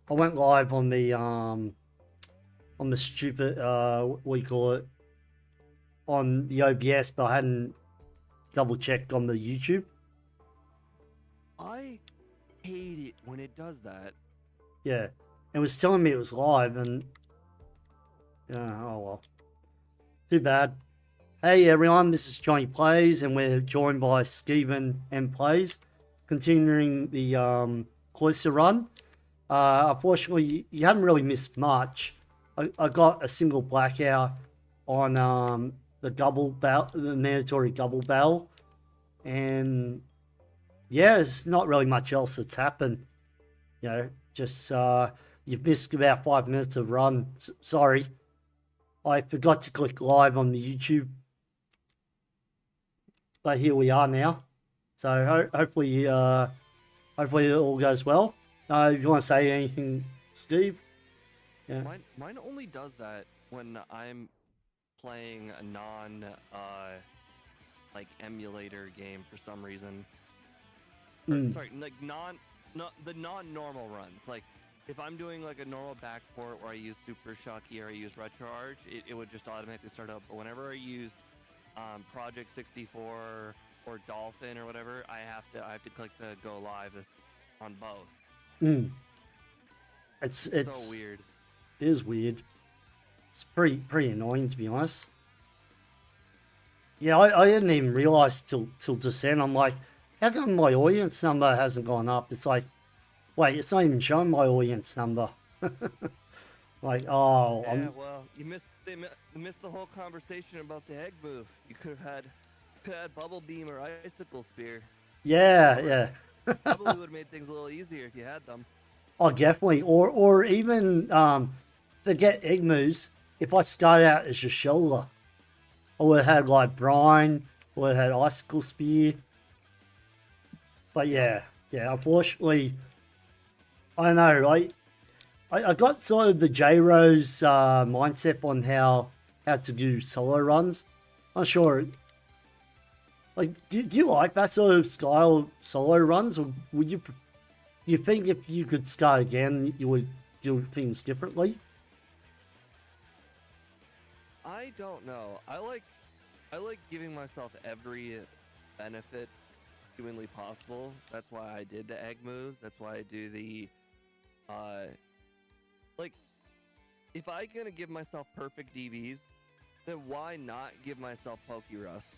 I went live on the stupid what do you call it, on the OBS, but I hadn't double checked on the YouTube. I hate it when it does that. Yeah, it was telling me it was live, and yeah, oh well, too bad. Hey everyone, this is Johnny Plays, and we're joined by Steven and Plays, continuing the Cloyster run. Unfortunately, you haven't really missed much. I got a single blackout on the mandatory double battle, and yeah, there's not really much else that's happened. You know, just you've missed about 5 minutes of run. Sorry, I forgot to click live on the YouTube, but here we are now. So hopefully it all goes well. If you want to say anything, Steve? Yeah. Mine only does that when I'm playing a like emulator game for some reason. Sorry, like the non-normal runs. Like if I'm doing like a normal backport where I use Super Shocky or I use Retrocharge, it would just automatically start up. But whenever I use Project 64 or Dolphin or whatever, I have to click the go live on both. It's so weird. It is weird. It's pretty annoying, to be honest. Yeah, I didn't even realize till just then. I'm like, how come my audience number hasn't gone up? It's like, wait, it's not even showing my audience number. Like, oh, yeah. Well, you missed the whole conversation about the egg move. You could have had Bubble Beam or Icicle Spear. Yeah. Probably would have made things a little easier if you had them. Oh, definitely. Or even forget egg moves. If I start out as your shoulder, I would have had like Brine, I would have had Icicle Spear. But yeah, unfortunately, I don't know. I got sort of the J-Rose mindset on how to do solo runs. I'm not sure. Like, do you like that sort of style solo runs, or would you think if you could start again, you would do things differently? I don't know. I like giving myself every benefit humanly possible. That's why I did the egg moves. That's why I do the like, if I'm gonna give myself perfect DVs, then why not give myself Pokerus?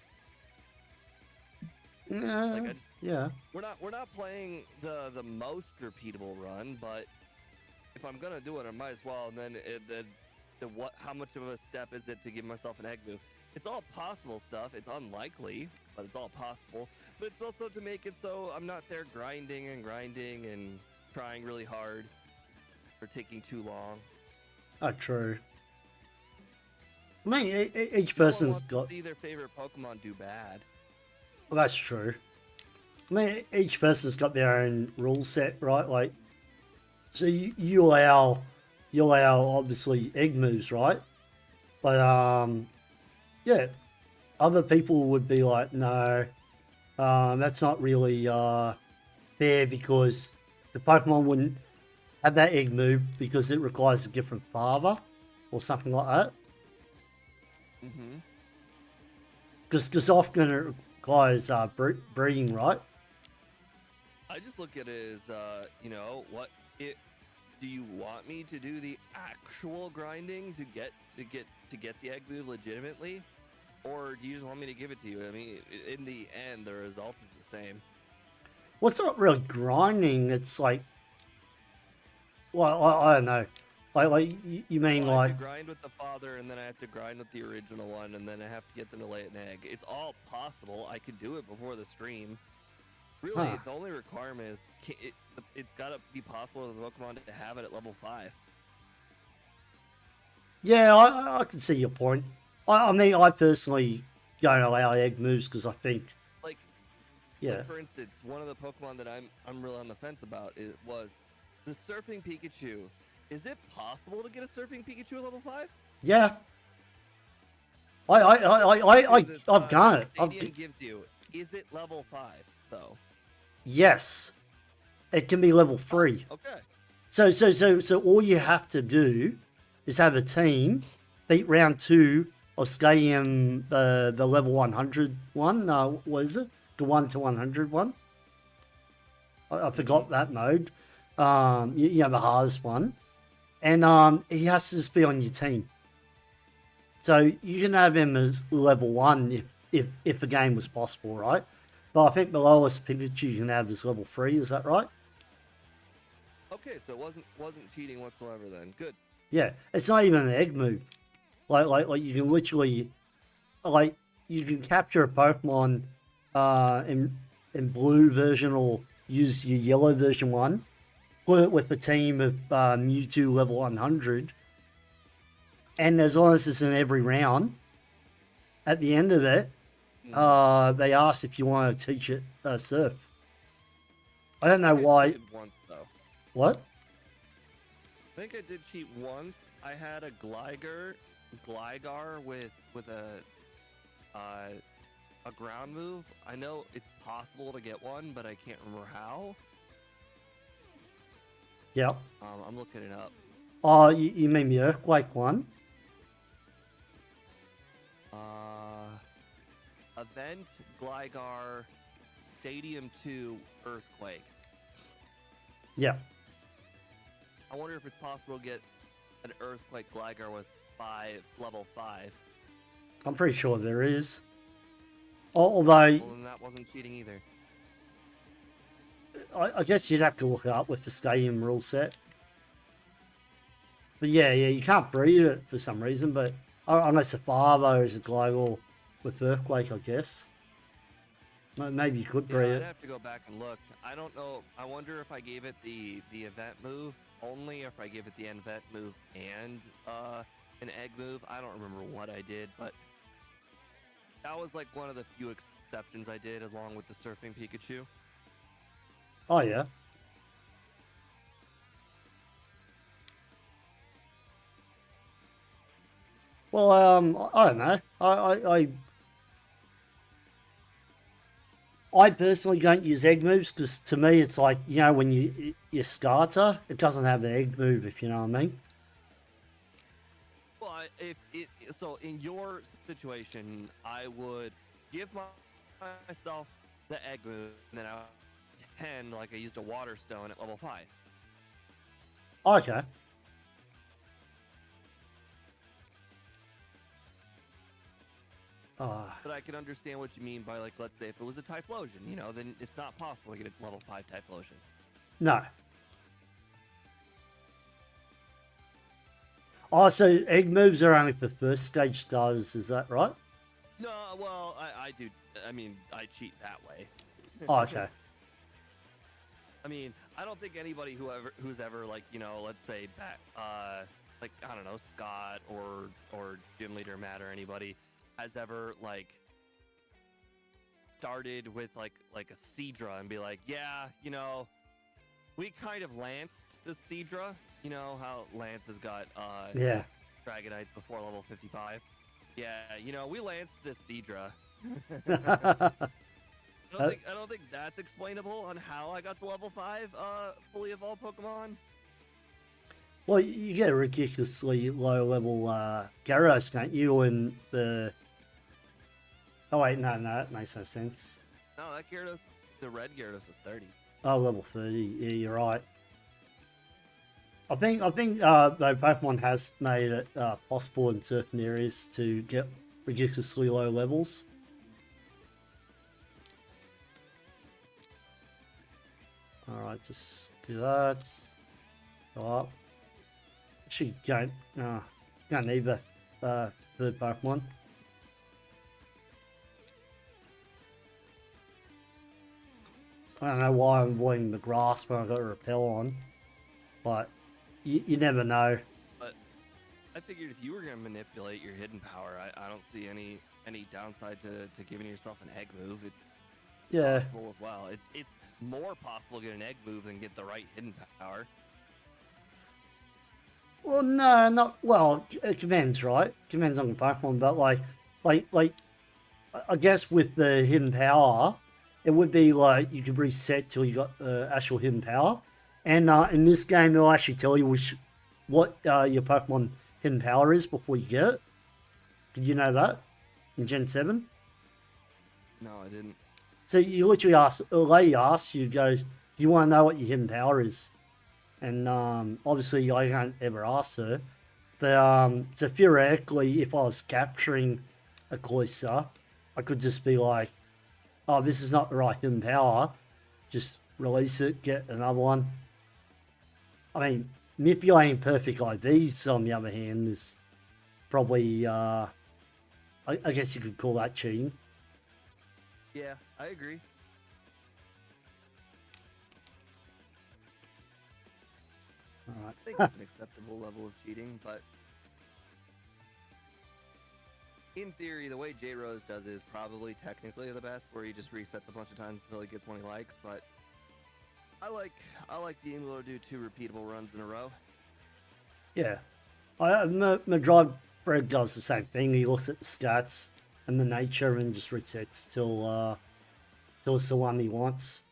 Yeah. We're not playing the most repeatable run, but if I'm gonna do it, I might as well. And then how much of a step is it to give myself an egg move? It's all possible stuff. It's unlikely, but it's all possible. But it's also to make it so I'm not there grinding and trying really hard or taking too long. Oh, true. I mean, each person's got to see their favorite Pokemon do bad. Well, that's true. I mean, each person's got their own rule set, right? Like, so you allow obviously egg moves, right? But yeah, other people would be like, no, that's not really fair because the Pokemon wouldn't have that egg move because it requires a different father or something like that. Because often it requires breeding, right? I just look at it as, you know, do you want me to do the actual grinding to get the egg move legitimately, or do you just want me to give it to you? I mean, in the end, the result is the same. Well, it's not really grinding. It's like, well, I don't know. Like you mean well, I like have to grind with the father, and then I have to grind with the original one, and then I have to get them to lay an egg. It's all possible. I could do it before the stream. Really, the only requirement is it's got to be possible for the Pokemon to have it at level 5. Yeah, I can see your point. I mean, I personally don't allow egg moves because I think, like, for instance, one of the Pokemon that I'm really on the fence about was the Surfing Pikachu. Is it possible to get a Surfing Pikachu at level 5? Yeah. I've done it. Stadium gives you. Is it level 5 though? Yes. It can be level 3. Okay. So all you have to do is have a team beat round 2 of Stadium, the level 100 one. What is it? The 1 to 100 one. I forgot that mode. You know, the hardest one, and he has to just be on your team. So you can have him as level 1 if the game was possible, right? But I think the lowest Pikachu you can have is level 3. Is that right? Okay, so it wasn't cheating whatsoever then. Good. Yeah, it's not even an egg move. Like you can literally, like you can capture a Pokemon, in blue version or use your yellow version one, put it with a team of Mewtwo level 100, and as long as it's in every round, at the end of it, they ask if you want to teach it Surf. I don't know why. I did once though. What? I think I did cheat once. I had a Gligar with a ground move. I know it's possible to get one, but I can't remember how. Yep. I'm looking it up. Oh, you mean the Earthquake one? Event Gligar Stadium 2 Earthquake. Yeah. I wonder if it's possible to get an Earthquake Gligar with level 5. I'm pretty sure there is. Although, Well, then that wasn't cheating either. I guess you'd have to look it up with the Stadium rule set. But yeah, you can't breed it for some reason, but unless a Farbo is a Gligar with Earthquake, I guess. Maybe you could breed I'd it. have to go back and look. I don't know. I wonder if I gave it the event move only, or if I gave it the event move and an egg move. I don't remember what I did, but that was like one of the few exceptions I did, along with the Surfing Pikachu. Oh yeah. Well, I don't know. I personally don't use egg moves because to me it's like, you know, when your starter, it doesn't have an egg move, if you know what I mean. Well, so in your situation, I would give myself the egg move, and then I would pretend like I used a Water Stone at level 5. Okay. But I can understand what you mean by, like, let's say if it was a Typhlosion, you know, then it's not possible to get a level 5 Typhlosion. No. Oh, so egg moves are only for first stage starters, is that right? No, well, I do. I mean, I cheat that way. Oh, okay. I mean, I don't think anybody who's ever, like, you know, let's say back, like, I don't know, Scott or Gym Leader Matt or anybody has ever, like, started with like a Seadra and be like, yeah, you know, we kind of lanced the Seadra. You know how Lance has got Yeah. Dragonites before level 55. Yeah, you know, we lanced this Seadra. I don't think that's explainable on how I got to level 5 fully evolved Pokemon. Well, you get a ridiculously low level Gyarados, don't you? In the oh wait, no, that makes no sense. No, that Gyarados, the red Gyarados is 30. Oh, level 30. Yeah, you're right. I think though Pokemon has made it possible in certain areas to get ridiculously low levels. All right, just do that. Go up. Actually, don't need the third Pokemon. I don't know why I'm avoiding the grass when I got a repel on, but you never know. But I figured if you were going to manipulate your hidden power, I don't see any downside to giving yourself an egg move. It's possible as well. It's more possible to get an egg move than get the right hidden power. Well, no, not well. It depends, right? Depends on the Pokemon, but like, I guess with the hidden power, it would be like you could reset till you got the actual hidden power, And in this game, it'll actually tell you what your Pokemon hidden power is before you get it. Did you know that in Gen 7? No, I didn't. So you literally ask, a lady asks you, goes, do you want to know what your hidden power is? And obviously I can't ever ask her. But so theoretically, if I was capturing a Cloyster, I could just be like, oh, this is not the right hidden power. Just release it, get another one. I mean, manipulating perfect IVs, on the other hand, is probably, I guess you could call that cheating. Yeah, I agree. All I right. think it's an acceptable level of cheating, but in theory, the way J Rose does it is probably technically the best, where he just resets a bunch of times until he gets one he likes. But I like being able to do 2 repeatable runs in a row. Yeah. My drive Fred does the same thing. He looks at the stats and the nature and just resets till it's the one he wants.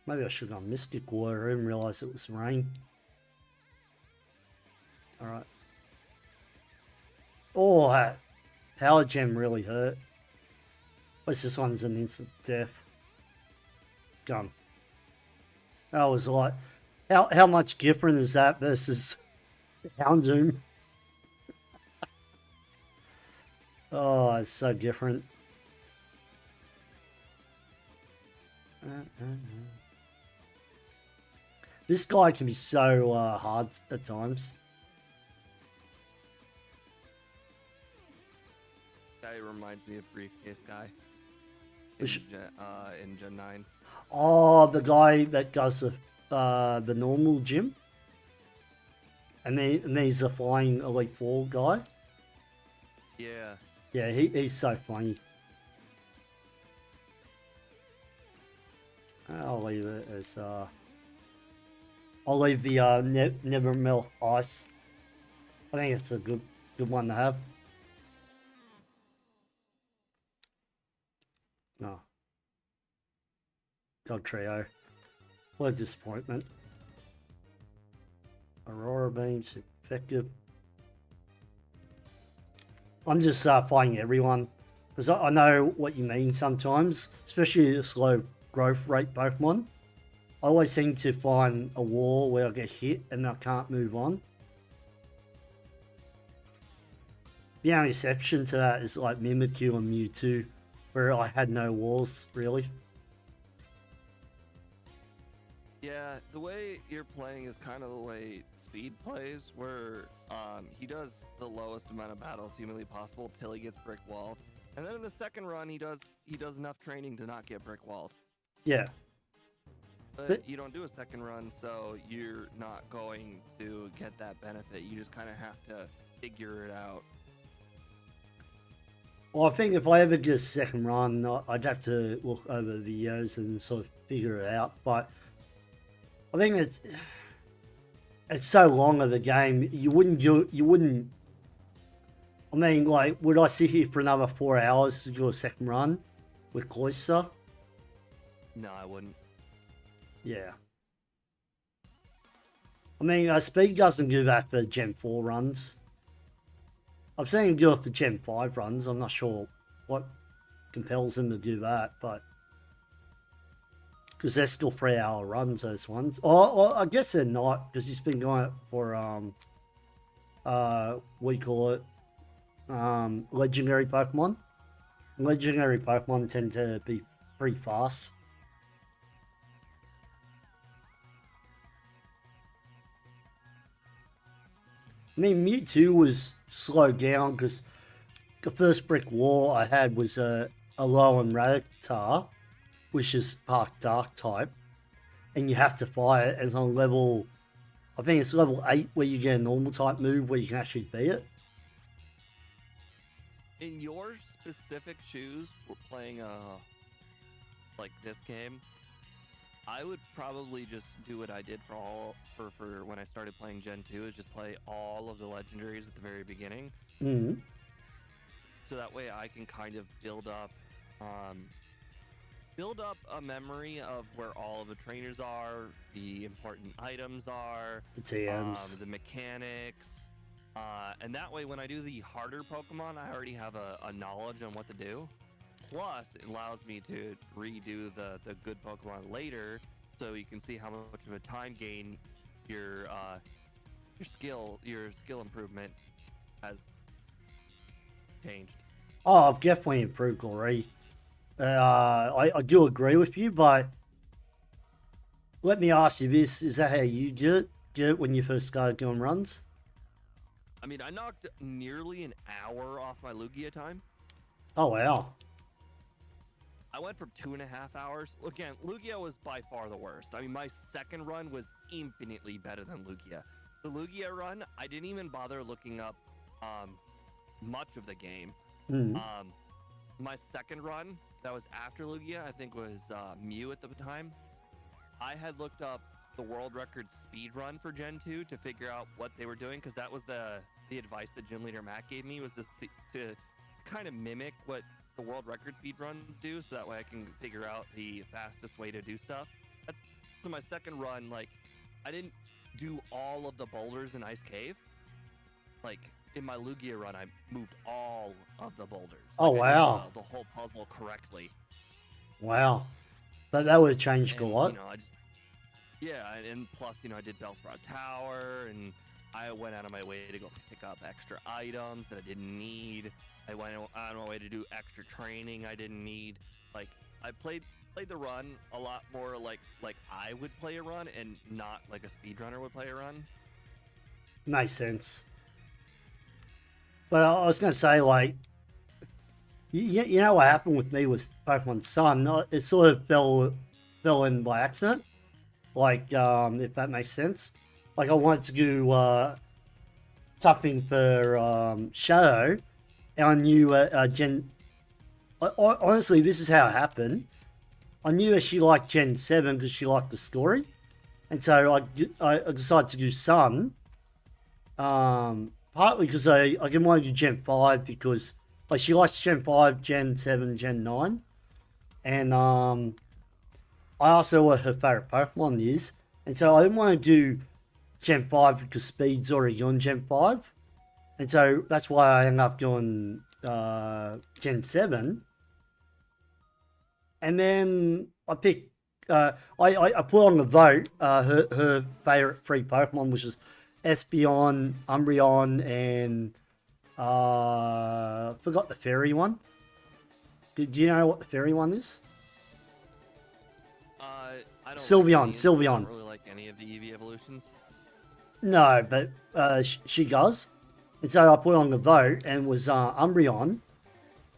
Maybe I should have gone Mystic Water. I didn't realise it was rain. Alright. Oh, that Power Gem really hurt. What's this one's an instant death? Gun. That was like, how much different is that versus Houndoom? Oh, it's so different. This guy can be so hard at times. That reminds me of Briefcase Guy in Gen 9. Oh, the guy that does the normal gym? And then he's a flying Elite 4 guy? Yeah. Yeah, he's so funny. I'll leave it as I'll leave the Never Melt Ice. I think it's a good one to have. No. God Trio. What a disappointment. Aurora Beam's effective. I'm just fighting everyone. Because I know what you mean sometimes. Especially the slow growth rate Pokemon. I always seem to find a wall where I get hit and I can't move on. The only exception to that is like Mimikyu and Mewtwo, where I had no walls, really. Yeah, the way you're playing is kind of the way Speed plays, where he does the lowest amount of battles humanly possible till he gets brick walled, and then in the second run he does enough training to not get brick walled. Yeah. But you don't do a second run, so you're not going to get that benefit. You just kind of have to figure it out. Well, I think if I ever did a second run, I'd have to look over videos and sort of figure it out. But I think it's so long of the game. You wouldn't. I mean, like, would I sit here for another 4 hours to do a second run with Cloyster? No, I wouldn't. Yeah. I mean, Speed doesn't do that for Gen 4 runs. I've seen him do it for Gen 5 runs. I'm not sure what compels him to do that, but because they're still 3-hour runs, those ones. Or I guess they're not, because he's been going for we call it legendary Pokemon. Legendary Pokemon tend to be pretty fast. I mean, Mewtwo was slowed down because the first brick wall I had was a Alolan Rattata, which is Park Dark type, and you have to fight it as on level, I think it's level 8 where you get a normal type move where you can actually beat it. In your specific shoes, we're playing like this game, I would probably just do what I did for when I started playing Gen 2, is just play all of the legendaries at the very beginning. Mm-hmm. So that way I can kind of build up build up a memory of where all of the trainers are, the important items are, The TMs. the mechanics, and that way when I do the harder Pokemon, I already have a knowledge on what to do. Plus, it allows me to redo the good Pokemon later, so you can see how much of a time gain your skill improvement has changed. Oh, I've definitely improved already. I do agree with you, but let me ask you this: is that how you did it when you first started doing runs? I mean, I knocked nearly an hour off my Lugia time. Oh wow. I went from 2.5 hours. Again, Lugia was by far the worst. I mean, my second run was infinitely better than Lugia. The Lugia run, I didn't even bother looking up much of the game. Mm. My second run, that was after Lugia, I think was Mew at the time. I had looked up the world record speed run for Gen 2 to figure out what they were doing, because that was the advice that Gym Leader Matt gave me, was to kind of mimic what the world record speed runs do, so that way I can figure out the fastest way to do stuff. That's so my second run. Like, I didn't do all of the boulders in Ice Cave. Like in my Lugia run, I moved all of the boulders. Oh like, I wow. did the whole puzzle correctly. Wow. That would have changed a And lot. you know, and plus, you know, I did Bellsprout Tower, and I went out of my way to go pick up extra items that I didn't need. I went out of my way to do extra training I didn't need. Like, I played the run a lot more like I would play a run, and not like a speedrunner would play a run. Makes sense. But I was going to say, like, you know what happened with me with Pokemon Sun? It sort of fell in by accident. Like, if that makes sense. Like, I wanted to do something for Shadow, and I knew honestly, this is how it happened. I knew that she liked Gen 7 because she liked the story. And so I decided to do Sun. Partly because I didn't want to do Gen 5 because like she likes Gen 5, Gen 7, Gen 9. And I asked her what her favourite Pokemon is. And so I didn't want to do Gen 5 because Speed's already on Gen 5. And so that's why I ended up doing Gen 7. And then I picked, I put on the vote her favourite 3 Pokemon, which is Espeon, Umbreon, and forgot the fairy one. Did you know what the fairy one is? I don't Sylveon. I don't really like any of the Eevee evolutions. No, but she does. And so I put on the vote and it was Umbreon.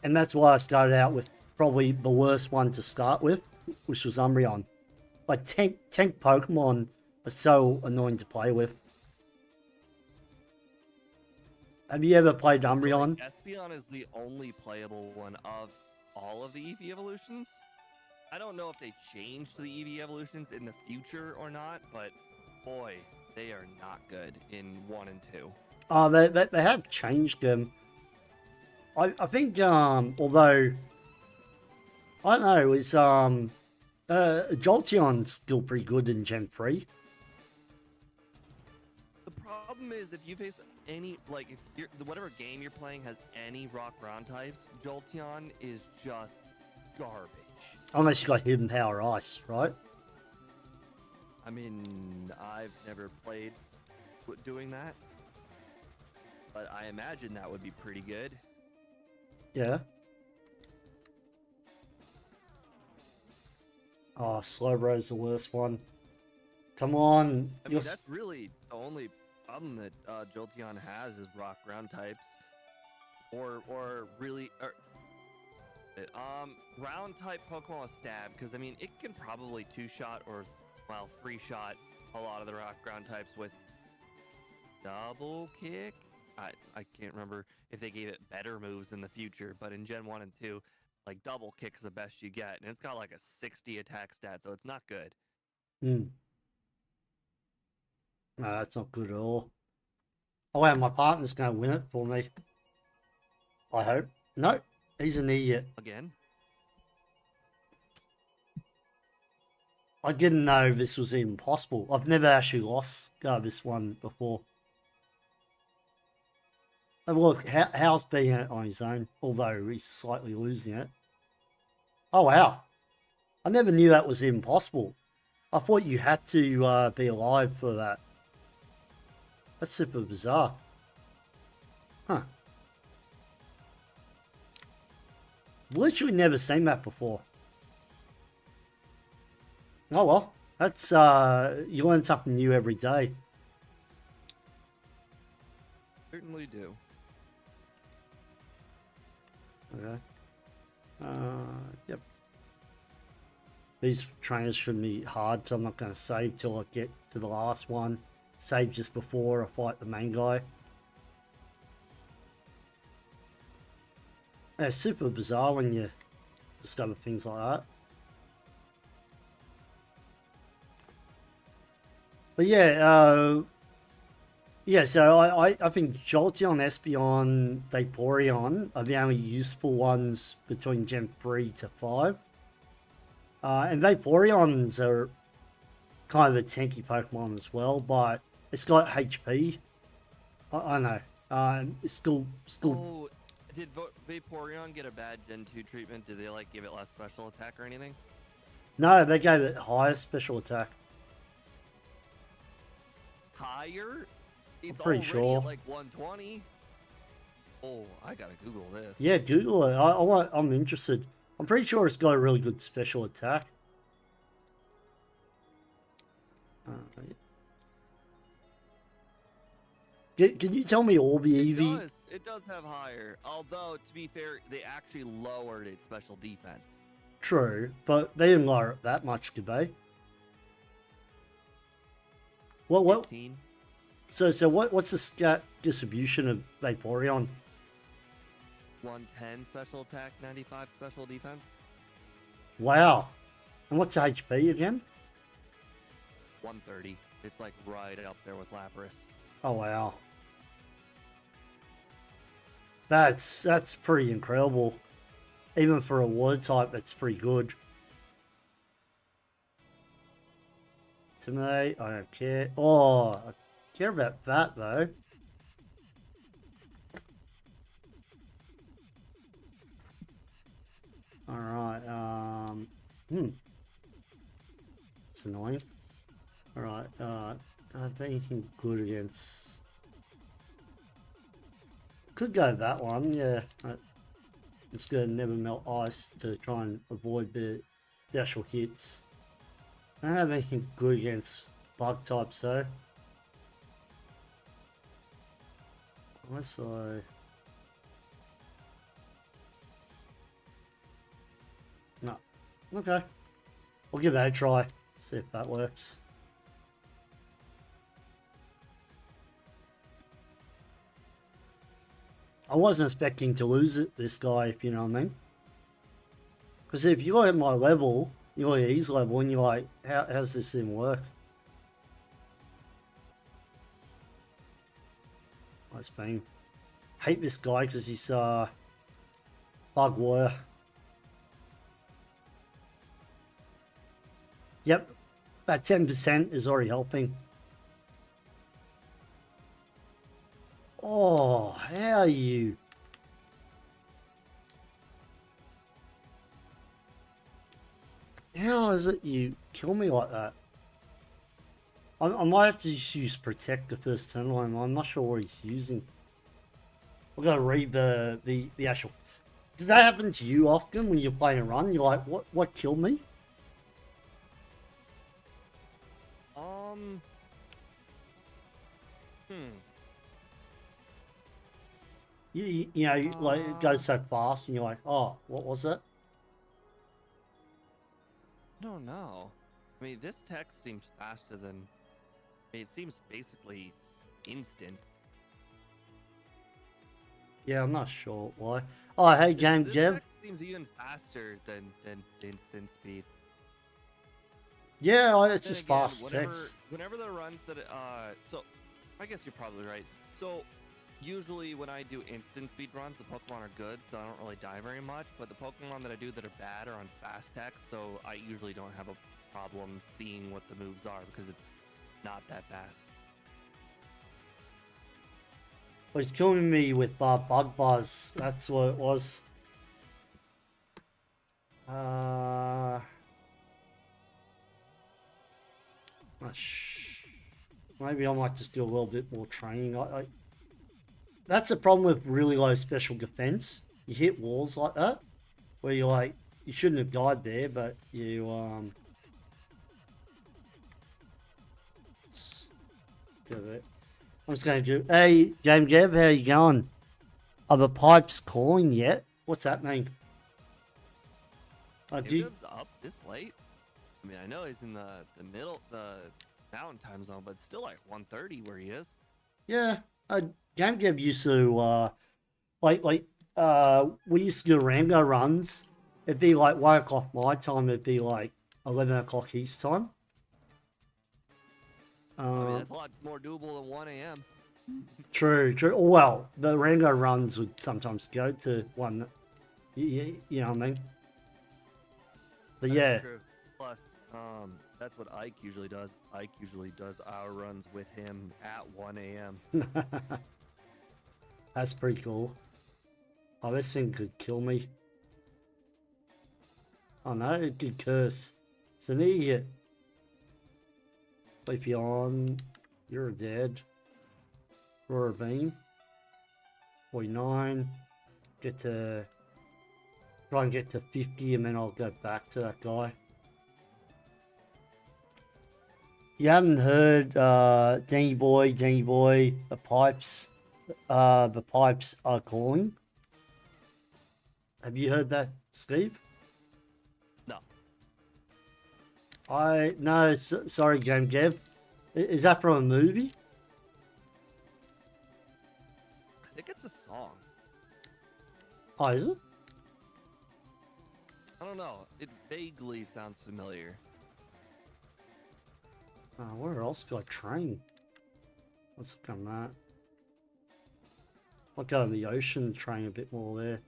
And that's why I started out with probably the worst one to start with, which was Umbreon. Like tank Pokemon are so annoying to play with. Have you ever played Umbreon? Espeon is the only playable one of all of the Eevee evolutions. I don't know if they changed the Eevee evolutions in the future or not, but boy, they are not good in 1 and 2. They have changed them. I think although I don't know, it's Jolteon's still pretty good in Gen 3. The problem is if you face any, like, if you're, whatever game you're playing has any rock ground types, Jolteon is just garbage. Unless you got Hidden Power Ice, right? I mean, I've never played doing that, but I imagine that would be pretty good. Yeah. Oh, Slowbro's the worst one. Come on. I mean, that's really the only problem that Jolteon has is rock ground types, or ground type Pokemon with Stab, because I mean it can probably 2-shot or 3-shot a lot of the rock ground types with Double Kick. I can't remember if they gave it better moves in the future, but in Gen 1 and 2, like Double Kick is the best you get, and it's got like a 60 attack stat, so it's not good. No, that's not good at all. Oh, wow, my partner's going to win it for me. I hope. No, he's an idiot. Again? I didn't know this was even possible. I've never actually lost this one before. And look, Hal's being it on his own, although he's slightly losing it. Oh, wow. I never knew that was even possible. I thought you had to be alive for that. That's super bizarre. Huh. Literally never seen that before. Oh well, that's you learn something new every day. Certainly do. Okay. Yep. These trainers should be hard, so I'm not going to save till I get to the last one. Save just before I fight the main guy. Yeah, it's super bizarre when you discover things like that. But yeah, so I think Jolteon, Espeon, Vaporeon are the only useful ones between Gen 3 to 5. And Vaporeons are kind of a tanky Pokemon as well, but it's got HP. I know. It's still. Oh, did Vaporeon get a bad Gen 2 treatment? Did they like give it less special attack or anything? No, they gave it higher special attack. Higher? It's pretty already sure. at like 120. Oh, I gotta Google this. Yeah, Google it. I'm interested. I'm pretty sure it's got a really good special attack. Can you tell me all the EV? It does have higher. Although, to be fair, they actually lowered its special defense. True, but they didn't lower it that much, did they? What? 15. So what's the stat distribution of Vaporeon? 110 special attack, 95 special defense. Wow. And what's the HP again? 130. It's like right up there with Lapras. Oh wow. That's pretty incredible. Even for a water type, that's pretty good. Intimidate, I don't care. Oh, I care about that though. Alright, it's annoying. Alright, I have anything good against... Could go that one, yeah. It's gonna never melt ice to try and avoid the actual hits. I don't have anything good against bug types though. Unless I... No. Okay. I'll give that a try. See if that works. I wasn't expecting to lose it, this guy, if you know what I mean. Because if you look at my level, you look at his level, and you're like, how's this even work? Nice bang. Hate this guy because he's bug warrior. Yep, that 10% is already helping. Oh, how are you? How is it you kill me like that? I might have to just use protect the first turn line. I'm not sure what he's using. I've got to read the actual... Does that happen to you often when you're playing a run? You're like, what killed me? You know, like it goes so fast and you're like, oh, what was it? I don't know. I mean, this text seems faster than... I mean, it seems basically instant. Yeah, I'm not sure why. Oh, hey, Game This Dev. text seems even faster than instant speed. Yeah, it's Then just again, fast text. Whenever the runs that... so, I guess you're probably right. So, usually when I do instant speed runs, the Pokemon are good, so I don't really die very much. But the Pokemon that I do that are bad are on fast text, so I usually don't have a problem seeing what the moves are because it's not that fast. Well, he's killing me with bug buzz. That's what it was. Maybe I might just do a little bit more training. That's the problem with really low special defense. You hit walls like that, where you're like, you shouldn't have died there, but you do it. I'm just going to do. Hey, James Gab, how you going? Are the pipes calling yet? What's that mean? Jacob's up this late. I mean, I know he's in the middle, the mountain time zone, but it's still like 1:30 where he is. Yeah, Game Gab used to we used to do Rango runs. It'd be like 1 o'clock my time. It'd be like 11 o'clock his time. I mean, that's a lot more doable than 1 a.m. True. Well, the Rango runs would sometimes go to 1. You know what I mean? But yeah. True. Plus, that's what Ike usually does. Ike usually does our runs with him at 1 a.m. That's pretty cool. Oh, this thing could kill me. Oh no, it did curse. It's an idiot. Leap on. You're dead. Roar beam. 49. Try and get to 50 and then I'll go back to that guy. You haven't heard Danny Boy, the pipes are calling. Have you heard that, Steve? No. Sorry, Game Gab. Is that from a movie? I think it's a song. Oh, is it? I don't know. It vaguely sounds familiar. Where else got a train? Let's look on that. I'll go to the ocean train a bit more there.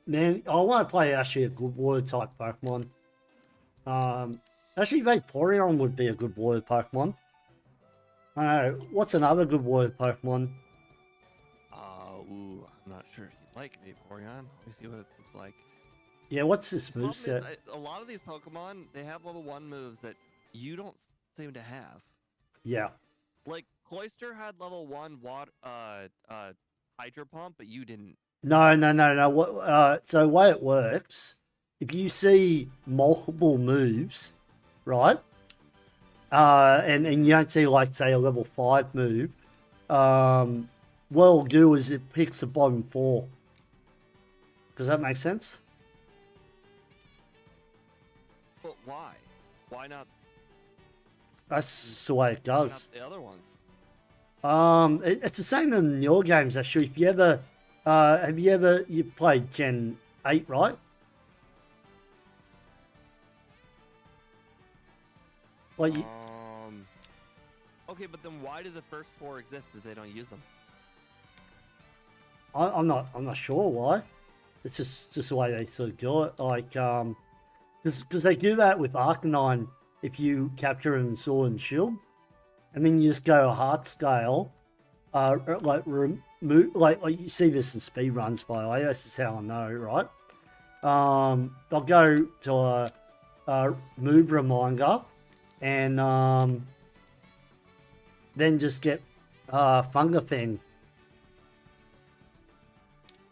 Man, I want to play actually a good water type Pokemon. Actually, Vaporeon would be a good water Pokemon. What's another good water Pokemon? I'm not sure if you like Vaporeon. Let me see what it looks like. Yeah, what's this moveset? A lot of these Pokemon, they have level 1 moves that you don't seem to have. Yeah. Like, Cloyster had level 1 Hydro Pump, but you didn't. No. So the way it works, if you see multiple moves, right? And you don't see, like, say, a level 5 move, what it'll do is it picks the bottom 4. Does that make sense? But why? Why not? That's the way it does. Why not the other ones? It's the same in your games actually. If you ever, you played Gen 8, right? Like Okay, but then why do the first 4 exist if they don't use them? I'm not sure why. It's just the way they sort of do it. Like because they do that with Arcanine if you capture him in Sword and Shield, and then you just go heart scale, like you see this in speed runs by the way. This is how I know, right? They'll go to a move reminder, and then just get Fungafang.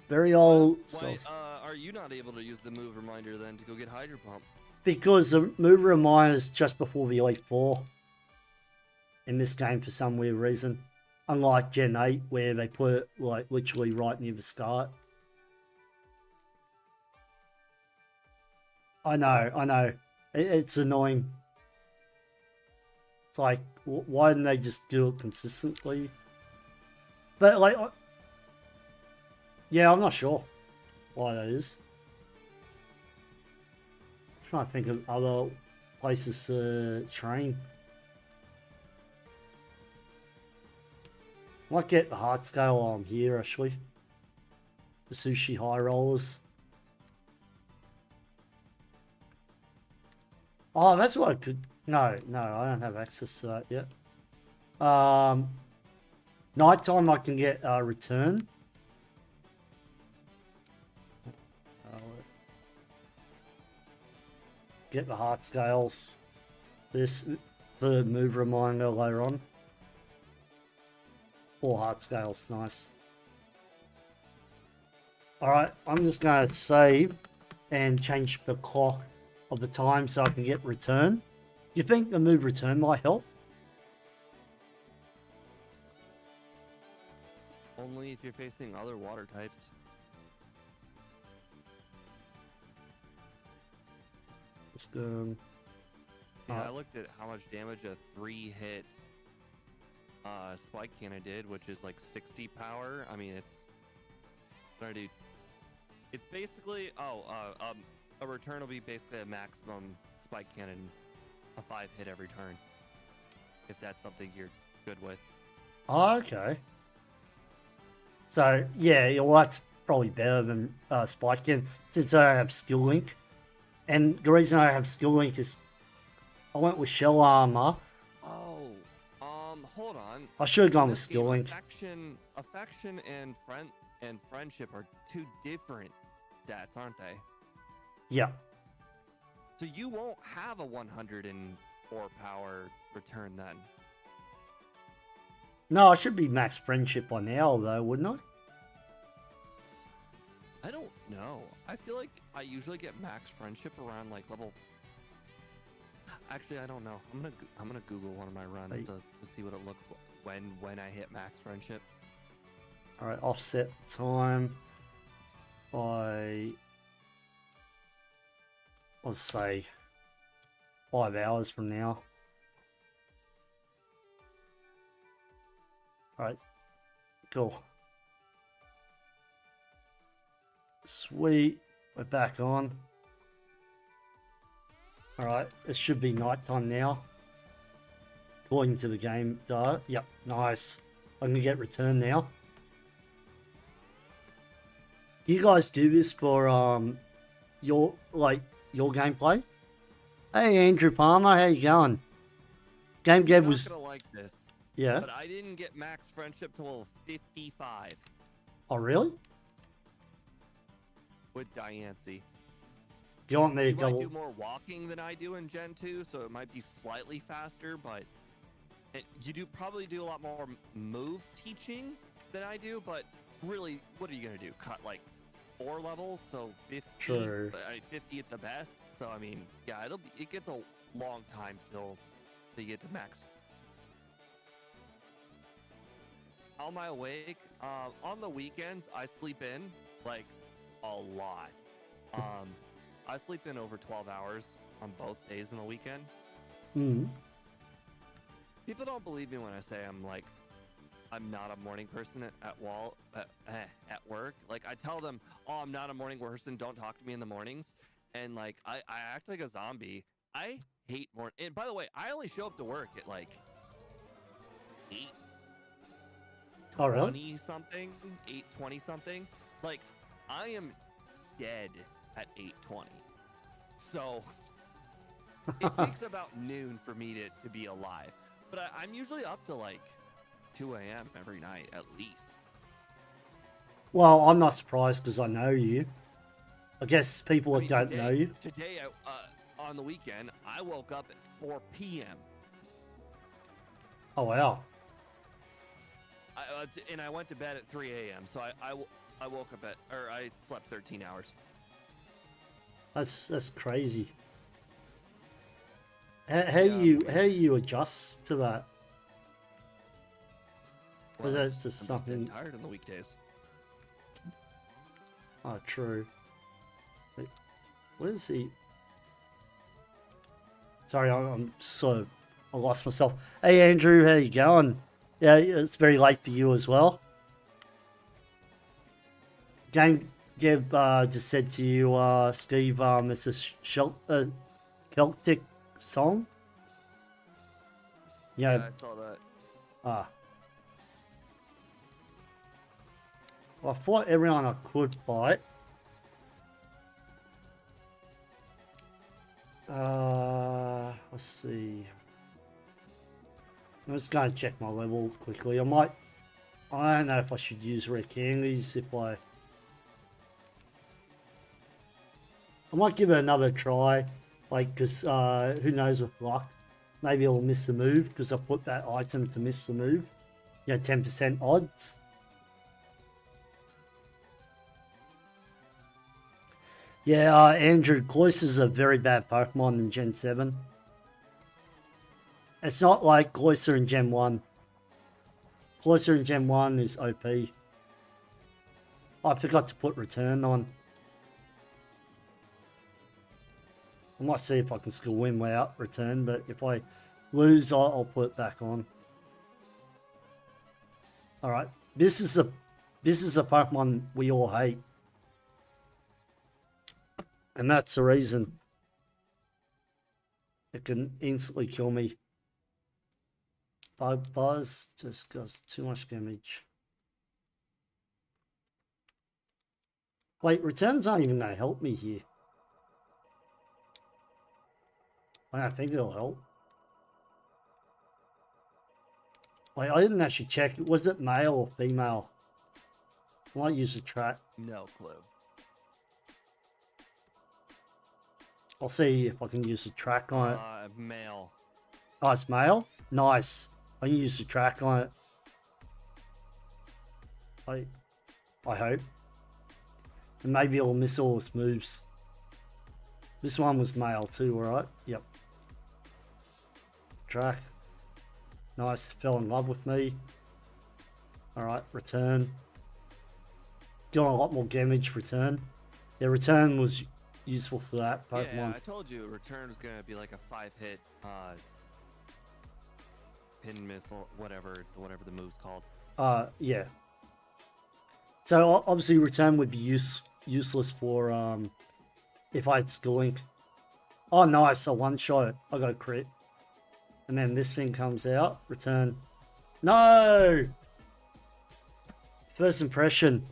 Very old. Why are you not able to use the move reminder then to go get Hydro Pump? Because the move reminder is just before the Elite Four in this game for some weird reason. Unlike Gen 8 where they put it like literally right near the start. I know. It's annoying. It's like, why didn't they just do it consistently? But like, yeah, I'm not sure why that is. I'm trying to think of other places to train. Might get the heart scale while I'm here actually. The sushi high rollers. Oh, that's what I could. No, no, I don't have access to that yet. Nighttime I can get return. Get the heart scales. This the move reminder later on. All heart scales, nice. Alright, I'm just gonna save and change the clock of the time so I can get return. Do you think the move return might help? Only if you're facing other water types. Let's go. Yeah, I looked at how much damage a 3-hit spike cannon did, which is like 60 power. I mean, it's gonna do. It's basically a return will be basically a maximum spike cannon, a 5-hit every turn. If that's something you're good with. Oh, okay. So yeah, well that's probably better than spike cannon since I don't have skill link. And the reason I have skill link is I went with shell armor. Oh, hold on. I should have gone with This skill game, link. affection and friendship are two different stats, aren't they? Yeah. So you won't have a 104 power return then. No, I should be max friendship by now though, wouldn't I? I don't know. I feel like I usually get max friendship around like level. Actually, I don't know. I'm gonna Google one of my runs to see what it looks like when I hit max friendship. All right, offset time by let's say 5 hours from now. All right, cool. Sweet, we're back on. All right, it should be nighttime now. According to the game data. Yep, nice. I'm gonna get return now. Do you guys do this for your gameplay? Hey Andrew Palmer, how you going? Game Dev I'm was not gonna like this. yeah. But I didn't get max friendship till level 55 Oh really? with Diancie. Do you want me to You might double? do more walking than I do in Gen 2, so it might be slightly faster, but you probably do a lot more move teaching than I do, but really, what are you going to do? Cut like 4 levels, so 50, True. 50 at the best. So, I mean, yeah, it gets a long time till you get to max. How am I awake? On the weekends, I sleep in, like, a lot. I sleep in over 12 hours on both days in the weekend. Hmm. People don't believe me when I say I'm not a morning person at work. Like I tell them, oh, I'm not a morning person. Don't talk to me in the mornings. And like I act like a zombie. I hate morning. And by the way, I only show up to work at like 8. Oh really? 20 something, 8:20 something. Like I am dead at 8:20. So it takes about noon for me to be alive. But I'm usually up to like 2 a.m. every night at least. Well, I'm not surprised because I know you. I guess people that don't know you. Today, on the weekend, I woke up at 4 p.m. Oh wow. And I went to bed at 3 a.m. So I woke up I slept 13 hours. That's crazy. How you adjust to that? Well, Was that just I'm something? tired on the weekdays. Oh, true. Wait, what is he? Sorry, I'm sort of I lost myself. Hey Andrew, how you going? Yeah, it's very late for you as well. Game Deb just said to you, Steve, it's a Celtic song. Yeah, I saw that. Ah. Well, I fought everyone I could fight. Let's see. I'm just going to check my level quickly. I don't know if I should use rare candies if I might give it another try, like, because who knows with luck. Maybe I'll miss the move because I put that item to miss the move. 10% odds. Yeah, Andrew, Cloyster's a very bad Pokemon in Gen 7. It's not like Cloyster in Gen 1. Cloyster in Gen 1 is OP. I forgot to put return on. I might see if I can still win without return, but if I lose, I'll put it back on. Alright, this is a Pokemon we all hate. And that's the reason it can instantly kill me. Buzz just does too much damage. Wait, return's not even going to help me here. I don't think it'll help. Wait, I didn't actually check. Was it male or female? I might use a track. No clue. I'll see if I can use a track on it. Male. Oh, it's male? Nice. I can use the track on it. I hope. And maybe it'll miss all its moves. This one was male too, alright? Yep. Track. Nice, fell in love with me. Alright, return. Doing a lot more damage, return. Yeah, return was useful for that Pokemon. Yeah, I told you return was going to be like a 5-hit pin missile, whatever the move's called. Yeah. So obviously return would be useless for if I had Skillink. Oh nice, a one shot. I got a crit. And then this thing comes out, return. No! First impression.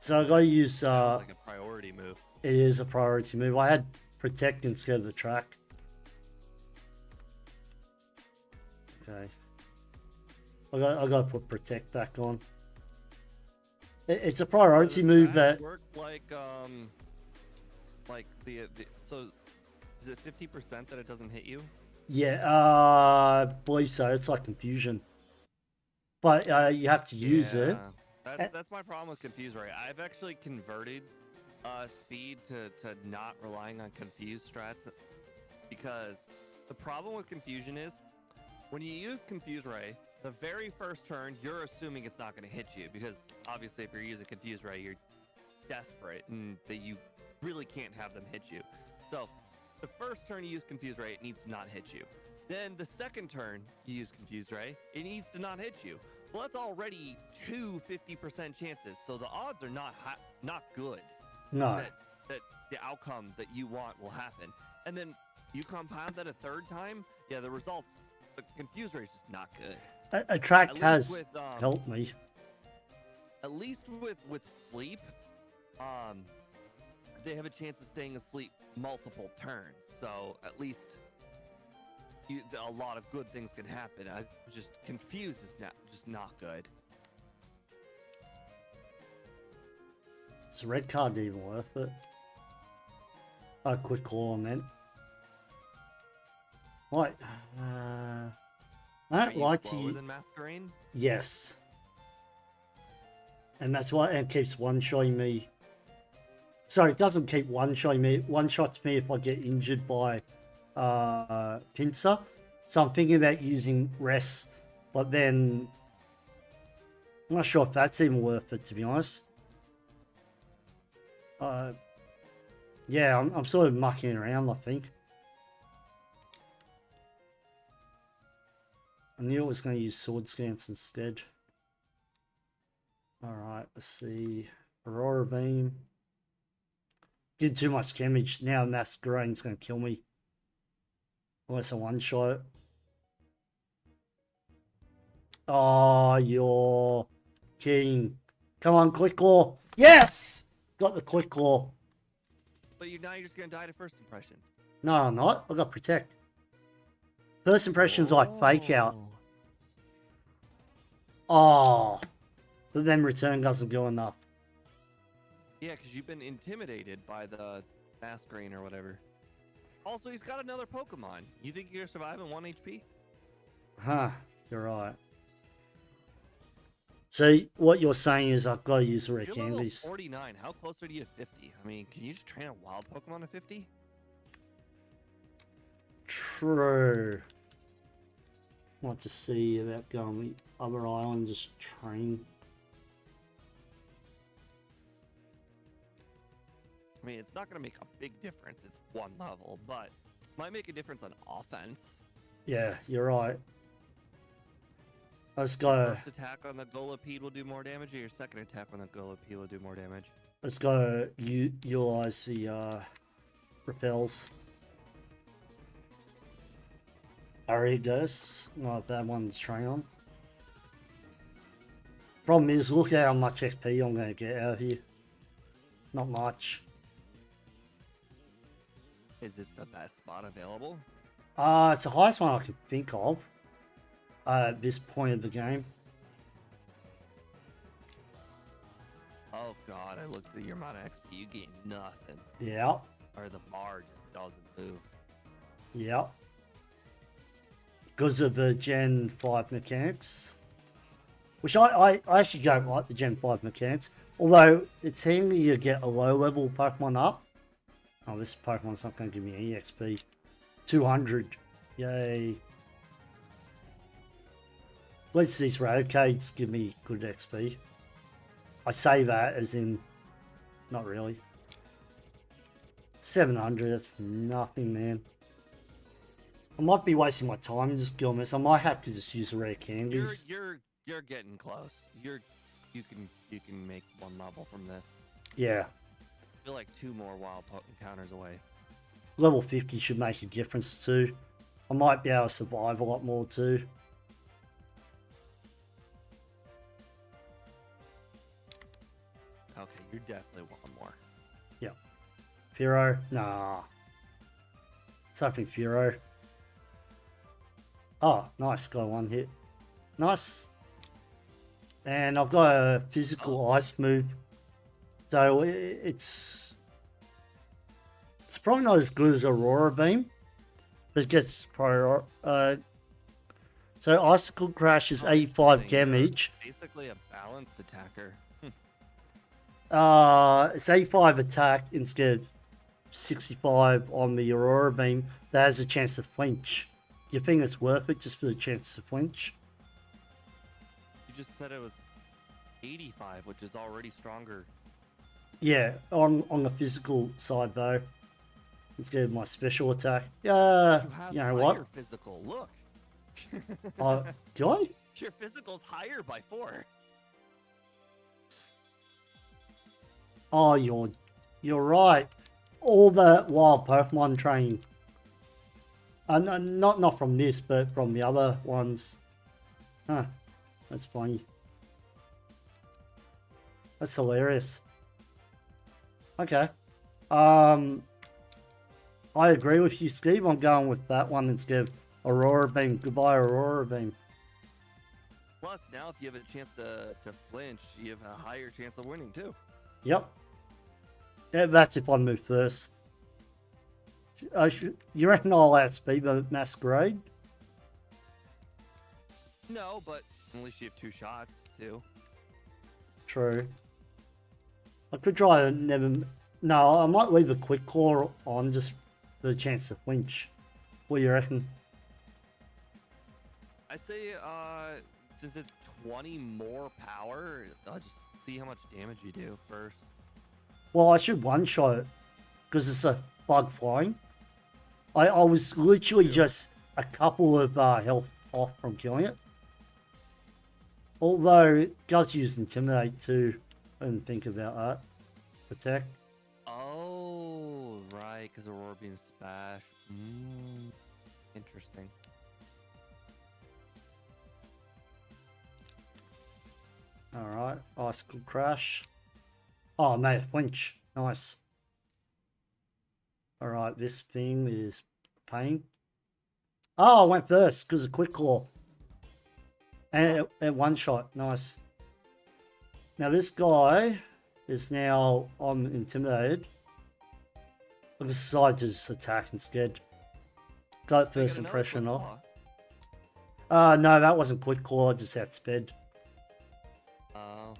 So I gotta use like a priority move. It is a priority move. I had protect instead of the track. Okay. I gotta put protect back on. It's a priority move that work like the so is it 50% that it doesn't hit you? Yeah, I believe so. It's like confusion. But you have to use it. That's my problem with Confuse Ray. I've actually converted speed to not relying on Confuse strats, because the problem with Confusion is when you use Confuse Ray, the very first turn, you're assuming it's not going to hit you, because obviously if you're using Confuse Ray, you're desperate and that you really can't have them hit you. So the first turn you use Confuse Ray, it needs to not hit you. Then the second turn you use Confuse Ray, it needs to not hit you. Well, that's already two 50% chances, so the odds are not good. No. That the outcome that you want will happen. And then you compound that a third time, yeah, the results, the Confuse Ray is just not good. A track has helped me. At least with sleep, they have a chance of staying asleep multiple turns. So at least a lot of good things can happen. I just Confused is not good. Is the red card even worth it? Oh, quick call, I meant. Right. I don't like to. Than Masquerain? Yes. And that's why it keeps one-shotting me. Sorry, it doesn't keep one-shotting me. It one-shots me if I get injured by pincer. So I'm thinking about using rest, but then I'm not sure if that's even worth it, to be honest. Yeah, I'm sort of mucking around, I think. I knew I was going to use Sword Stance instead. Alright, let's see. Aurora Beam. Did too much damage. Now Masquerain's going to kill me. Unless I one-shot. Oh, you're kidding. Come on, Quick Claw. Yes! Got the Quick Claw. But now you're just gonna die to first impression. No, I'm not. I got protect. First impression's like fake out. Oh, but then return doesn't go enough. Yeah, because you've been intimidated by the mask grain or whatever. Also, he's got another Pokemon. You think you're gonna survive in 1 HP? Huh, you're right. So what you're saying is I've got to use rare You're level candies. 49. How close are you to 50? I mean, can you just train a wild Pokemon to 50? True. Want to see about going with other islands, just train. I mean, it's not going to make a big difference. It's 1 level, but might make a difference on offense. Yeah, you're right. Let's go. First attack on the Golipede will do more damage, or your second attack on the Golipede will do more damage. Let's go. Utilize the repels. Arigus, not a bad one to train on. Problem is, look at how much XP I'm going to get out of here. Not much. Is this the best spot available? It's the highest one I can think of at this point of the game. Oh god, I looked at your amount of XP, you gain nothing. Yeah. Or the bar just doesn't move. Yeah. Because of the Gen 5 mechanics. Which I actually don't like the Gen 5 mechanics. Although it's handy you get a low level Pokemon up. Oh, this Pokemon's not going to give me any XP. 200. Yay. At least these Radicades give me good XP. I say that as in, not really. 700, that's nothing, man. I might be wasting my time just killing this. I might have to just use the rare candies. You're getting close. You can make 1 level from this. Yeah. I feel like 2 more wild encounters away. Level 50 should make a difference too. I might be able to survive a lot more too. Okay, you're definitely 1 more. Yeah. Furo? Nah. Something Furo. Oh, nice. Got 1 hit. Nice. And I've got a physical ice move. So it's probably not as good as Aurora Beam. But it gets prior. So Icicle Crash is 85 damage. Basically a balanced attacker. It's 85 attack instead of 65 on the Aurora Beam. That has a chance to flinch. Do you think it's worth it just for the chance to flinch? You just said it was 85, which is already stronger. Yeah, on the physical side though. Instead of my special attack. Yeah, you know what? Physical, look. Do I? Your physical's higher by 4. Oh, you're right. All the wild Pokemon training. No, not from this, but from the other ones. Huh. That's funny. That's hilarious. Okay. I agree with you, Steve. I'm going with that one instead of Aurora Beam. Goodbye, Aurora Beam. Plus, now if you have a chance to flinch, you have a higher chance of winning too. Yep. Yeah, that's if I move first. You reckon I'll outspeed the Masquerade? No, but at least you have 2 shots too. True. I could try to never... No, I might leave a quick claw on just for the chance to flinch. What do you reckon? I say, since it's 20 more power, just see how much damage you do first. Well, I should one-shot it because it's a bug flying. I was literally just a couple of health off from killing it. Although it does use Intimidate too. I didn't think about that. Attack. Oh, right, because Aurora Beam Splash. Interesting. Alright, Icicle Crash. Oh, mate, flinch. Nice. Alright, this thing is pain. Oh, I went first because of quick claw. And at one shot, nice. Now this guy is now, I'm intimidated. I decided to just attack instead. Got first impression off. No, that wasn't quick claw, I just outsped. Oh.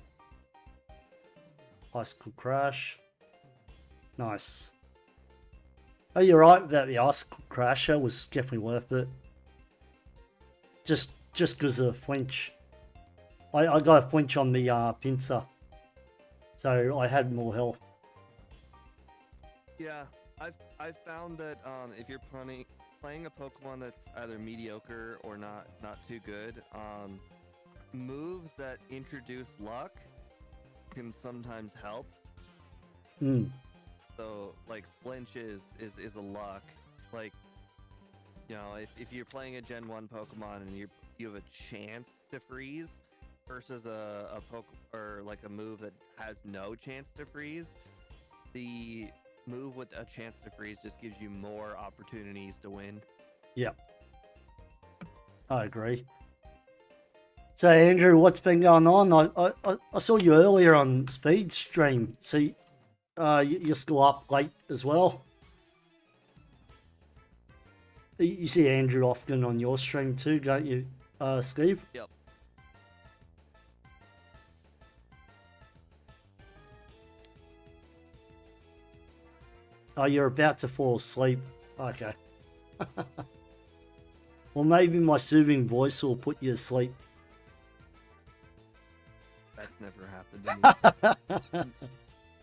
Icicle crash. Nice. Oh, you're right about the icicle crash. That was definitely worth it. Just because of flinch. I got a flinch on the pincer. So I had more health. Yeah, I've found that if you're playing a Pokemon that's either mediocre or not too good, moves that introduce luck can sometimes help. So like flinch is a luck. Like, you know, if you're playing a Gen 1 Pokemon and you have a chance to freeze versus a or like a move that has no chance to freeze, the move with a chance to freeze just gives you more opportunities to win. Yep. I agree. So Andrew, what's been going on? I saw you earlier on Speed Stream. So you're still up late as well. You see Andrew often on your stream too, don't you, Steve? Yep. Oh, you're about to fall asleep. Okay. Well, maybe my soothing voice will put you to sleep. That's never happened to me.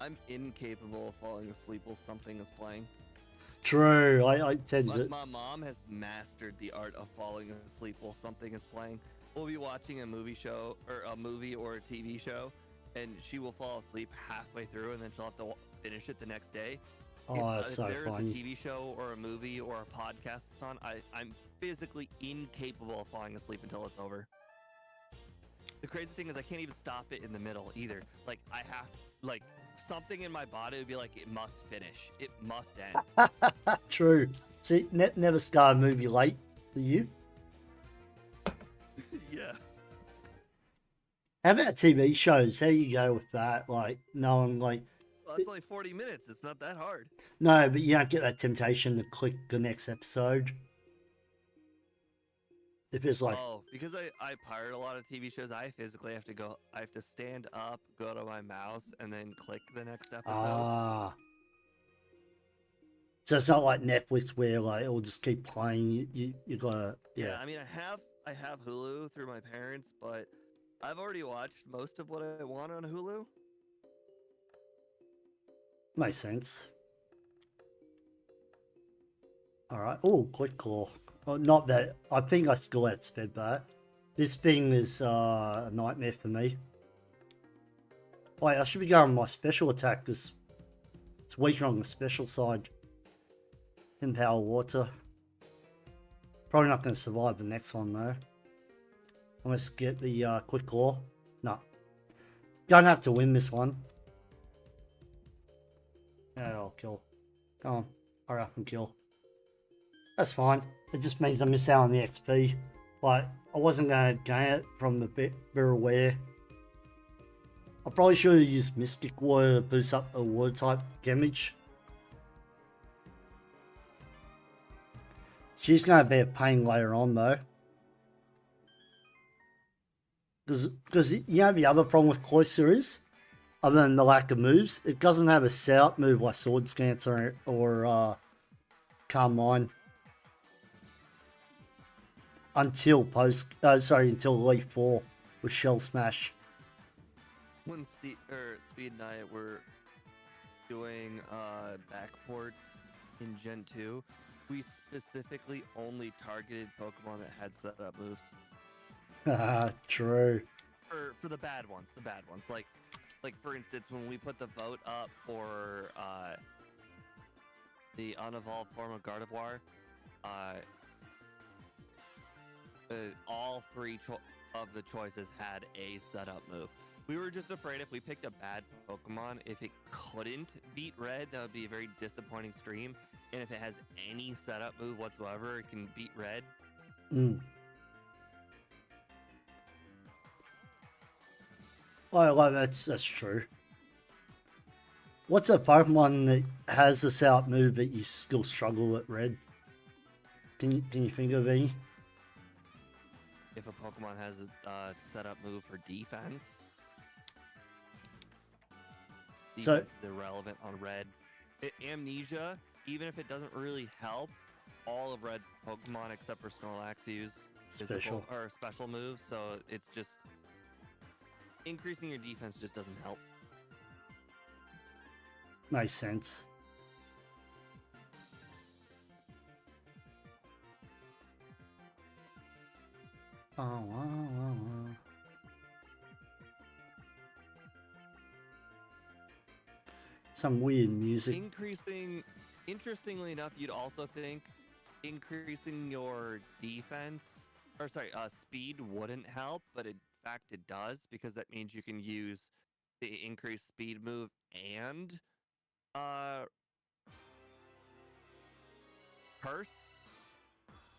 I'm incapable of falling asleep while something is playing. True, I tend to. My mom has mastered the art of falling asleep while something is playing. We'll be watching a movie show or a movie or a TV show, and she will fall asleep halfway through, and then she'll have to finish it the next day. Oh, that's so if there's funny. a TV show or a movie or a podcast on, I'm physically incapable of falling asleep until it's over. The crazy thing is I can't even stop it in the middle either. Like I have, like something in my body would be like, it must finish. It must end. True. See, never start a movie late for you. Yeah. How about TV shows? How you go with that? Like, knowing like. Well, it's only 40 minutes. It's not that hard. No, but you don't get that temptation to click the next episode. If it's like. Oh, because I pirate a lot of TV shows, I physically have to go. I have to stand up, go to my mouse, and then click the next episode. Ah. So it's not like Netflix where like it'll just keep playing. You gotta. Yeah. I mean, I have Hulu through my parents, but I've already watched most of what I want on Hulu. Makes sense. Alright. Oh, quick claw. Oh, not that. I think I still outsped that. This thing is a nightmare for me. Wait, I should be going with my special attack because it's weaker on the special side. Empower water. Probably not going to survive the next one though. Let's get the quick claw. No. Gonna have to win this one. Yeah, I'll kill. Come on. Hurry up and kill. That's fine. It just means I miss out on the XP. Like, I wasn't going to gain it from the Better Aware. I probably should have used Mystic Water to boost up a water type damage. She's going to be a pain later on though. Because you know the other problem with Cloyster is, other than the lack of moves, it doesn't have a setup move like Sword Stance or Calm Mind. Until until Leaf 4 with Shell Smash. When Speed and I were doing backports in Gen 2, we specifically only targeted Pokemon that had setup moves. True. For the bad ones, like for instance, when we put the vote up for the unevolved form of Gardevoir, all three of the choices had a setup move. We were just afraid if we picked a bad Pokemon, if it couldn't beat Red, that would be a very disappointing stream. and if it has any setup move whatsoever, it can beat red. Mm. Well, that's true. What's a Pokemon that has the setup move but you still struggle at red? Can you think of any? If a Pokemon has a setup move for defense, So- defense is irrelevant on red. Amnesia, even if it doesn't really help, all of red's Pokemon except for Snorlax use physical Special. or special moves, so it's just increasing your defense just doesn't help. Makes sense. Oh. Some weird music. Interestingly enough, you'd also think increasing your defense, or sorry, speed wouldn't help, but in fact it does, because that means you can use the increased speed move and curse.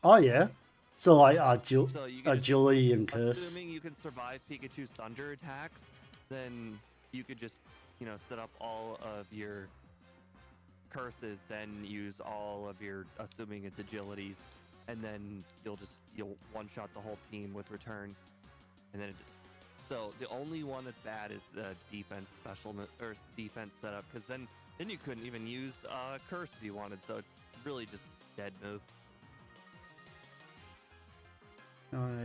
Oh yeah. So like So you can just, agility and curse. assuming you can survive Pikachu's thunder attacks, then you could just, set up all of your curses, then use all of your, assuming it's agilities, and then you'll one-shot the whole team with return, and then so the only one that's bad is the defense special or defense setup, because then you couldn't even use curse if you wanted, so it's really just dead move.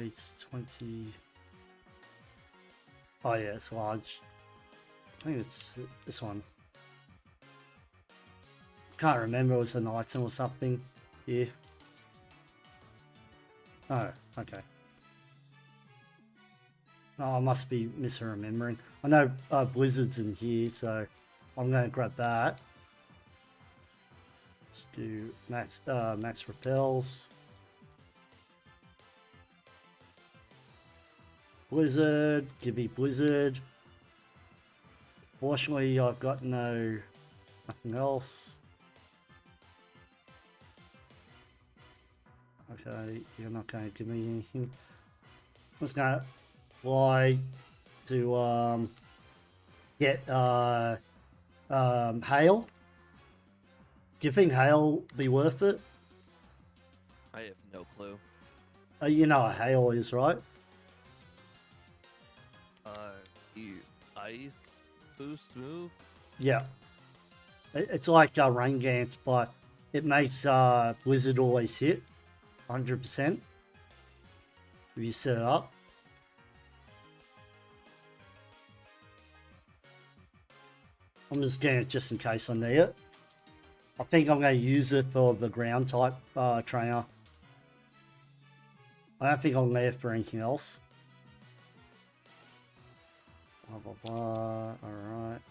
It's 20. Oh yeah, it's large. I think it's this one. Can't remember, it was an item or something. Yeah. Oh, okay. Oh, I must be misremembering. I know Blizzard's in here, so I'm going to grab that. Let's do max repels. Blizzard, give me Blizzard. Fortunately, I've got nothing else. Okay, you're not going to give me anything. I'm just going to fly to get hail. Do you think hail be worth it? I have no clue. You know what hail is, right? The ice boost move. Yeah. It's like Rain Dance, but it makes Blizzard always hit 100% if you set it up. I'm just getting it just in case I need it. I think I'm going to use it for the ground type trainer. I don't think I'll need it for anything else. Blah, blah, blah. Alright.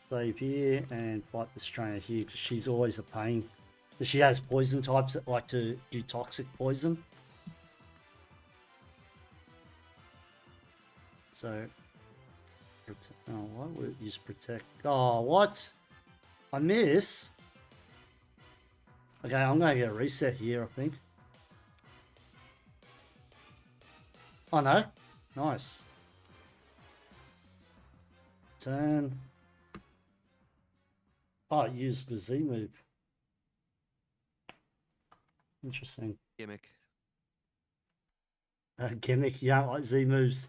Save here and fight this trainer here because she's always a pain. Because she has poison types that like to do toxic poison. So, oh, why would it use protect? Oh, what? I miss? Okay, I'm going to get a reset here, I think. Oh, no. Nice. Turn. Oh, it used the Z move. Interesting. Gimmick. Gimmick, you don't like Z moves.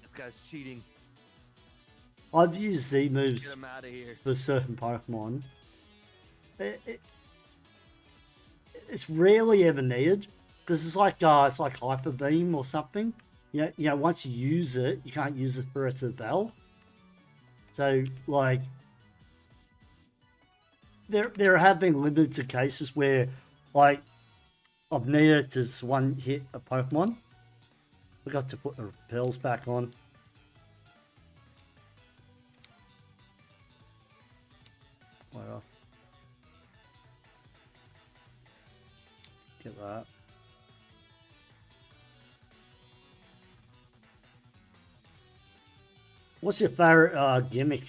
This guy's cheating. I've used Z Get moves him out of here. for certain Pokemon. It's rarely ever needed because it's like Hyper Beam or something. You know, once you use it, you can't use it for the rest of the battle. So like, there have been limited cases where like I've needed to just one hit a Pokemon. Forgot to put the repels back on. Well, get that. What's your favorite gimmick?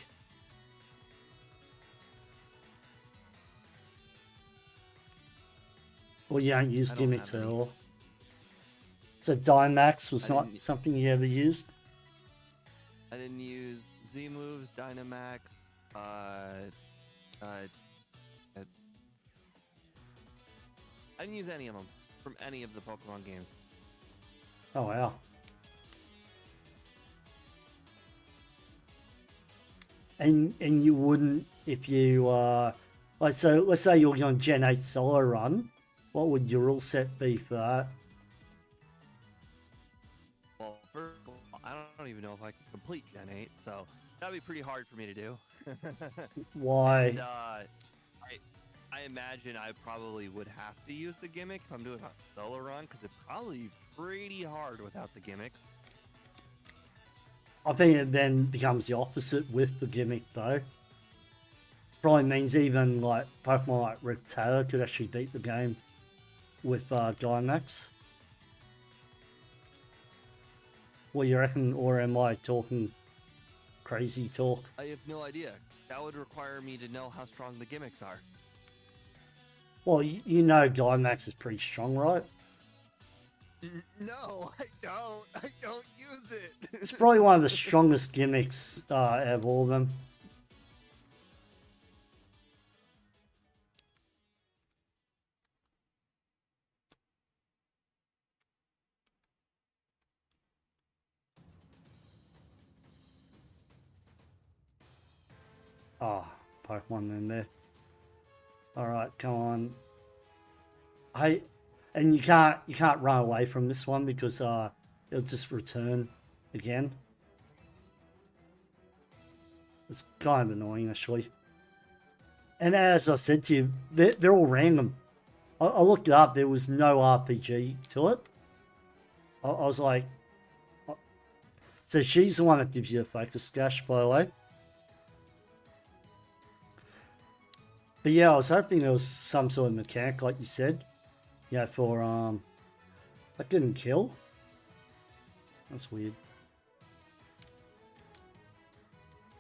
Or you don't use I don't gimmicks have at any. all. So Dynamax was I not didn't. something you ever used? I didn't use Z moves, Dynamax. Uh, I didn't use any of them from any of the Pokemon games. Oh wow. And you wouldn't if you like, so let's say you're on Gen 8 solo run, what would your rule set be for that? Well, first of all, I don't even know if I can complete Gen 8, so that'd be pretty hard for me to do. Why? And I imagine I probably would have to use the gimmick if I'm doing a solo run, because it'd probably be pretty hard without the gimmicks. I think it then becomes the opposite with the gimmick though. Probably means even like Pokemon like Reptile could actually beat the game with Dynamax. What do you reckon, or am I talking crazy talk? I have no idea. That would require me to know how strong the gimmicks are. Well, you know Dynamax is pretty strong, right? No, I don't. I don't use it. It's probably one of the strongest gimmicks out of all of them. Ah, Pokemon in there. Alright, come on. Hey, and you can't run away from this one because it'll just return again. It's kind of annoying actually. And as I said to you, they're all random. I looked it up, there was no RPG to it. I was like, so she's the one that gives you a focus gash, by the way. But yeah, I was hoping there was some sort of mechanic, like you said. Yeah, for that didn't kill. That's weird.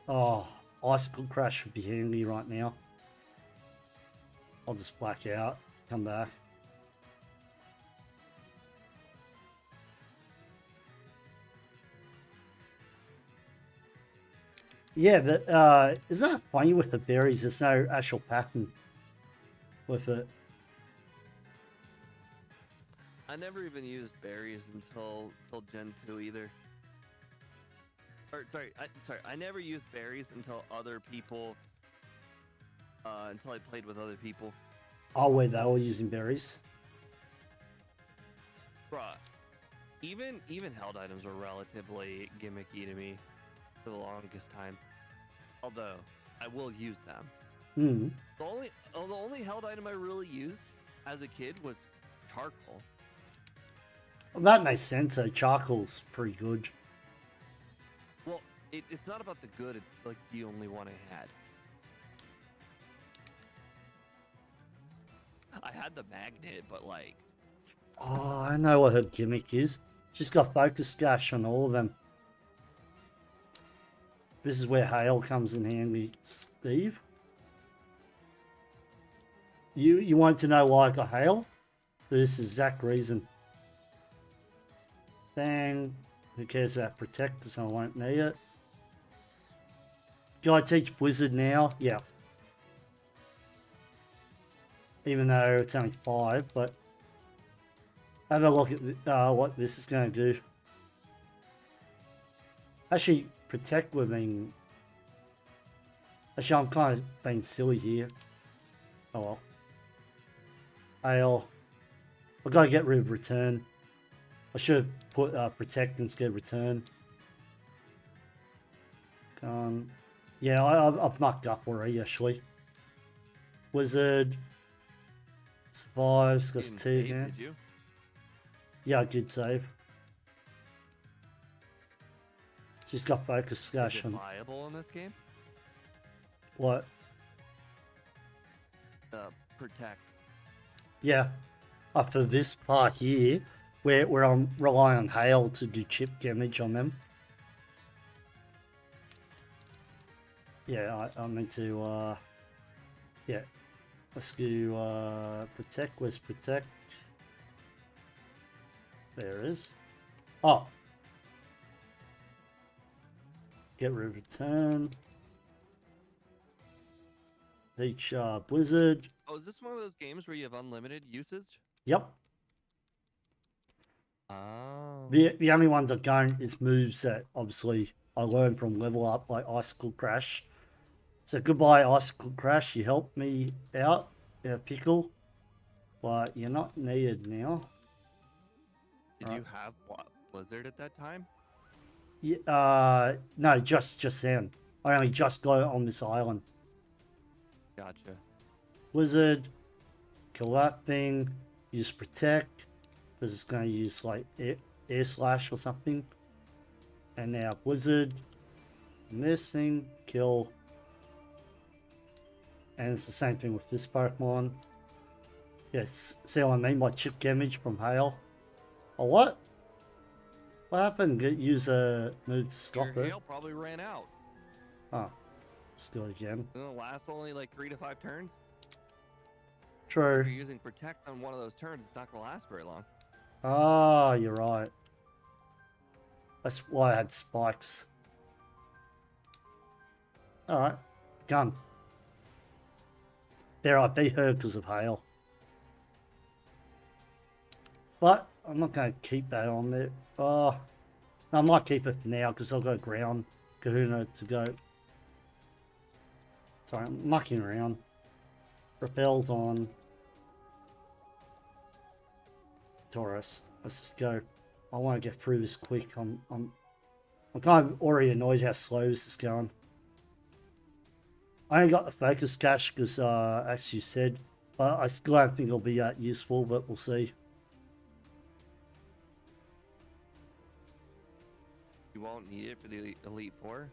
Oh, Icicle Crash would be handy right now. I'll just black out, come back. Yeah, but isn't that funny with the berries? There's no actual pattern with it. I never even used berries until Gen 2 either. Or sorry, I never used berries until other people. Until I played with other people. Oh, wait, they were using berries. Bruh, even held items were relatively gimmicky to me for the longest time. Although I will use them. Hmm. The only held item I really used as a kid was charcoal. Well, that makes sense. So charcoal's pretty good. Well, it's not about the good. It's like the only one I had. I had the magnet, but like. Oh, I know what her gimmick is. She's got focus gash on all of them. This is where hail comes in handy, Steve. You want to know why I got hail? For this exact reason. Bang. Who cares about protect because I won't need it. Do I teach Blizzard now? Yeah. Even though it's only 5, but have a look at what this is going to do. Actually, protect with being... Actually, I'm kind of being silly here. Oh well. Hail. I've got to get rid of return. I should have put protect instead of return. Come on. Yeah, I've mucked up already, actually. Wizard. Survives, got 2 again. Did you? Yeah, I did save. She's got focus Is gash it on. viable in this game? What? Protect. Yeah. For this part here, where I'm relying on hail to do chip damage on them. Yeah, I meant to, yeah. Let's do, protect. Where's protect? There it is. Oh. Get rid of return. Each blizzard. Oh, is this one of those games where you have unlimited usage? Yep. Oh. The only ones I don't is moves that obviously I learned from level up, like Icicle Crash. So goodbye, Icicle Crash. You helped me out, Pickle, but you're not needed now. Did you have Blizzard at that time? Yeah, no, just then. I only just got it on this island. Gotcha. Blizzard, kill that thing, use Protect, because it's going to use like air Slash or something. And now Blizzard, and this thing, kill. And it's the same thing with this Pokemon. Yes, see what I mean by chip damage from hail? Oh, what? What happened? Use a move to stop Your it. hail probably ran out. Oh, let's go again. It'll last only like 3 to 5 turns. True. If you're using Protect on one of those turns, it's not going to last very long. Ah, you're right. That's why I had spikes. Alright, gun. There, I beat her because of hail. But I'm not going to keep that on there. Oh, no, I might keep it for now because I've got ground kahuna to go. Sorry, I'm mucking around. Repels on. Taurus. Let's just go. I want to get through this quick. I'm kind of already annoyed how slow this is going. I only got the focus cache because, as you said, I still don't think it'll be that useful, but we'll see. You won't need it for the Elite Four?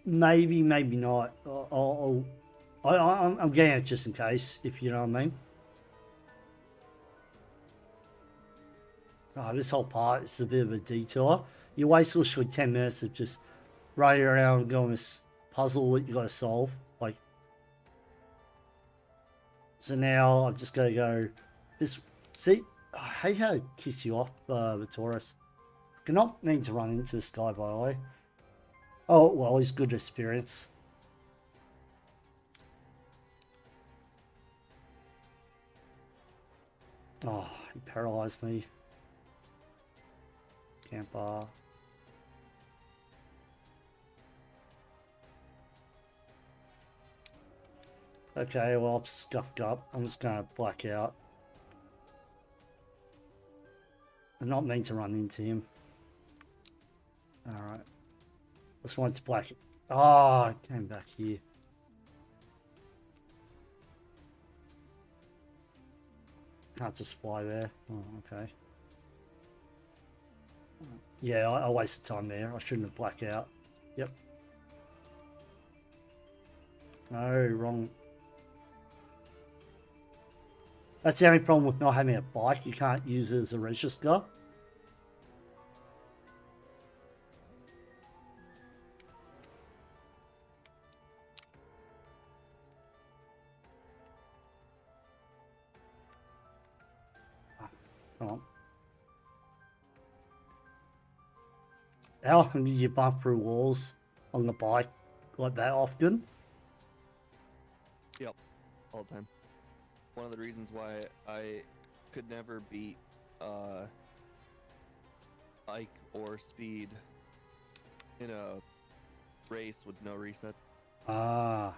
Maybe, maybe not. I'm getting it just in case, if you know what I mean. Oh, this whole part is a bit of a detour. You waste literally 10 minutes of just running around and going this puzzle that you got to solve. Like, so now I'm just going to go this. See, I hate how it kicks you off, the Taurus. I not mean to run into this guy, by the way. Oh, well, he's good experience. Oh, he paralyzed me. Camper. Okay, well, I'm scuffed up. I'm just going to black out. I not mean to run into him. Alright. This one's black. Oh, I came back here. Can't just fly there. Oh, okay. Yeah, I wasted time there. I shouldn't have blacked out. Yep. No, wrong. That's the only problem with not having a bike. You can't use it as a register. Come on. How often do you bump through walls on the bike like that often? Yep, all the time. One of the reasons why I could never beat bike or speed in a race with no resets. Ah.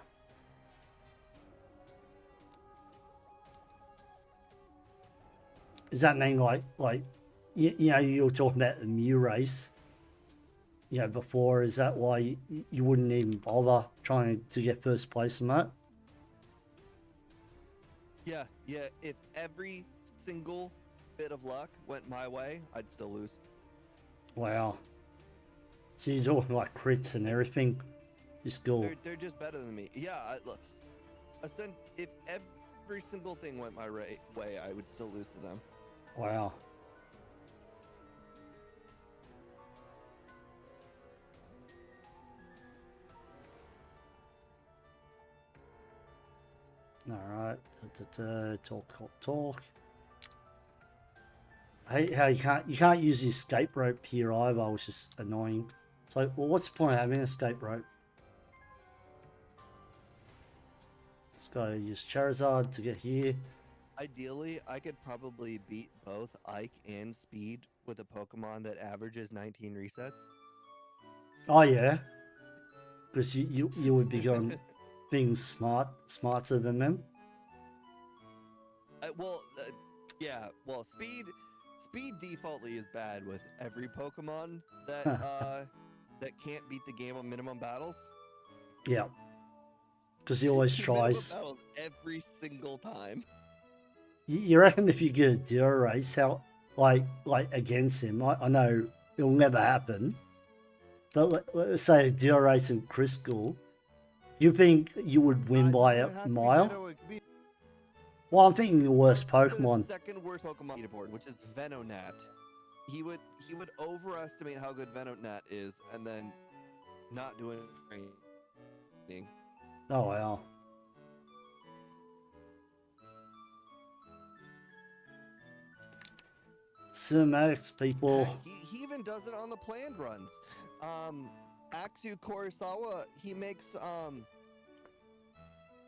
Does that mean like you know, you were talking about the Mew race, you know, before? Is that why you wouldn't even bother trying to get first place in that? Yeah. If every single bit of luck went my way, I'd still lose. Wow. So you're talking like crits and everything. You still. They're just better than me. Yeah. Look, if every single thing went my way, I would still lose to them. Wow. Alright. Talk. I hate how you can't use the escape rope here either, which is annoying. So, well, what's the point of having an escape rope? Let's go use Charizard to get here. Ideally, I could probably beat both Ike and Speed with a Pokemon that averages 19 resets. Oh yeah, because you would be going being smarter than them. Yeah. Well, Speed defaultly is bad with every Pokemon that that can't beat the game on minimum battles. Yeah, because he always Minimum tries. battles every single time. You reckon if you get a Dura race, how like against him? I know it'll never happen. But let's say a Dura race in Crystal, you think you would win by a mile? Well, I'm thinking the worst Pokemon. The second worst Pokemon leaderboard, which is Venonat. He would overestimate how good Venonat is, and then not do anything. Oh wow. Cinematics, people. He even does it on the planned runs. Axu Kurosawa, he makes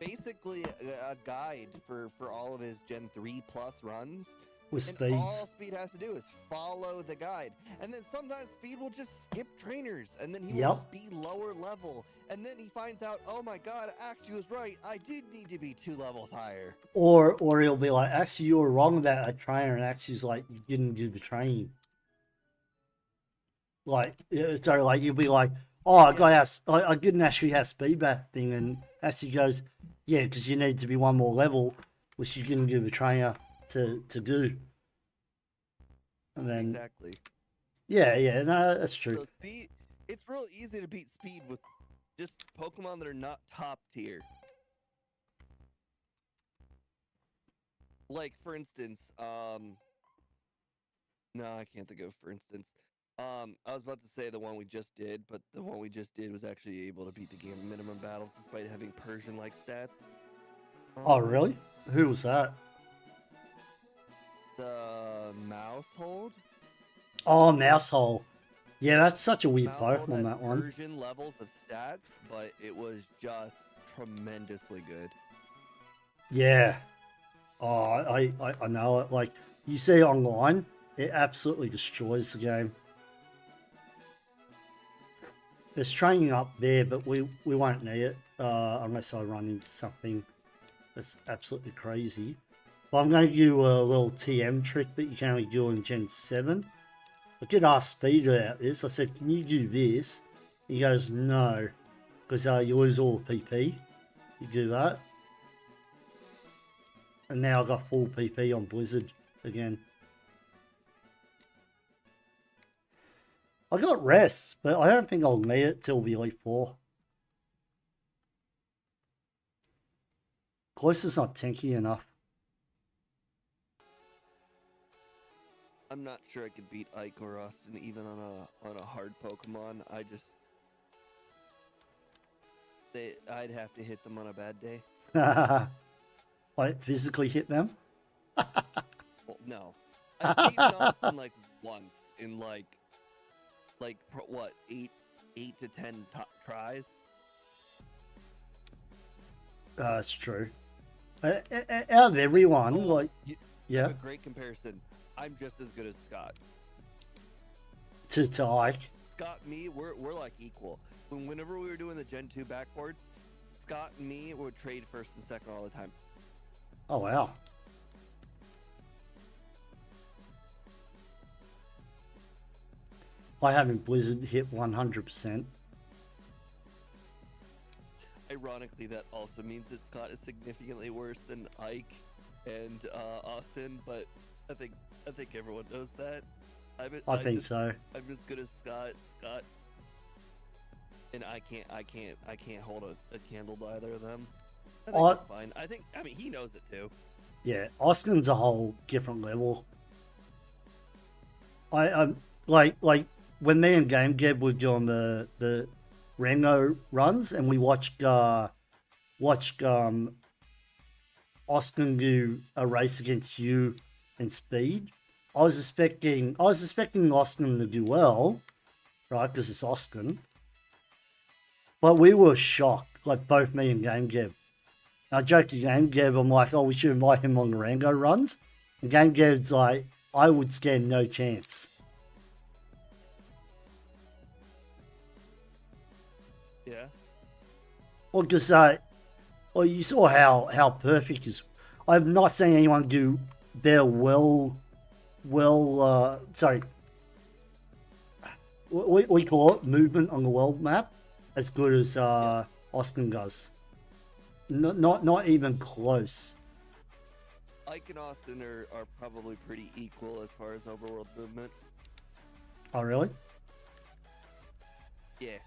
basically a guide for all of his Gen 3 plus runs. With and speeds. all Speed has to do is follow the guide. And then sometimes Speed will just skip trainers, and then he will just be lower level. And then he finds out, oh my god, Axu was right. I did need to be 2 levels higher. Or he'll be like, actually, you were wrong about a trainer, and Axu's like, you didn't do the training. Like, so like you'll be like, oh, I didn't actually have speed back thing, and Axu goes, yeah, because you need to be one more level, which you didn't give the trainer to do. And then Exactly. Yeah, no, that's true. So Speed, it's real easy to beat Speed with just Pokemon that are not top tier. Like, for instance, no, I can't think of, for instance. I was about to say the one we just did, but the one we just did was actually able to beat the game of minimum battles despite having Persian-like stats. Oh, really? Who was that? The Mousehold? Oh, Mousehole. Yeah, that's such a weird Mousehold Pokemon, had that one. Persian levels of stats, but it was just tremendously good. Yeah. Oh, I know it. Like, you see it online, it absolutely destroys the game. There's training up there, but we won't need it unless I run into something that's absolutely crazy. But I'm going to do a little TM trick that you can only do in Gen 7. I did ask Speeder about this. I said, can you do this? He goes, no, because you lose all the PP. You do that. And now I've got full PP on Blizzard again. I got rest, but I don't think I'll need it till the Elite 4. Cloyster's not tanky enough. I'm not sure I could beat Ike or Austin even on a hard Pokemon. I'd have to hit them on a bad day. Like physically hit them? Well, no. I've beaten Austin like once in like what, 8 to 10 tries. That's true. Out of everyone, like, yeah. A great comparison. I'm just as good as Scott. To Ike. Scott and me, we're like equal. Whenever we were doing the Gen 2 backboards, Scott and me would trade first and second all the time. Oh, wow. I haven't Blizzard hit 100%. Ironically, that also means that Scott is significantly worse than Ike and Austin, but I think everyone knows that. I think so. I'm as good as Scott, and I can't hold a candle to either of them. I think it's fine. I mean, he knows it too. Yeah, Austin's a whole different level. I'm like when me and Game Geb were doing the Reno runs, and we watched Austin do a race against you in speed. I was expecting Austin to do well, right? Because it's Austin. But we were shocked, like both me and Game Geb. I joked to Game Geb, I'm like, oh, we should invite him on the Rango runs. And Game Geb's like, I would stand no chance. Yeah. Well, because well, you saw how perfect is. I've not seen anyone do their sorry, what we call it, movement on the world map, as good as Austin does. Not even close. Ike and Austin are probably pretty equal as far as overworld movement. Oh, really? Yeah.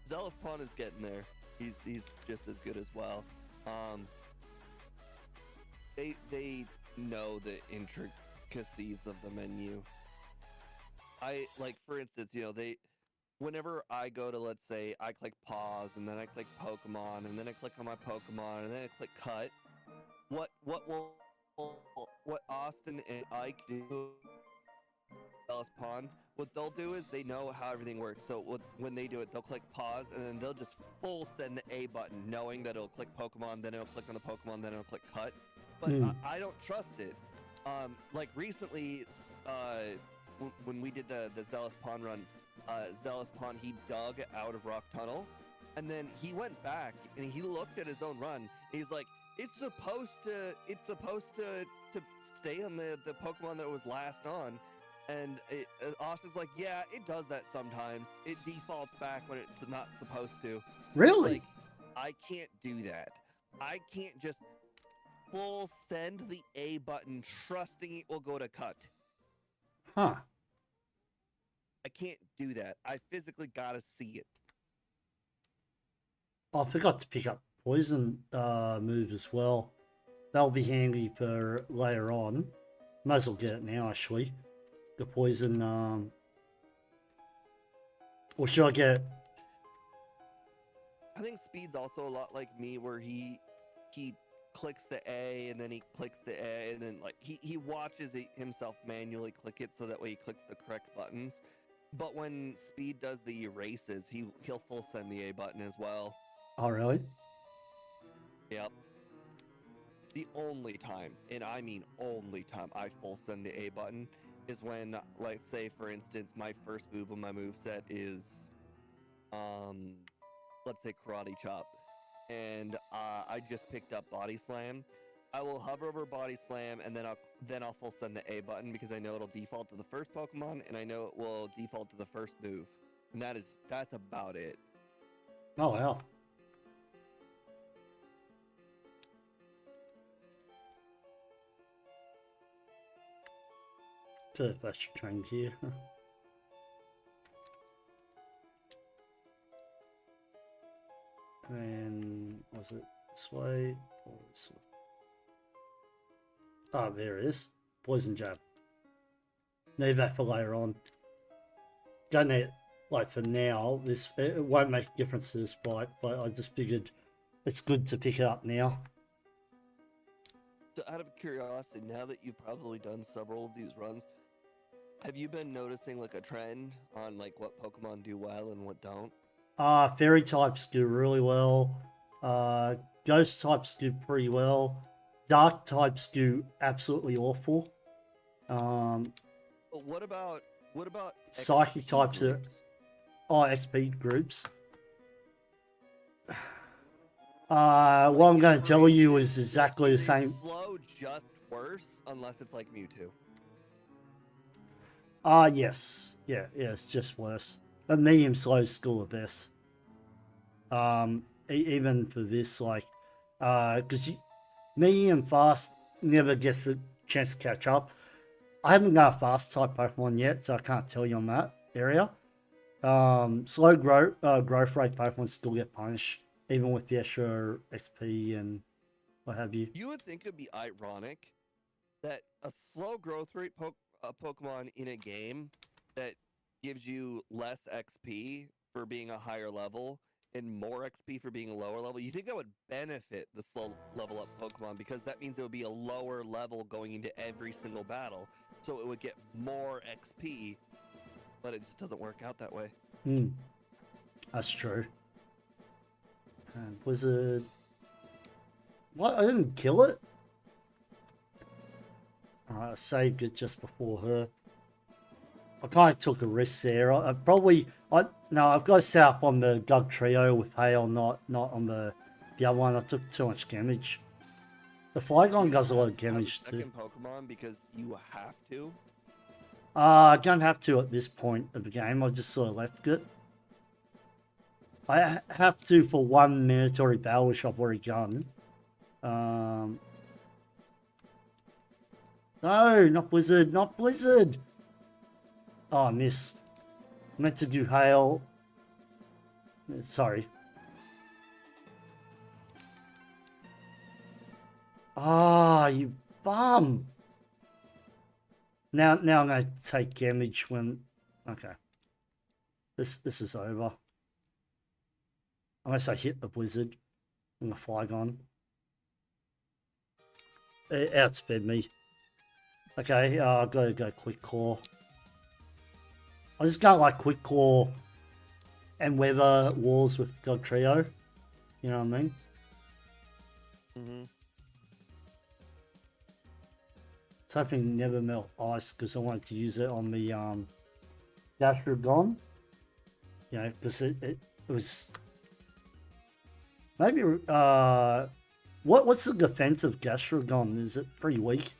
Zealous Pawn is getting there. He's just as good as well. They know the intricacies of the menu. Like, for instance, whenever I go to, let's say, I click pause, and then I click Pokemon, and then I click on my Pokemon, and then I click cut, what Austin and Ike do, Zealous Pawn, what they'll do is they know how everything works. So when they do it, they'll click pause, and then they'll just full send the A button, knowing that it'll click Pokemon, then it'll click on the Pokemon, then it'll click cut. But I don't trust it. Like recently, when we did the Zealous Pawn run, Zealous Pawn, he dug out of Rock Tunnel, and then he went back and he looked at his own run. And he's like, it's supposed to stay on the Pokemon that was last on. And Austin's like, yeah, it does that sometimes. It defaults back when it's not supposed to. Really? Like, I can't do that. I can't just full send the A button trusting it will go to cut. Huh. I can't do that. I physically gotta see it. I forgot to pick up poison move as well. That'll be handy for later on. Might as well get it now, actually. The poison, or should I get? I think Speed's also a lot like me, where he clicks the A and then he clicks the A and then like he watches himself manually click it so that way he clicks the correct buttons. But when Speed does the erases, he'll full send the A button as well. Oh, really? Yep. The only time, and I mean only time, I full send the A button is when, let's say, for instance, my first move on my moveset is, let's say Karate Chop, and I just picked up Body Slam. I will hover over Body Slam, and then I'll full send the A button because I know it'll default to the first Pokemon, and I know it will default to the first move, and that's about it. Oh, wow. Good, I should train here. And was it this way? Or this way? Oh, there it is. Poison jab. Need that for later on. Don't need it like for now. It won't make a difference to this fight, but I just figured it's good to pick it up now. So out of curiosity, now that you've probably done several of these runs, have you been noticing like a trend on like what Pokemon do well and what don't? Fairy types do really well. Ghost types do pretty well. Dark types do absolutely awful. But what about Psychic XP types groups? XP groups. What I'm going to tell you is exactly the same. Slow, just worse, unless it's like Mewtwo. Yes. Yeah, it's just worse. But medium slow is still the best. Even for this, like, because medium fast never gets a chance to catch up. I haven't got a fast type Pokemon yet, so I can't tell you on that area. Slow growth rate Pokemon still get punished, even with the extra XP and what have you. You would think it'd be ironic that a slow growth rate Pokemon in a game that gives you less XP for being a higher level and more XP for being a lower level, you think that would benefit the slow level up Pokemon because that means it would be a lower level going into every single battle, so it would get more XP, but it just doesn't work out that way. That's true. And Blizzard. What? I didn't kill it? Alright, I saved it just before her. I kind of took a risk there. I've got to set up on the Gug Trio with Hail, not on the other one. I took too much damage. The Flygon does a lot of damage too. Second Pokemon because you have to. I don't have to at this point of the game. I just sort of left it. I have to for one mandatory battle, which I've already done. No, not Blizzard, not Blizzard. Oh, I missed. I meant to do Hail. Sorry. Ah, you bum. Now I'm going to take damage when... Okay. This is over. Unless I hit the Blizzard and the Flygon. It outsped me. Okay, I've got to go Quick Claw. I just don't like Quick Claw and weather walls with God Trio. You know what I mean? Mm-hmm. So hoping never melt ice because I wanted to use it on the Gastrodon. You know, because it was maybe what's the defense of Gastrodon? Is it pretty weak?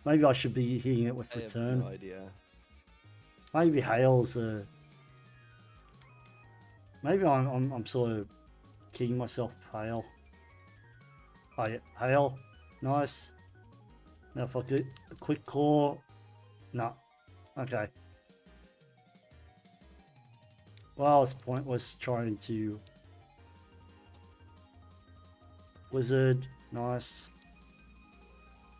Maybe I should be hitting it with return. I have no idea. Maybe Hail's maybe I'm sort of kidding myself. Hail. Oh yeah, Hail. Nice. Now if I get a Quick Claw. No. Okay. Well, this point was trying to Wizard. Nice.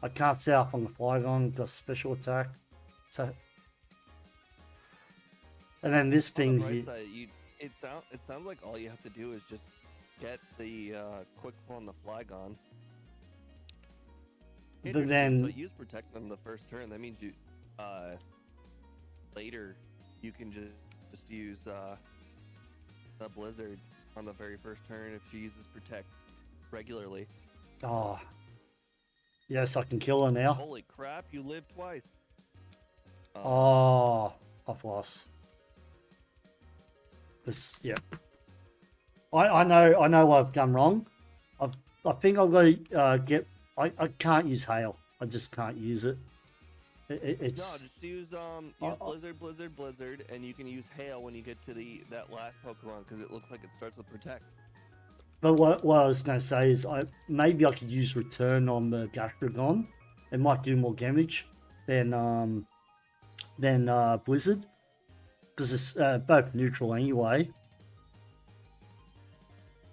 I can't set up on the Flygon, got special attack. So and then this being here. It sounds like all you have to do is just get the Quick Claw on the Flygon. But then so use Protect on the first turn. That means you later you can just use a Blizzard on the very first turn if she uses Protect regularly. Oh. Yes, I can kill her now. Holy crap, you live twice. Oh, I've lost. This, yeah. I know what I've done wrong. I think I've got to get. I can't use Hail. I just can't use it. It's no, just use Blizzard, and you can use Hail when you get to that last Pokemon because it looks like it starts with Protect. But what I was going to say is maybe I could use Return on the Gastrodon. It might do more damage than Blizzard because it's both neutral anyway.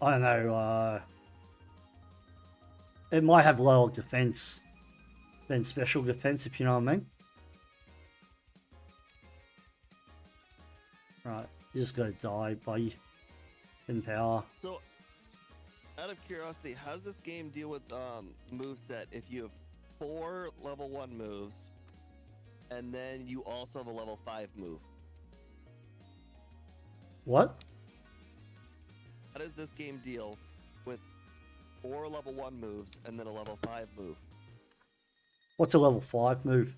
I don't know. It might have lower defense than special defense, if you know what I mean. Right, you just gotta die, buddy. In power. So, out of curiosity, how does this game deal with moveset if you have 4 level 1 moves and then you also have a level 5 move? What? How does this game deal with 4 level 1 moves and then a level 5 move? What's a level 5 move?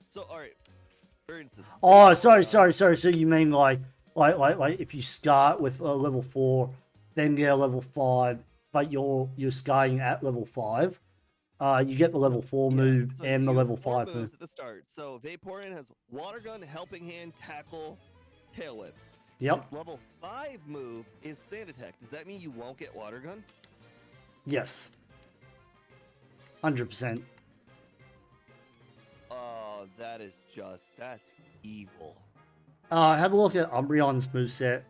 So, alright, for instance... Oh, sorry. So you mean like if you start with a level 4, then get a level 5, but you're starting at level 5, you get the level 4 move so and the level 5 moves move. at the start. So Vaporeon has Water Gun, Helping Hand, Tackle, Tail Whip. Yep. Its level 5 move is Sand Attack. Does that mean you won't get Water Gun? Yes. 100%. Oh, that's evil. Have a look at Umbreon's moveset.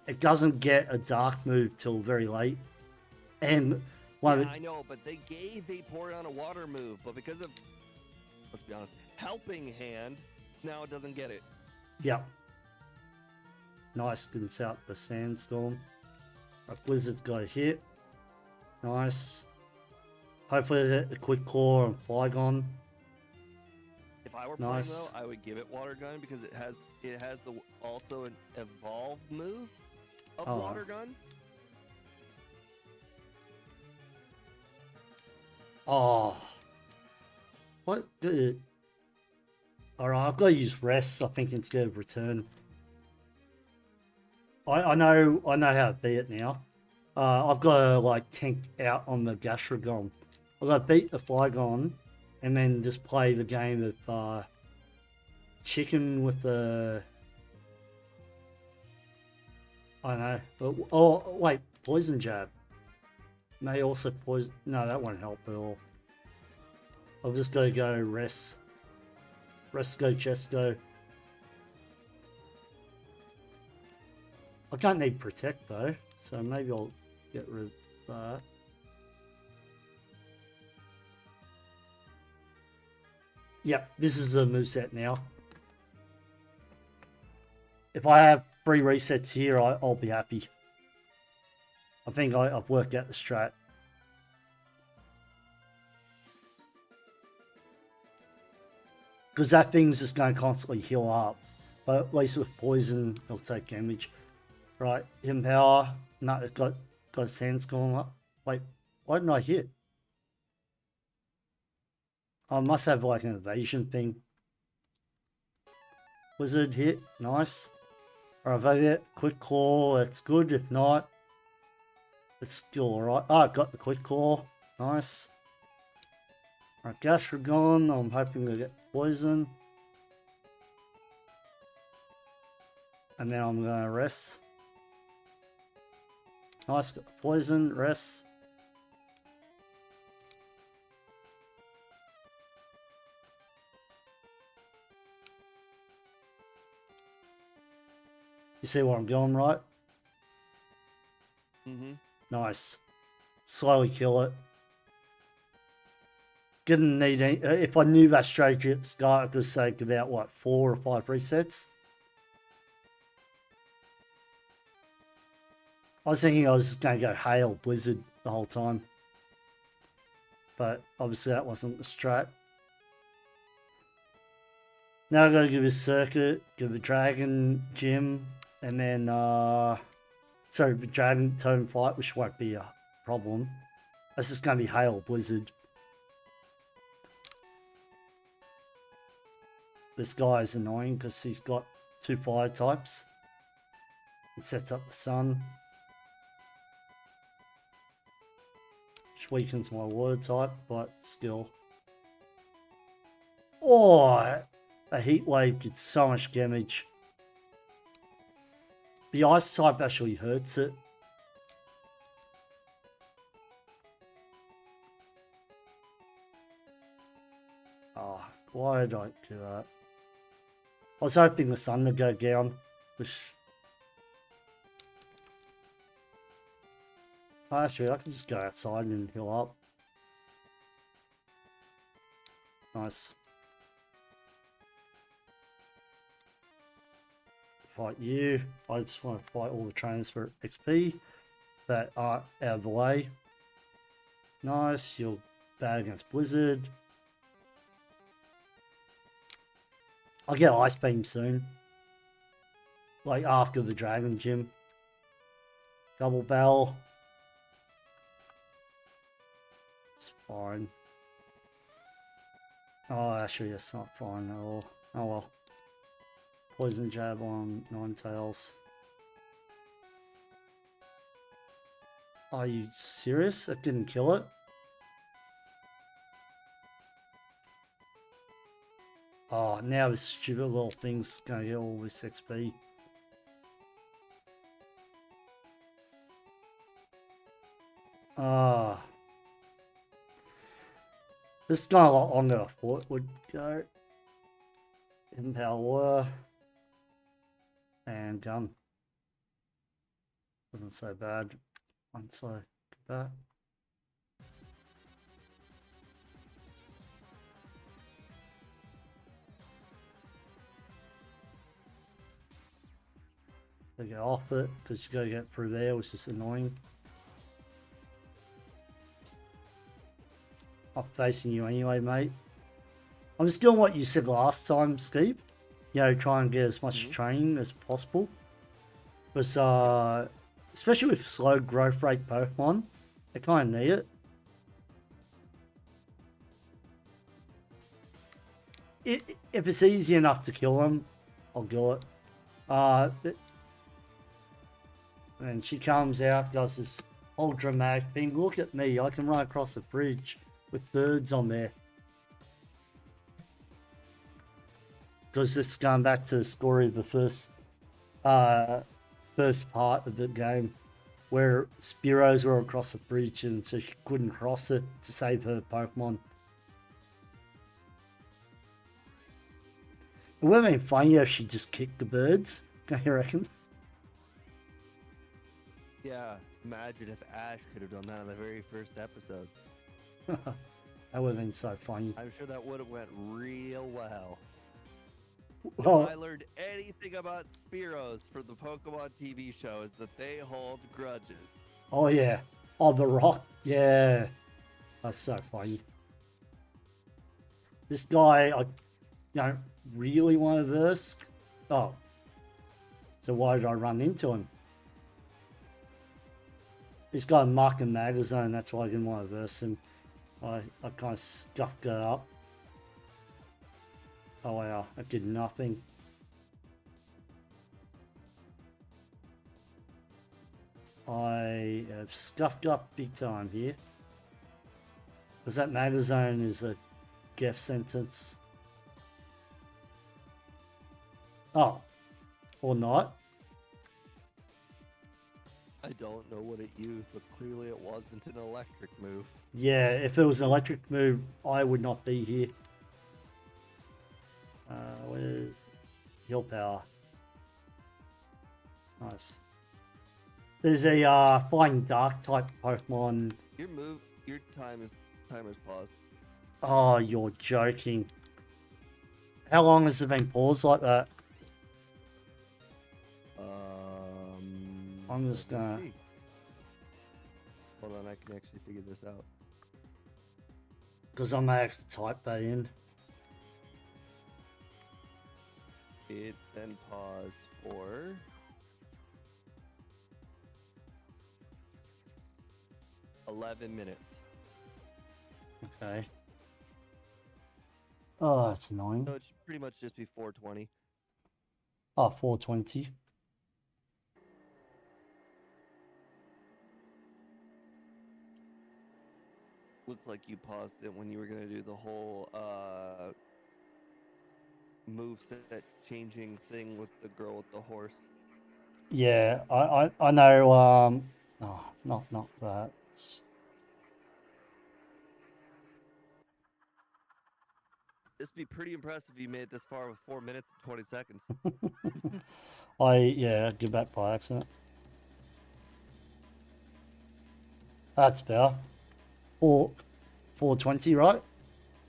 It doesn't get a dark move till very late. And I know, but they gave Vaporeon a water move, but because of, let's be honest, Helping Hand, now it doesn't get it. Yeah. Nice, gets out the sandstorm. Our Blizzard's got a hit. Nice. Hopefully they get the quick claw and Flygon. If I were Nice. playing though, I would give it Water Gun because it has the also an evolve move of Oh. Water Gun. Oh. What? Good. Alright, I've got to use rest, I think, instead of return. I know how to beat it now. I've got to like tank out on the Gastrodon. I've got to beat the Flygon and then just play the game of chicken with the... I don't know. But, oh, wait, Poison Jab. May also poison... No, that won't help at all. I've just got to go rest. Rest go, chest go. I don't need protect though, so maybe I'll get rid of that. Yep, this is the moveset now. If I have 3 resets here, I'll be happy. I think I've worked out the strat. Because that thing's just going to constantly heal up. But at least with poison, it'll take damage. Right, Empower. No, it got Sandstorm up. Wait, why didn't I hit? I must have like an evasion thing. Wizard hit, nice. Alright, if I get Quick Claw, that's good. If not, it's still alright. Oh, I got the Quick Claw, nice. Alright, Gastrodon, I'm hoping to get poison. And then I'm going to rest. Nice, got the poison, rest. You see where I'm going, right? Mm-hmm. Nice. Slowly kill it. Didn't need any... If I knew that strategy at the start, I could have saved about, what, 4 or 5 resets? I was thinking I was just going to go Hail Blizzard the whole time. But obviously that wasn't the strat. Now I've got to give a Circuit, give a Dragon Gym, and then, sorry, Dragon Tone Fight, which won't be a problem. That's just going to be Hail Blizzard. This guy is annoying because he's got 2 fire types. It sets up the sun. Which weakens my water type, but still. Oh, a heat wave did so much damage. The ice type actually hurts it. Oh, why did I do that? I was hoping the sun would go down, which... Actually, I can just go outside and heal up. Nice. Fight you. I just want to fight all the trainers for XP that are out of the way. Nice. You're bad against Blizzard. I'll get Ice Beam soon. Like after the Dragon Gym. Double Bell. It's fine. Oh, actually, it's not fine at all. Oh well. Poison Jab on Ninetales. Are you serious? It didn't kill it? Oh, now this stupid little thing's gonna get all this XP. Ah. This is not a lot longer than I thought it would go. Empower. And gun. Wasn't so bad. Once I get that. to get off it because you gotta get through there, which is annoying. I'm facing you anyway, mate. I'm just doing what you said last time, Steve. You know, try and get as much training as possible. Because, especially with slow growth rate Pokemon, they kind of need it. If it's easy enough to kill them, I'll do it. And she comes out, does this whole dramatic thing. Look at me, I can run across the bridge with birds on there. Because it's going back to the story of the first part of the game, where Spearows were across the bridge and so she couldn't cross it to save her Pokemon. It would have been funny if she just kicked the birds, I reckon. Yeah, imagine if Ash could have done that in the very first episode. That would have been so funny. I'm sure that would have went real well. Well, If I learned anything about Spearows for the Pokemon TV show is that they hold grudges. oh yeah. Oh, the rock. Yeah. That's so funny. This guy, I don't really want to verse. Oh. So why did I run into him? He's got a Mark and Maison, that's why I didn't want to verse him. I kind of scuffed it up. Oh wow, I did nothing. I have scuffed up big time here. Because that Maison is a death sentence. Oh, or not. I don't know what it used, but clearly it wasn't an electric move. Yeah, if it was an electric move, I would not be here. Where's Heal Power? Nice. There's a Flying Dark type Pokemon. Your timer's paused. Oh, you're joking. How long has it been paused like that? I'm just let me gonna... see. Hold on, I can actually figure this out. Because I may have to type that in. It's been paused for 11 minutes. Okay. Oh, that's annoying. So it should pretty much just be 420. Oh, 420. Looks like you paused it when you were gonna do the whole moveset changing thing with the girl with the horse. Yeah, I know, oh, not that. It'd be pretty impressive if you made it this far with 4 minutes and 20 seconds. Yeah, give back by accident. That's better. 420, right?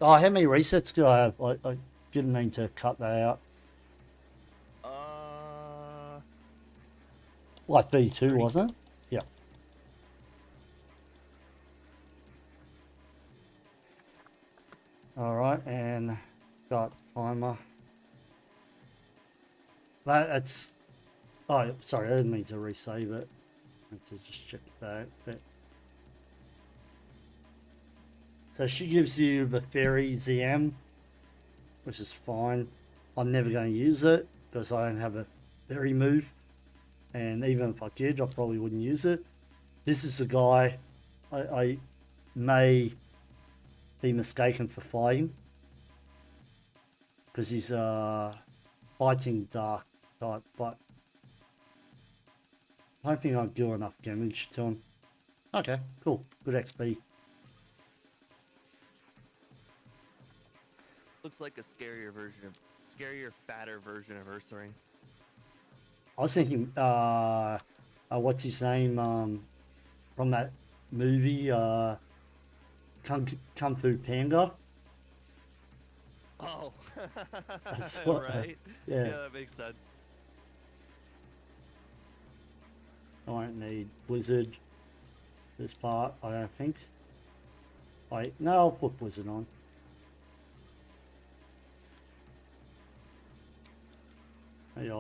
Oh, how many resets do I have? I didn't mean to cut that out. Like B2, 3. wasn't it? Yeah. Alright, and got timer. That's... Oh, sorry, I didn't mean to resave it. I had to just check it back. But... So she gives you the Fairy ZM, which is fine. I'm never going to use it because I don't have a Fairy move. And even if I did, I probably wouldn't use it. This is a guy I may be mistaken for fighting. Because he's fighting dark type, but I don't think I'll do enough damage to him. Okay, cool. Good XP. Looks like a scarier, fatter version of Ursaring. I was thinking, what's his name, from that movie, Kung Fu Panda? Oh, That's what, right? yeah. Yeah, that makes sense. I won't need Blizzard this part, I don't think. Wait, no, I'll put Blizzard on. Maybe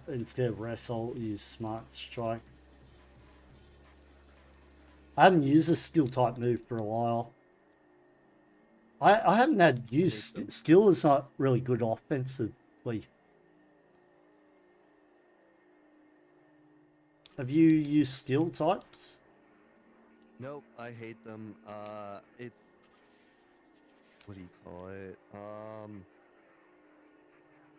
instead of Rest, I'll use Smart Strike. I haven't used a skill type move for a while. I haven't had used skill is not really good offensively. Have you used skill types? Nope, I hate them. It's what do you call it?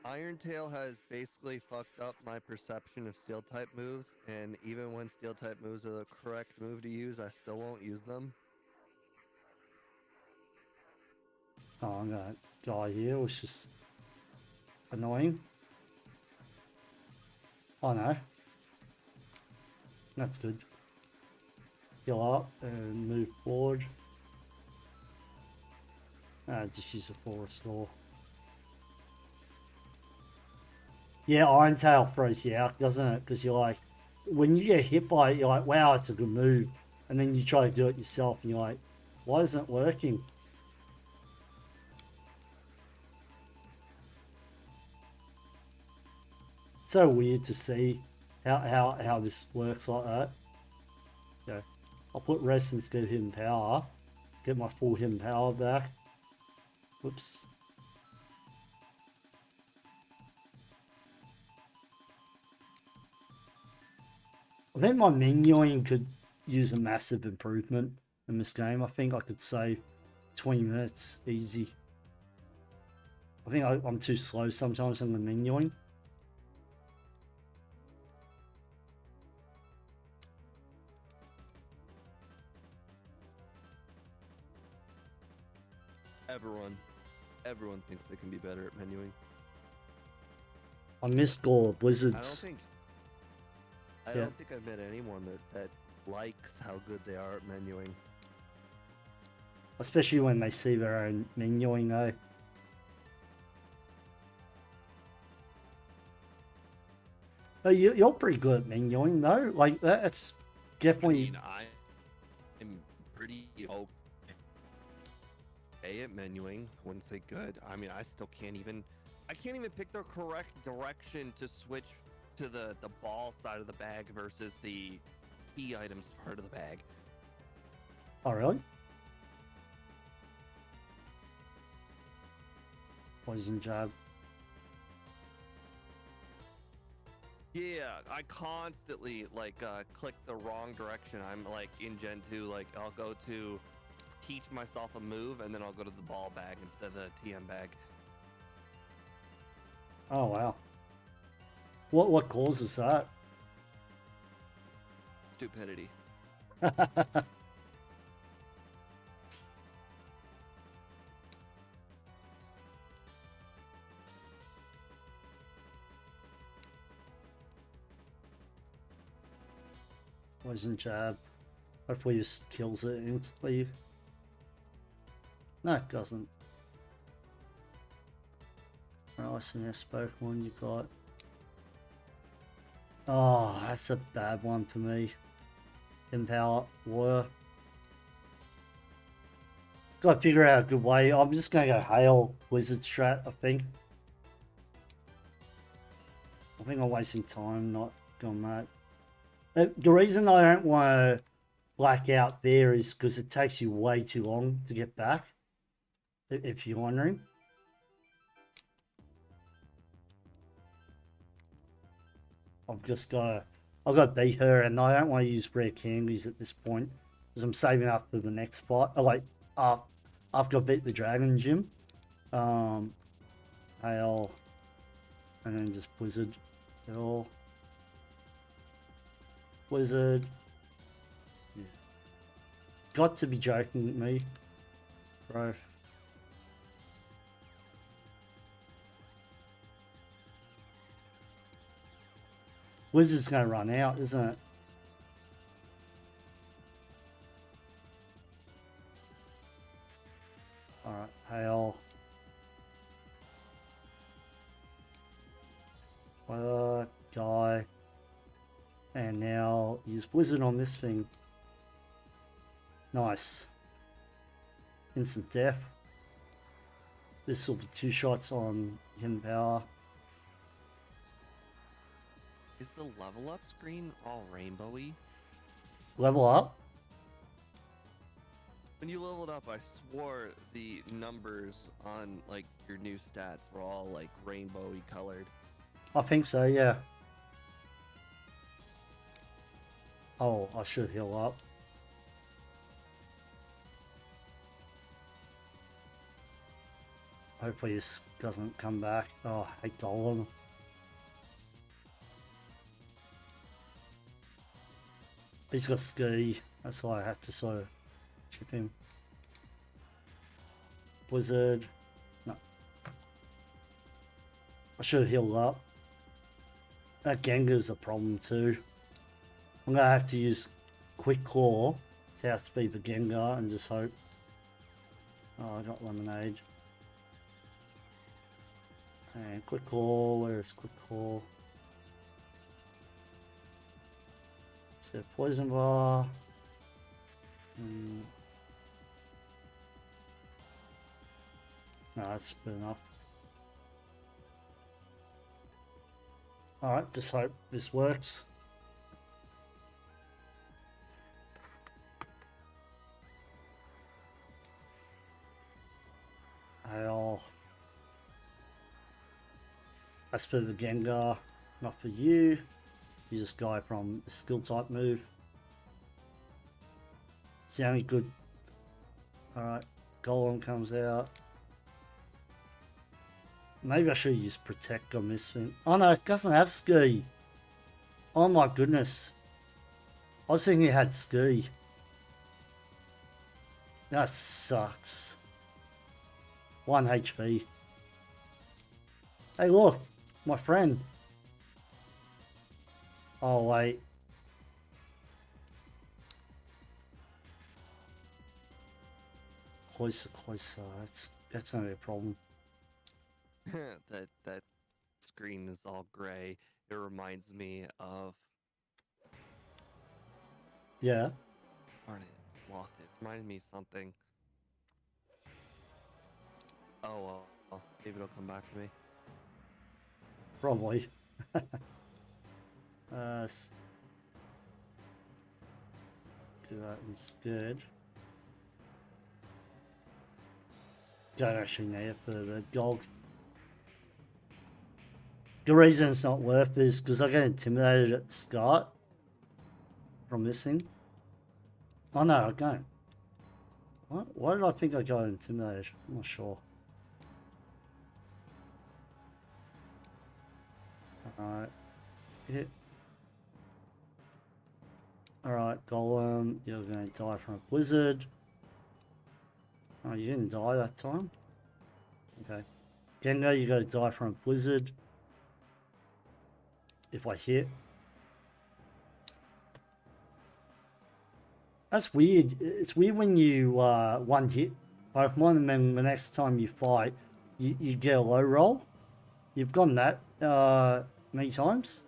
Iron Tail has basically fucked up my perception of steel type moves, and even when steel type moves are the correct move to use, I still won't use them. Oh, I'm gonna die here, which is annoying. Oh no. That's good. Heal up and move forward. Just use a full restore. Yeah, Iron Tail throws you out, doesn't it? Because you're like, when you get hit by it, you're like, wow, it's a good move. And then you try to do it yourself and you're like, why isn't it working? So weird to see how this works like that. So I'll put rest instead of hidden power. Get my full hidden power back. Whoops. I think my menuing could use a massive improvement in this game. I think I could save 20 minutes easy. I think I'm too slow sometimes in the menuing. Everyone thinks they can be better at menuing. I missed all Blizzards. I don't think I've met anyone that likes how good they are at menuing. Especially when they see their own menuing though. You're pretty good at menuing though. Like that's definitely. I'm pretty okay at menuing. Wouldn't say good. I mean, I still can't even. I can't even pick the correct direction to switch to the ball side of the bag versus the key items part of the bag. Oh really? Poison jab. Yeah, I constantly click the wrong direction. I'm like in Gen 2, like I'll go to teach myself a move and then I'll go to the ball bag instead of the TM bag. Oh wow. What causes that? Stupidity. Poison jab. Hopefully just kills it instantly. No, it doesn't. Nice and this Pokemon you got. Oh, that's a bad one for me. Empower Water. Gotta figure out a good way. I'm just gonna go Hail Blizzard strat, I think. I think I'm wasting time not doing that. The reason I don't want to black out there is because it takes you way too long to get back. If you're wondering. I've got to beat her, and I don't want to use rare candies at this point because I'm saving up for the next fight. After I beat the Dragon Gym, Hail, and then just Blizzard. Hail, Blizzard. Yeah. Got to be joking with me, bro. Blizzard's gonna run out, isn't it? Alright, Hail. Guy. And now use Blizzard on this thing. Nice. Instant death. This will be 2 shots on hidden power. Is the level up screen all rainbowy? Level up. When you leveled up, I swore the numbers on like your new stats were all like rainbowy colored. I think so, yeah. Oh, I should heal up. Hopefully this doesn't come back. Oh, I hate Golem. He's got ski. That's why I have to sort of chip him. Blizzard. No. I should have healed up. That Gengar's a problem too. I'm gonna have to use Quick Claw to outspeed the Gengar and just hope. Oh, I got Lemonade. And Quick Claw, where is Quick Claw? Let's go Poison Bar. No, that's good enough. Alright, just hope this works. Hail. That's for the Gengar, not for you. You just die from a skill type move. It's the only good. Alright, Golem comes out. Maybe I should use Protect on this thing. Oh no, it doesn't have Ski. Oh my goodness. I was thinking it had Ski. That sucks. 1 HP. Hey look, my friend. Oh wait. Cloyster. That's gonna be a problem. that screen is all gray. It reminds me of. Yeah. Darn it, lost it. Reminded me of something. Oh well, maybe it'll come back to me. Probably. Do that instead. Don't actually need it for the dog. The reason it's not worth it is because I get intimidated at the start from this thing. Oh no, I don't. What? Why did I think I got intimidated? I'm not sure. Alright. Hit. Alright, Golem, you're going to die from a blizzard. Oh, you didn't die that time? Okay. Gengar, you got to die from a blizzard. If I hit. That's weird. It's weird when you one hit Pokemon and then the next time you fight, you get a low roll. You've gotten that many times?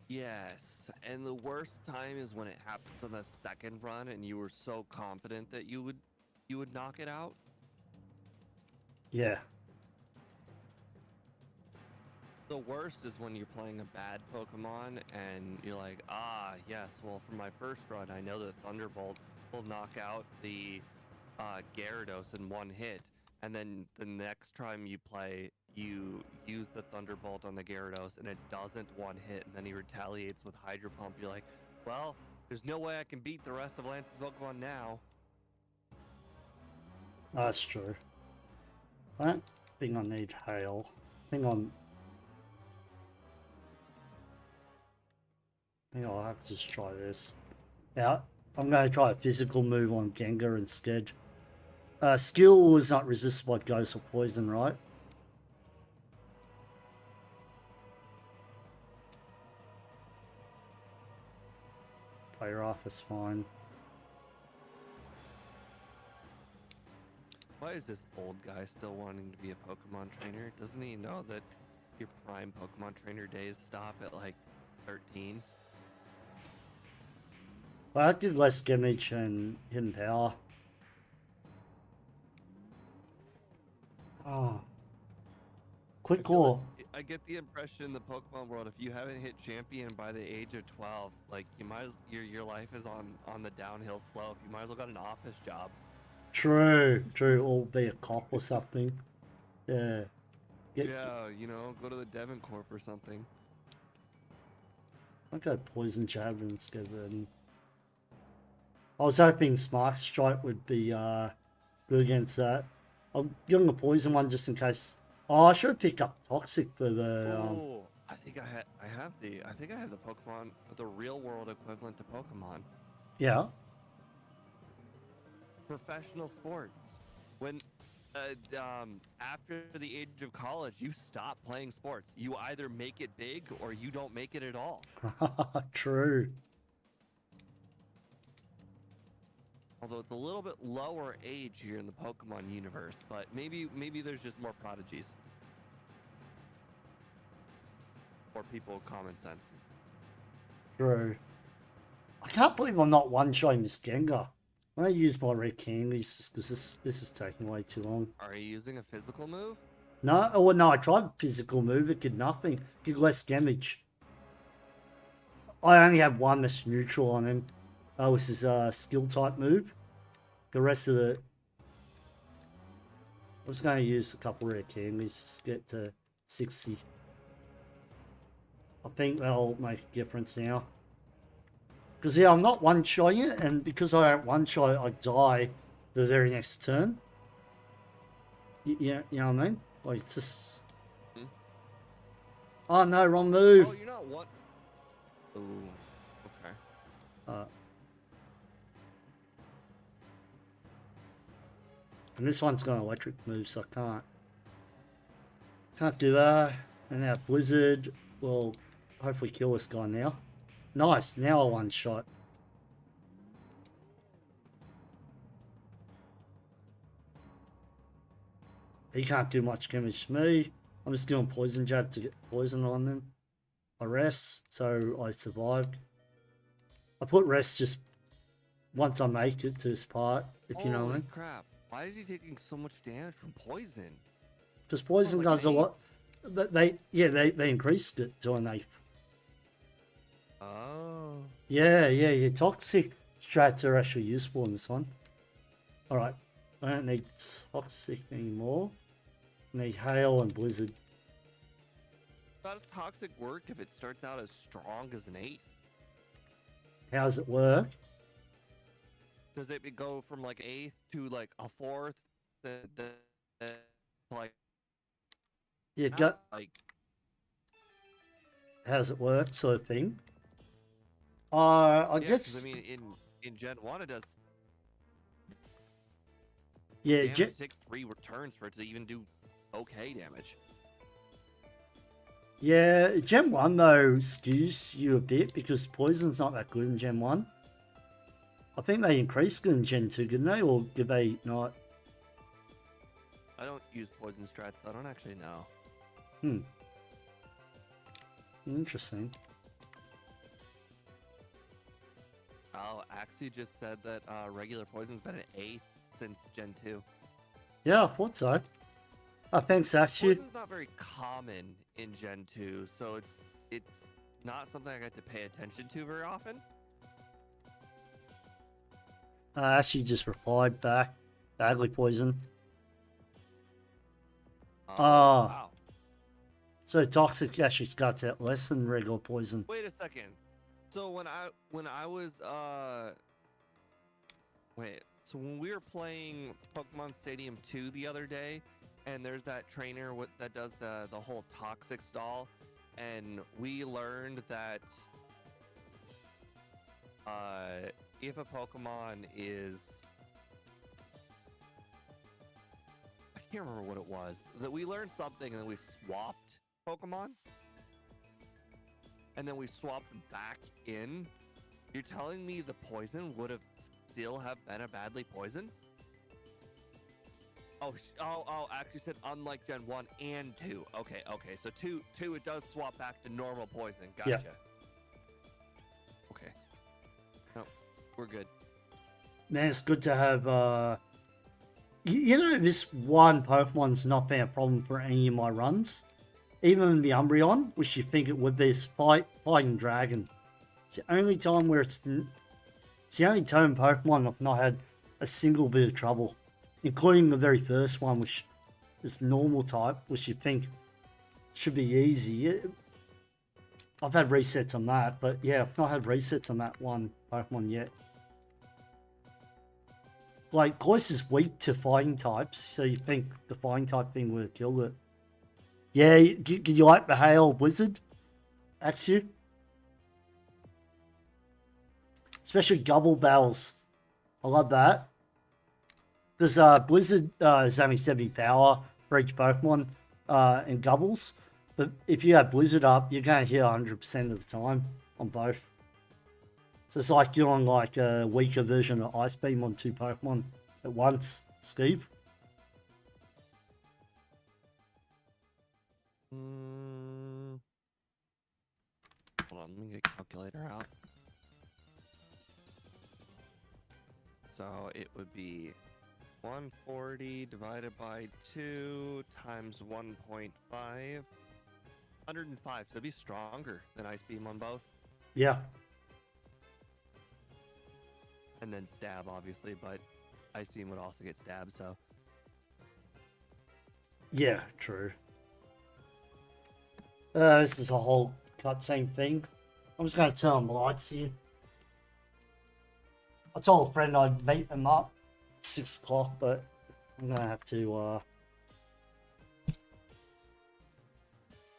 Yes, and the worst time is when it happens on the second run and you were so confident that you would knock it out. Yeah. The worst is when you're playing a bad Pokemon and you're like, ah, yes, well, for my first run, I know that Thunderbolt will knock out the Gyarados in 1 hit. And then the next time you play, you use the Thunderbolt on the Gyarados and it doesn't 1 hit. And then he retaliates with Hydro Pump. You're like, well, there's no way I can beat the rest of Lance's Pokemon now. That's true. I don't think I need Hail. I think I'll have to just try this. Yeah, I'm going to try a physical move on Gengar instead. Skill is not resisted by Ghost or Poison, right? Play rough is fine. Why is this old guy still wanting to be a Pokemon trainer? Doesn't he know that your prime Pokemon trainer days stop at like 13. Well, I did less damage and hidden power. Oh. Quick call. I get the impression in the Pokemon world, if you haven't hit champion by the age of 12, like you might as your life is on the downhill slope. You might as well got an office job. True, true. Or be a cop or something. Yeah. Yeah, you know, go to the Devon Corp or something. I'll go poison jab instead of I was hoping Spark Strike would be good against that. I'll give him a poison one just in case. Oh, I should pick up Toxic for the. Oh, I think I have the Pokemon, the real world equivalent to Pokemon. Yeah. Professional sports. When after the age of college, you stop playing sports. You either make it big or you don't make it at all. True. Although it's a little bit lower age here in the Pokemon universe, but maybe there's just more prodigies. Or people with common sense. True. I can't believe I'm not one-shotting this Gengar. I'm going to use my red candies because this is taking way too long. Are you using a physical move? No, oh no, I tried physical move, it did nothing. Did less damage. I only have one that's neutral on him. Which is a skill type move. The rest of it, I was going to use a couple rare candies to get to 60. I think that'll make a difference now. Because yeah, I'm not one-shotting it, and because I don't one-shot, I die the very next turn. Yeah, you know what I mean? Like, it's just... Oh no, wrong move! Oh, you're not one... Ooh, okay. And this one's got an electric move, so I can't do that. And now Blizzard will hopefully kill this guy now. Nice, now a one-shot. He can't do much damage to me. I'm just doing poison jab to get poison on them. I rest, so I survived. I put rest just once I make it to this part, if you know what I mean. Crap. Why is he taking so much damage from poison? Because poison like does a lot. But they increased it to an 8. Oh. Yeah, your toxic strats are actually useful in this one. Alright, I don't need toxic anymore. I need hail and blizzard. How does toxic work if it starts out as strong as an 8? How does it work? Does it go from like 8th to like a 4th? Then like Yeah, like how does it work, sort of thing. I yeah, guess. 'cause, I mean, in Gen 1 it does. Yeah, Damage, it takes 3 returns for it to even do okay damage. yeah. Gen 1 though skews you a bit because poison's not that good in Gen 1. I think they increased it in Gen 2, didn't they? Or did they not? I don't use poison strats, so I don't actually know. Interesting. Oh, Axie just said that regular poison's been an 8 since Gen 2. Yeah, I thought so. Oh, thanks, Axie. Poison's not very common in Gen 2, so it's not something I get to pay attention to very often. Actually just replied back. Badly poison. Oh, Ah. wow. So toxic actually scuts out less than regular poison. Wait a second. So when I was so when we were playing Pokemon Stadium 2 the other day, and there's that trainer that does the whole toxic stall, and we learned that if a Pokemon is, I can't remember what it was, that we learned something and then we swapped Pokemon, and then we swapped back in. You're telling me the poison would have still have been a badly poisoned? Oh, actually said unlike Gen 1 and 2. Okay. So 2 it does swap back to normal poison. Gotcha. Yeah. Okay. No, we're good. Man, it's good to have, you know, this one Pokemon's not been a problem for any of my runs. Even the Umbreon, which you think it would be, is fighting Dragon. It's the only time where it's the only time Pokemon I've not had a single bit of trouble, including the very first one, which is normal type, which you think should be easy. I've had resets on that, but yeah, I've not had resets on that one Pokemon yet. Like, Cloyster's weak to fighting types, so you think the fighting type thing would have killed it. Yeah, did you like the Hail Blizzard? Axu? Especially Gubble Bells. I love that. Because Blizzard is only 70 power for each Pokemon in Gubbles. But if you have Blizzard up, you're going to hit 100% of the time on both. So it's like you're on like a weaker version of Ice Beam on 2 Pokemon at once, Steve. Hold on, let me get a calculator out. So it would be 140 divided by 2 times 1.5. 105. So it'd be stronger than Ice Beam on both. Yeah. And then Stab, obviously, but Ice Beam would also get Stab, so. Yeah, true. This is a whole cutscene thing. I'm just going to turn on the lights here. I told a friend I'd meet them up at 6 o'clock, but I'm going to have to,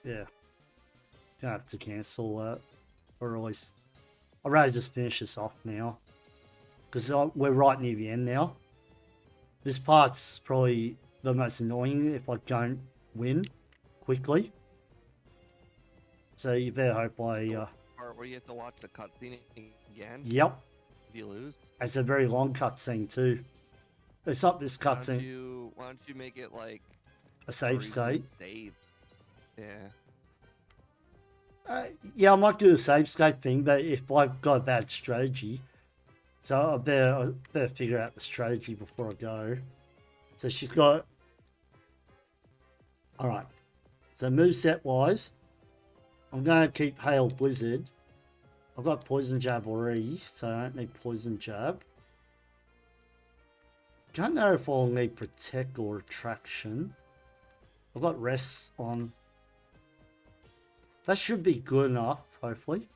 yeah. Gonna have to cancel that. Or at least, I'd rather just finish this off now. Because we're right near the end now. This part's probably the most annoying if I don't win quickly. So you better hope I... Part where you have to watch the cutscene again? Yep. If you lose? It's a very long cutscene too. It's not this cutscene. Why don't you make it like... A save state? Save. Yeah. Yeah, I might do the save state thing, but if I've got a bad strategy... So I better figure out the strategy before I go. So she's got... Alright. So moveset wise, I'm going to keep Hail Blizzard. I've got Poison Jab already, so I don't need Poison Jab. Don't know if I'll need Protect or Attraction. I've got Rest on. That should be good enough, hopefully.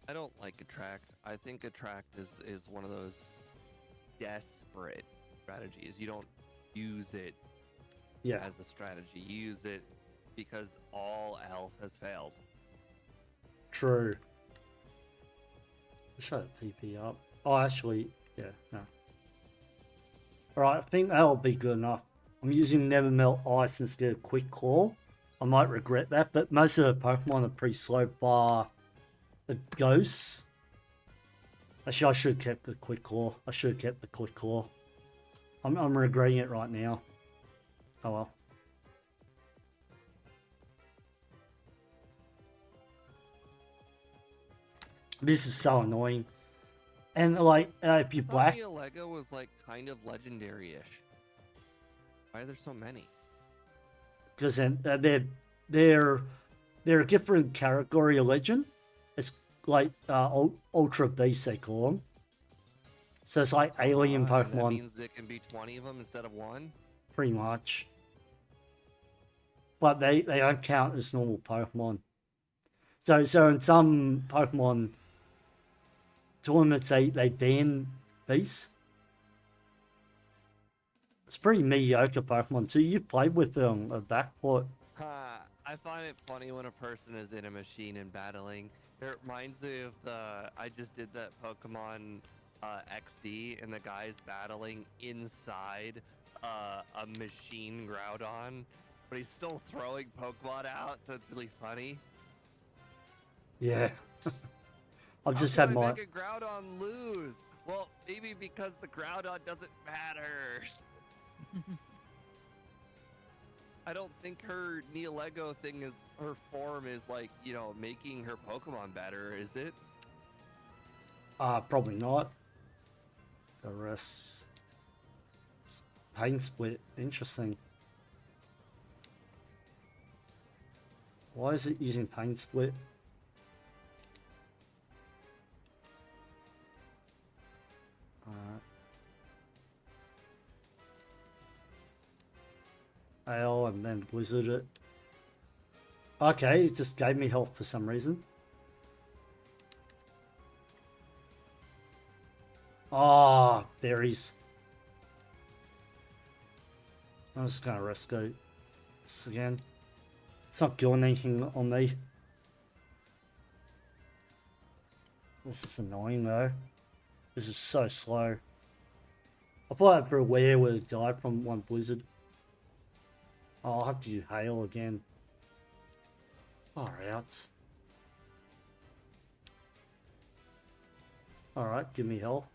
I don't like Attract. I think Attract is one of those desperate strategies. You don't use it as a strategy. You use it because all else has failed. True. Shut PP up. Oh, actually, yeah, no. Alright, I think that'll be good enough. I'm using Never Melt Ice instead of Quick Claw. I might regret that, but most of the Pokemon are pretty slow, bar the Ghosts. Actually, I should have kept the Quick Claw. I'm regretting it right now. Oh well. This is so annoying. And like, if you black... Lego was like kind of legendary-ish. Why are there so many? Because they're a different category of legend. It's like Ultra Beast, they call them. So it's like alien Pokemon. That means there can be 20 of them instead of 1? Pretty much. But they don't count as normal Pokemon. So in some Pokemon tournaments, they ban beasts. It's pretty mediocre Pokemon too. You played with them a backport. I find it funny when a person is in a machine and battling. It reminds me of I just did that Pokemon XD, and the guy's battling inside a machine Groudon, but he's still throwing Pokemon out, so it's really funny. Yeah. I've just How had can I my... make a Groudon lose? Well, Maybe because the Groudon doesn't matter. I don't think her Neolego thing is, her form is like, you know, making her Pokemon better, is it? Probably not. The rest. Pain split. Interesting. Why is it using pain split? Ale and then blizzard it. Okay, it just gave me health for some reason. Ah, berries. I'm just gonna rescue this again. It's not doing anything on me. This is annoying though. This is so slow. I thought Beware would have died from one blizzard. Oh, I'll have to do hail again. Alright. Alright, give me health.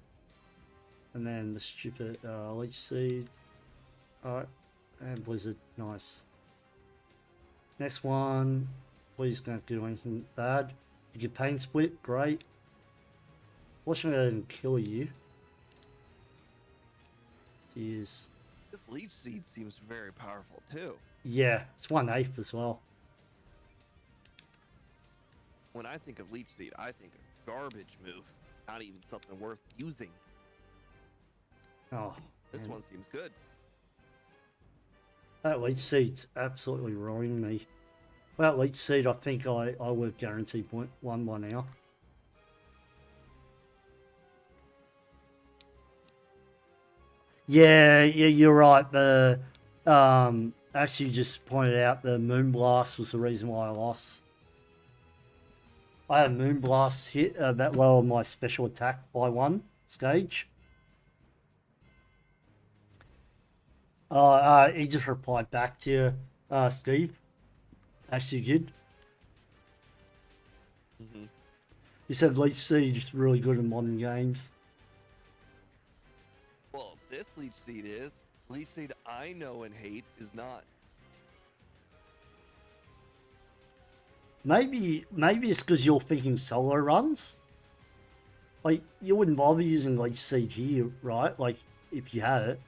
And then the stupid leech seed. Alright. And blizzard. Nice. Next one. Please don't do anything bad. You get pain split. Great. Watch me go ahead and kill you. Jeez. This Leech Seed seems very powerful too. Yeah, it's 1/8 as well. When I think of Leech Seed, I think of garbage move. Not even something worth using. Oh, This man. one seems good. That leech seed's absolutely ruining me. Well, leech seed, I think I would guarantee point one by now. Yeah, you're right. The actually just pointed out the Moonblast was the reason why I lost. I had a Moonblast hit that lowered my special attack by 1 stage. He just replied back to you, Steve. Actually good. He said Leech Seed is really good in modern games. Well, this Leech Seed is. Leech Seed I know and hate is not. Maybe it's because you're thinking solo runs. Like, you wouldn't bother using Leech Seed here, right? Like, if you had it.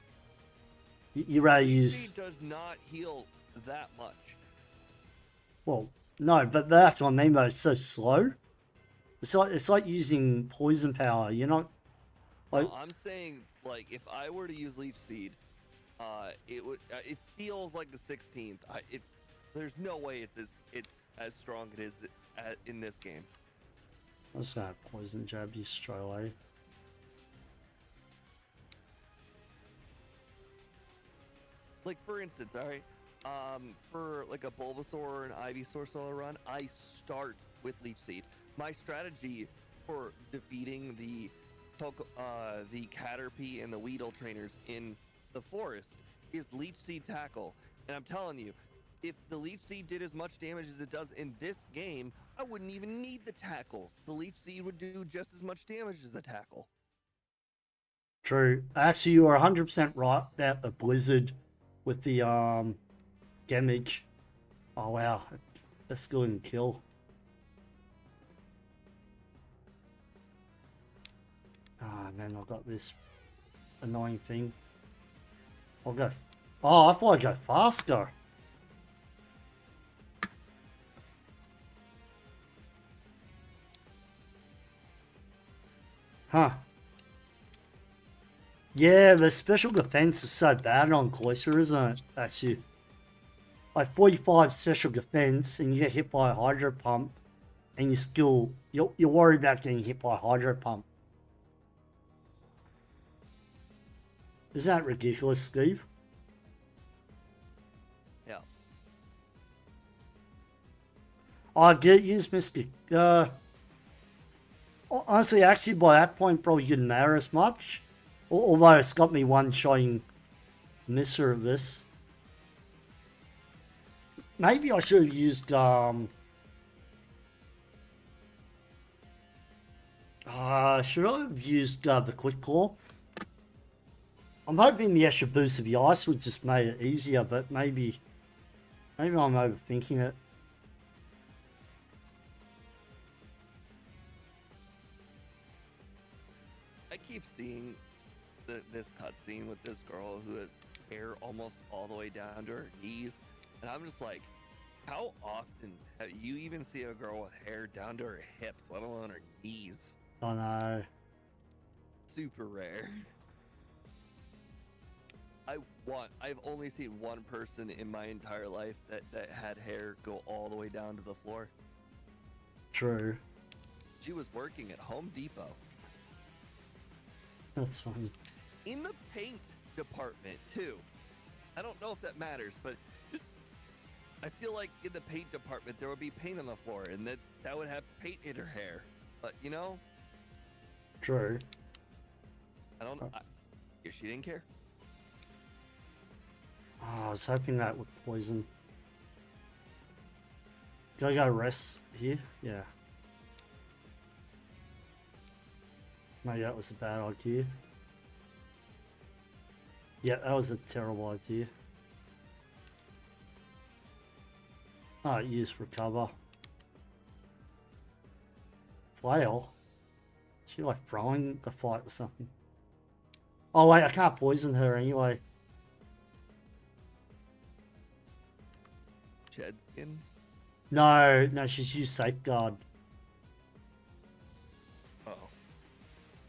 You rather Leech use... Seed does not heal that much. Well, no, but that's what I mean, though. It's so slow. It's like using poison power. You're not... Like, No, I'm saying, like, if I were to use Leech Seed, it would. It feels like the 16th. There's no way it's as strong as it is in this game. I'm just gonna poison jab you straight away. Like, for instance, all right, for like a Bulbasaur or an Ivysaur solo run, I start with Leech Seed. My strategy for defeating the Caterpie and the Weedle trainers in the forest is Leech Seed Tackle. And I'm telling you, if the Leech Seed did as much damage as it does in this game, I wouldn't even need the tackles. The Leech Seed would do just as much damage as the tackle. True. Actually, you are 100% right about the blizzard with the damage. Oh wow, that's good and kill. Ah man, I got this annoying thing. I'll go. Oh, I thought I'd go faster. Huh. Yeah, the special defense is so bad on Cloyster, isn't it? Actually, like 45 special defense, and you get hit by a hydro pump, and you're worried about getting hit by a hydro pump. Isn't that ridiculous, Steve? Yeah. I get use Mystic. Honestly, actually, by that point, probably didn't matter as much. Although it's got me one-shotting Misser of this. Maybe I should have used, Should I have used the quick claw? I'm hoping the extra boost of the ice would just make it easier, but maybe I'm overthinking it. I keep seeing this cutscene with this girl who has hair almost all the way down to her knees, and I'm just like, how often have you even see a girl with hair down to her hips, let alone her knees? I know. Super rare. I've only seen one person in my entire life that had hair go all the way down to the floor. True. She was working at Home Depot. That's funny. In the paint department, too. I don't know if that matters, but just I feel like in the paint department there would be paint on the floor and that would have paint in her hair. But you know, True. I don't know. She didn't care. Oh, I was hoping that would poison. Do I go rest here? Yeah. Maybe that was a bad idea. Yeah, that was a terrible idea. Oh, use recover. Flail? Is she like throwing the fight or something? Oh wait, I can't poison her anyway. Shed skin. No, she's used safeguard. Oh.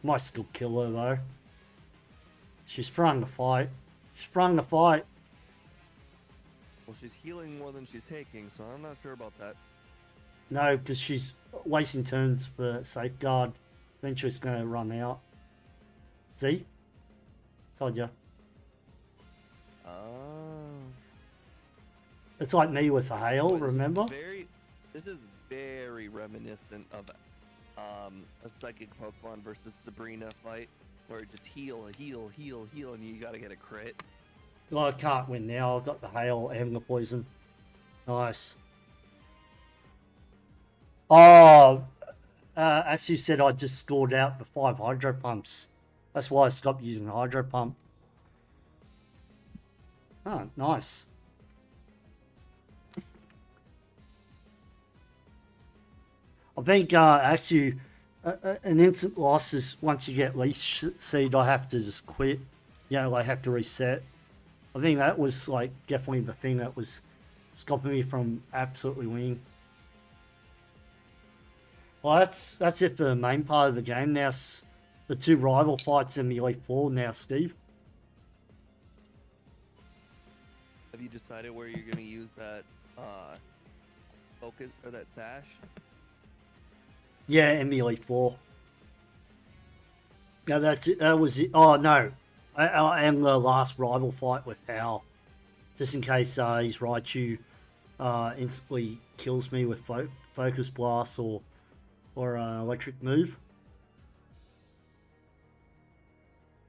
Might still kill her though. She sprung the fight. She sprung the fight. Well, she's healing more than she's taking, so I'm not sure about that. No, because she's wasting turns for safeguard. Eventually it's going to run out. See? Told ya. Oh. It's like me with a hail, remember? This is very reminiscent of a psychic Pokemon versus Sabrina fight, where it just heal, and you gotta get a crit. Well, I can't win now. I've got the hail and the poison. Nice. Oh, actually said I just scored out the 5 hydro pumps. That's why I stopped using the hydro pump. Oh, nice. I think actually an instant loss is once you get leash seed, I have to just quit. You know, I have to reset. I think that was like definitely the thing that was stopping me from absolutely winning. Well, that's it for the main part of the game. Now the 2 rival fights in the Elite Four now, Steve. Have you decided where you're gonna use that focus or that sash? Yeah, in the Elite Four. Yeah, that's it. That was it. Oh no, I am the last rival fight with Hal, just in case his Raichu instantly kills me with Focus Blast or electric move.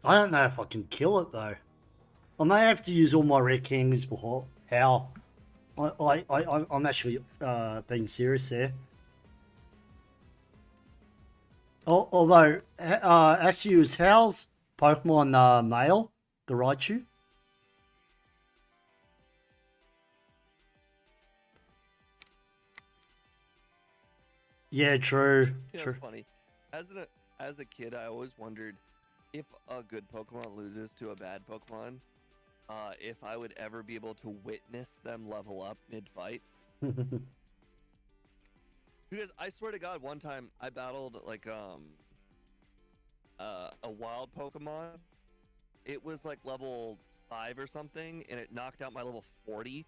I don't know if I can kill it though. I may have to use all my red candies before Hal. I'm actually being serious there. Although, actually, was Hal's Pokemon male, the Raichu? Yeah, true. Yeah, True. it's funny. As a kid, I always wondered if a good Pokemon loses to a bad Pokemon, if I would ever be able to witness them level up mid-fight. Because I swear to God, one time I battled like a wild Pokemon. It was like level 5 or something, and it knocked out my level 40.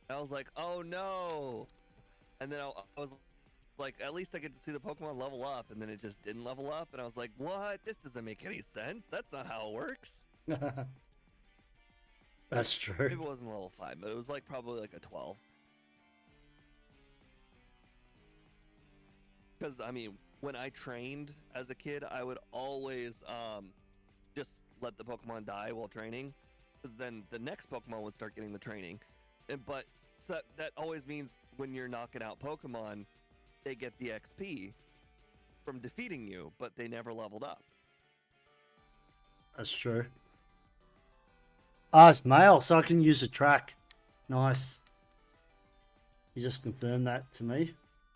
And I was like, oh no! And then I was like, at least I get to see the Pokemon level up, and then it just didn't level up, and I was like, what? This doesn't make any sense. That's not how it works. That's true. Maybe it wasn't level 5, but it was like probably like a 12. Because, I mean, when I trained as a kid, I would always just let the Pokemon die while training. Because then the next Pokemon would start getting the training. But that always means when you're knocking out Pokemon, they get the XP. from defeating you, but they never leveled up. That's true. Ah, it's male, so I can use a track. Nice. You just confirmed that to me.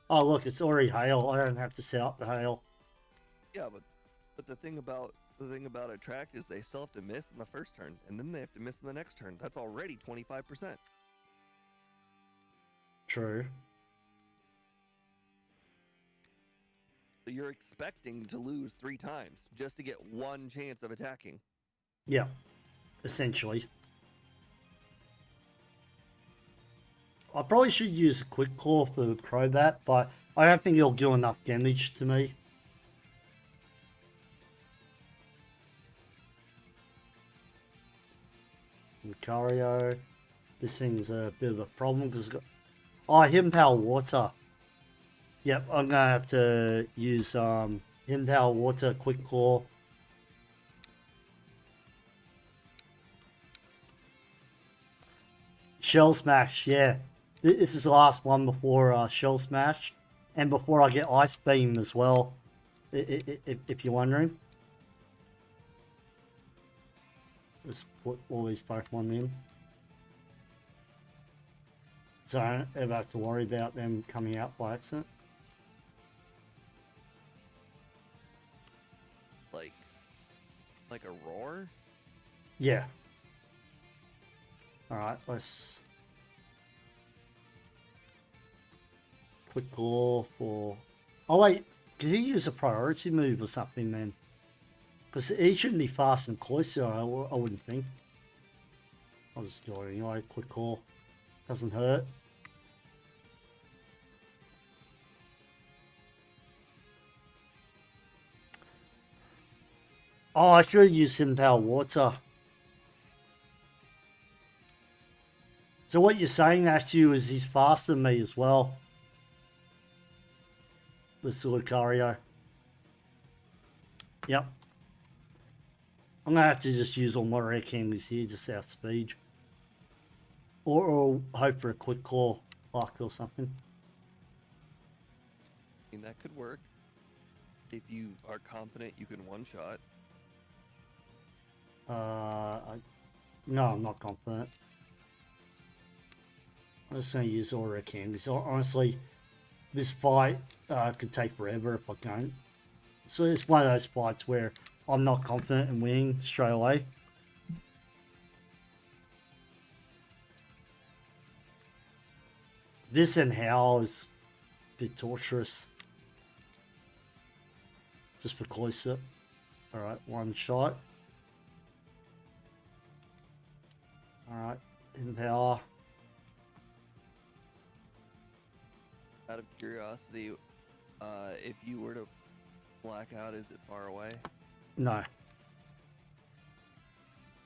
Oh, look, it's already hail. I don't have to set up the hail. Yeah, but the thing about a track is they still have to miss in the first turn, and then they have to miss in the next turn. That's already 25%. True. So you're expecting to lose 3 times just to get 1 chance of attacking. Yeah, essentially. I probably should use a quick claw for the Crobat, but I don't think it'll do enough damage to me. Lucario. This thing's a bit of a problem because it's got... Oh, Hidden Power Water. Yep, I'm gonna have to use Hidden Power Water, Quick Claw. Shell Smash, yeah. This is the last one before Shell Smash. And before I get Ice Beam as well, if you're wondering. Let's put all these Pokemon in. So I don't ever have to worry about them coming out by accident. Like a roar? Yeah. Alright, let's... Quick Claw for... Oh wait, did he use a priority move or something then? Because he shouldn't be fast and Cloyster, I wouldn't think. I'll just do it anyway, Quick Claw. Doesn't hurt. Oh, I should have used Hidden Power Water. So what you're saying actually is he's faster than me as well. With Lucario. Yep. I'm going to have to just use all my rare candies here, just outspeed. Or hope for a Quick Claw luck or something. I mean, that could work. If you are confident you can one-shot. No, I'm not confident. I'm just going to use all rare candies. Honestly, this fight could take forever if I don't. So it's one of those fights where I'm not confident in winning straight away. This and Howl is a bit torturous. Just for Cloyster. Alright, one shot. Alright, in power. Out of curiosity, if you were to black out, is it far away? No.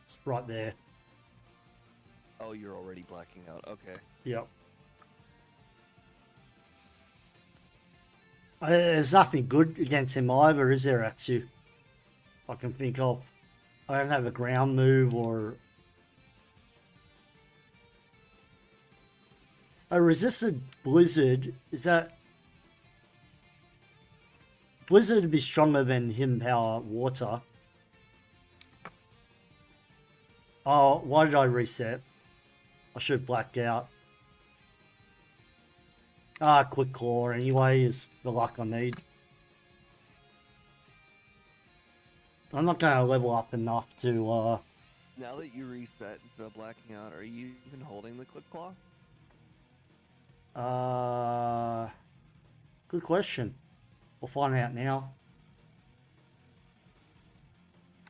It's right there. Oh, you're already blacking out. Okay. Yep. There's nothing good against him either, is there, actually? I can think of. I don't have a ground move or... A resisted Blizzard, is that... Blizzard would be stronger than Hidden Power Water. Oh, why did I reset? I should have blacked out. Ah, Quick Claw anyway is the luck I need. I'm not going to level up enough to... Now that you reset instead of blacking out, are you even holding the Click Claw? Good question. We'll find out now.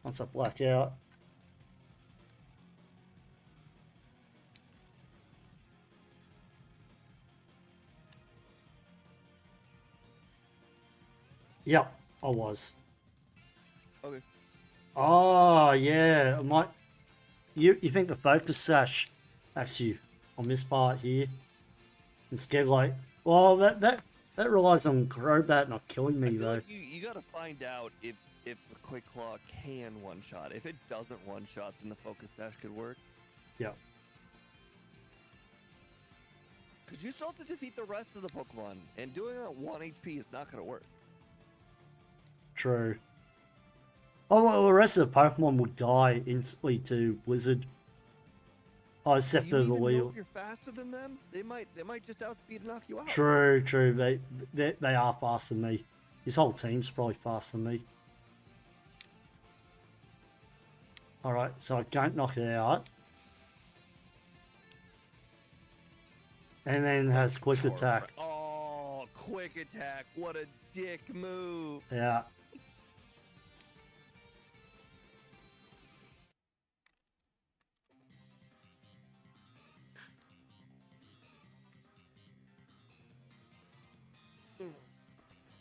Once I black out. Yep, I was. Okay. Oh, yeah. I might... You think the focus sash actually on this part here instead, like... Well, that relies on Crobat not killing me, though. Like you got to find out if the Quick Claw can one-shot. If it doesn't one-shot, then the Focus Sash could work. Yeah. Because you still have to defeat the rest of the Pokemon, and doing it at 1 HP is not going to work. True. Oh, well, the rest of the Pokemon would die instantly to Blizzard. Oh, Do except you for the even know wheel. if you're faster than them? They might just outspeed and knock you out. True, true. They are faster than me. His whole team's probably faster than me. Alright, so I don't knock it out. And then has quick attack. Oh, quick attack. What a dick move. Yeah.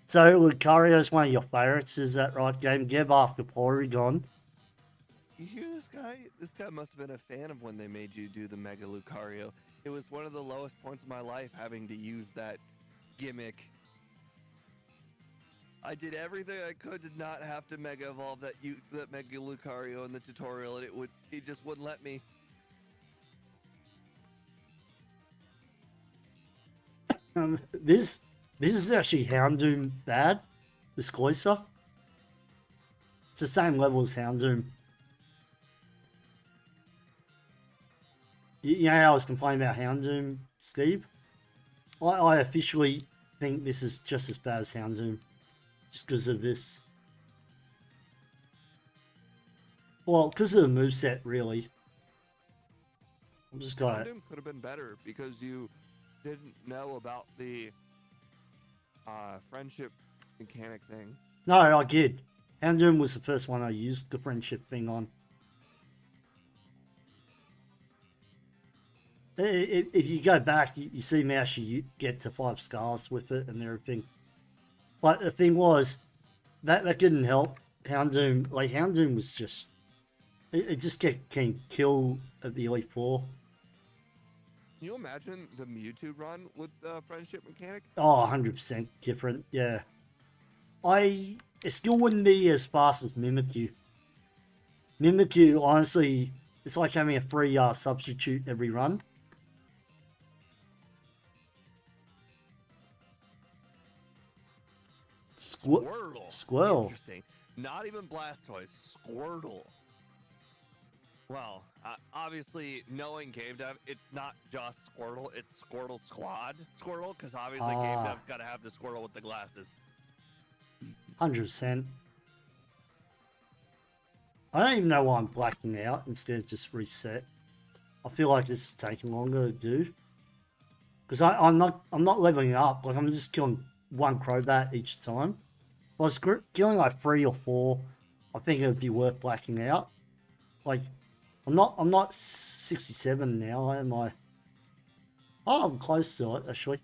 So Lucario's one of your favorites, is that right, Game Geb, after Porygon? You hear this guy? This guy must have been a fan of when they made you do the Mega Lucario. It was one of the lowest points of my life having to use that gimmick. I did everything I could to not have to Mega Evolve that Mega Lucario in the tutorial, and it just wouldn't let me. This is actually Houndoom bad, this Cloyster. It's the same level as Houndoom. You know how I was complaining about Houndoom, Steve? I officially think this is just as bad as Houndoom. Just because of this. Well, because of the moveset, really. I'm just going to... Houndoom could have been better because you didn't know about the friendship mechanic thing. No, I did. Houndoom was the first one I used the friendship thing on. If you go back, you see me actually get to 5 stars with it and everything. But the thing was, that didn't help Houndoom. Like, Houndoom was just... It just can kill at the Elite Four. Can you imagine the Mewtwo run with the friendship mechanic? Oh, 100% different, yeah. It still wouldn't be as fast as Mimikyu. Mimikyu, honestly, it's like having a free substitute every run. Squirtle. Squirtle. Interesting. Not even Blastoise. Squirtle. Well, obviously, knowing game dev, it's not just Squirtle, it's Squirtle Squad Squirtle, because obviously game dev's got to have the Squirtle with the glasses. 100%. I don't even know why I'm blacking out instead of just reset. I feel like this is taking longer to do. Because I'm not leveling up, like I'm just killing one Crobat each time. If I was killing like 3 or 4, I think it would be worth blacking out. Like, I'm not 67 now, am I? Oh, I'm close to it, actually.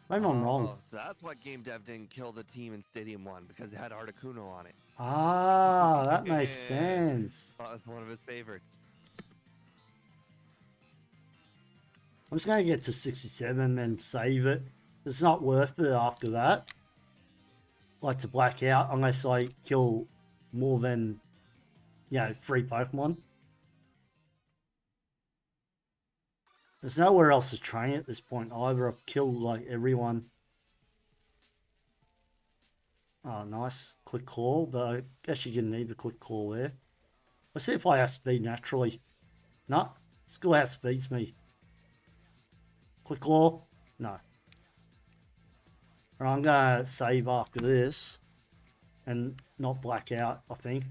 Maybe I'm wrong. So that's why game dev didn't kill the team in Stadium 1, because it had Articuno on it. Ah, that makes sense. That was one of his favorites. I'm just going to get to 67 and save it. It's not worth it after that. Like to black out unless I kill more than, 3 Pokemon. There's nowhere else to train at this point either. I've killed like everyone. Oh, nice. Quick call, but I guess you didn't need the quick call there. Let's see if I outspeed naturally. No, still outspeeds me. Quick call? No. Right, I'm going to save after this and not black out, I think.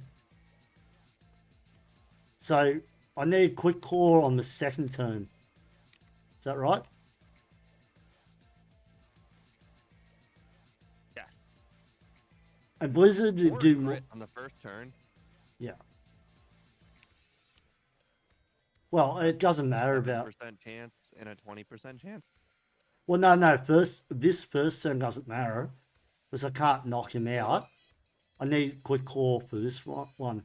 So, I need quick call on the second turn. Is that right? Yes. And Blizzard Or do more crit on the first turn. Yeah. Well, it doesn't matter about 7% chance and a 20% chance. Well, no. This first turn doesn't matter because I can't knock him out. I need quick call for this one,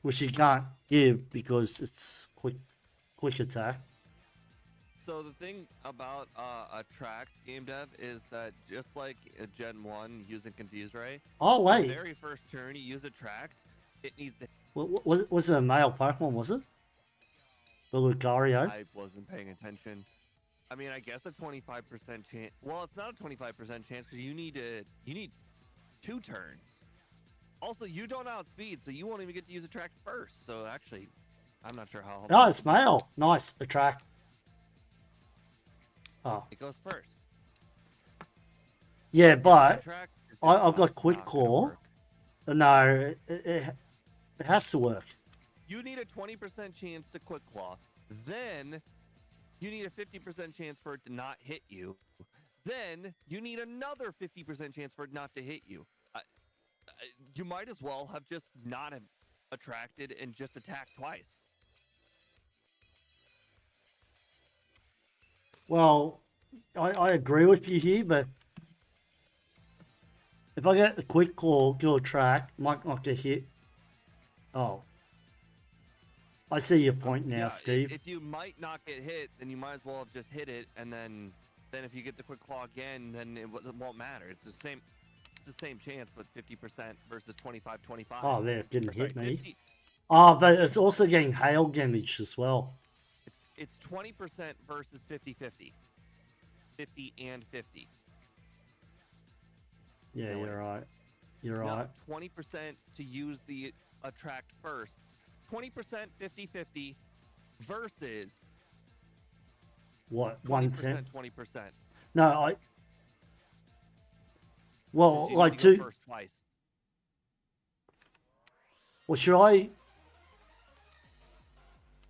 which you can't give because it's quick attack. So the thing about attract game dev is that just like Gen 1 using Confuse Ray, Oh the wait, very first turn you use attract, it needs to. was it a male Pokemon? Was it the Lucario? I wasn't paying attention. I mean, I guess a 25% chance. Well, it's not a 25% chance because you need 2 turns. Also, you don't outspeed, so you won't even get to use attract first. So actually, I'm not sure how helpful Oh, it's mail. Nice. Attract. Oh. it goes first. Yeah, but Attract is I've got not quick gonna call. work. No, it has to work. You need a 20% chance to quick claw. Then you need a 50% chance for it to not hit you. Then you need another 50% chance for it not to hit you. You might as well have just not have attracted and just attacked twice. Well, I agree with you here, but if I get a quick call, go attract, might not get hit. Oh. I see your point now, Yeah, Steve. If you might not get hit, then you might as well have just hit it, and then if you get the quick claw again, then it won't matter. It's the same. It's the same chance, but 50% versus 25-25. Oh, there, it didn't Or, sorry, hit me. 50, Oh, but it's also getting hail damage as well. it's 20% versus 50-50. 50 and 50. Yeah, No, you're right. You're No, right. 20% to use the attract first. 20% 50-50 versus What, 20% 110? 20%. No, well, You like need to go two. first twice. Well, should I?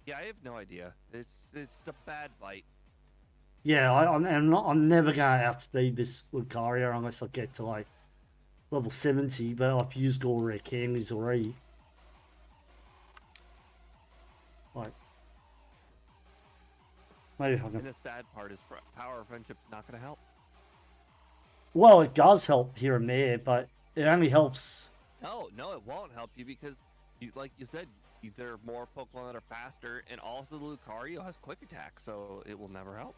Yeah, I have no idea. It's a bad bite. Yeah, I'm never gonna outspeed this Lucario unless I get to like level 70. But I've used all rare candies already. Like, maybe if I And can. the sad part is power of friendship's not going to help. Well, it does help here and there, but it only helps. No, it won't help you because, like you said, there are more Pokemon that are faster, and also the Lucario has quick attack, so it will never help.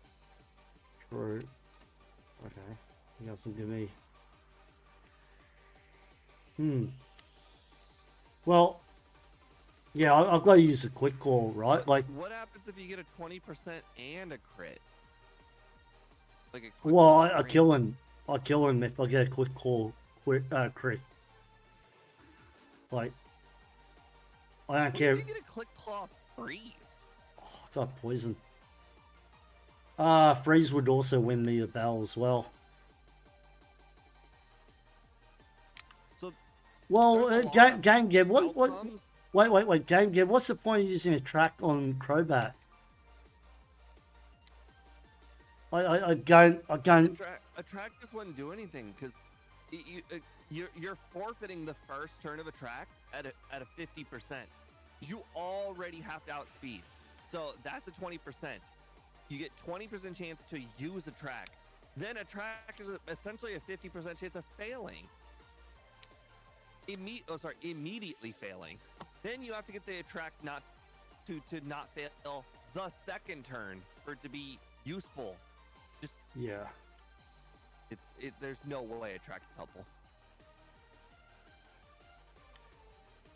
True. Okay. You got some give me. Well, yeah, I've got to use a quick call, right? Like, What happens if you get a 20% and a crit? Like a quick well, claw I three. kill him. I kill him if I get a quick call, crit. Like, I don't When care. did you get a click claw freeze? Oh, I got poison. Freeze would also win me a battle as well. So Well, there's a lot of Game Gear, what? outcomes. Wait, Game Gear, what's the point of using a track on Crobat? I don't. Attract just wouldn't do anything because you're forfeiting the first turn of attract at a 50%. You already have to outspeed, so that's a 20%. You get 20% chance to use attract. Then attract is essentially a 50% chance of failing. Immediately failing. Then you have to get the attract not fail the second turn for it to be useful. Yeah. There's no way attract is helpful.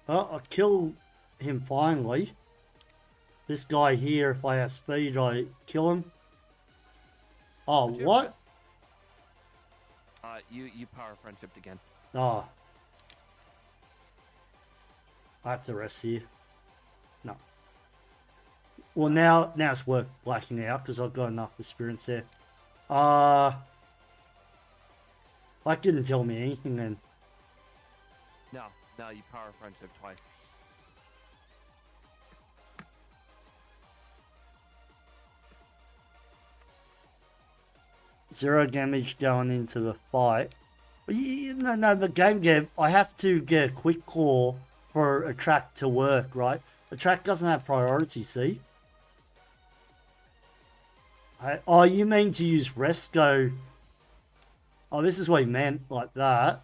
Oh, I kill him finally. This guy here, if I have speed, I kill him. Oh, But you what? have you power friendshiped again. Oh. I have to rest here. No. Well, now it's worth blacking out because I've got enough experience there. That didn't tell me anything then. No, you power friendship twice. Zero damage going into the fight. But no, the Game Gear, I have to get a quick call for attract to work, right? Attract doesn't have priority, see? Oh, you mean to use Resco? Oh, this is what he meant, like that.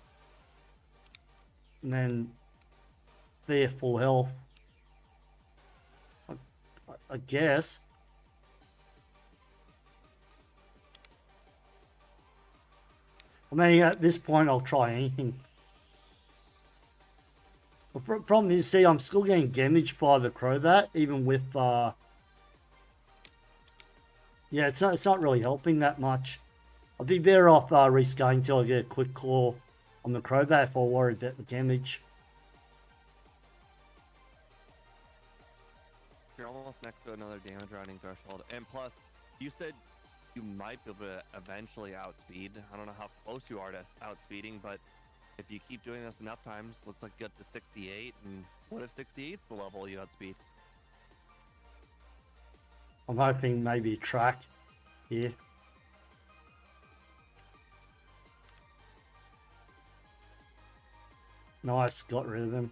And then be at full health. I guess. I mean, at this point, I'll try anything. The problem is, see, I'm still getting damaged by the Crobat, even with, yeah, it's not really helping that much. I'd be better off rescaling till I get a quick call on the Crobat if I worry about the damage. You're almost next to another damage rounding threshold. And plus, you said you might be able to eventually outspeed. I don't know how close you are to outspeeding, but if you keep doing this enough times, looks like you get to 68. And what if 68's the level you outspeed? I'm hoping maybe track here. Nice, got rid of him.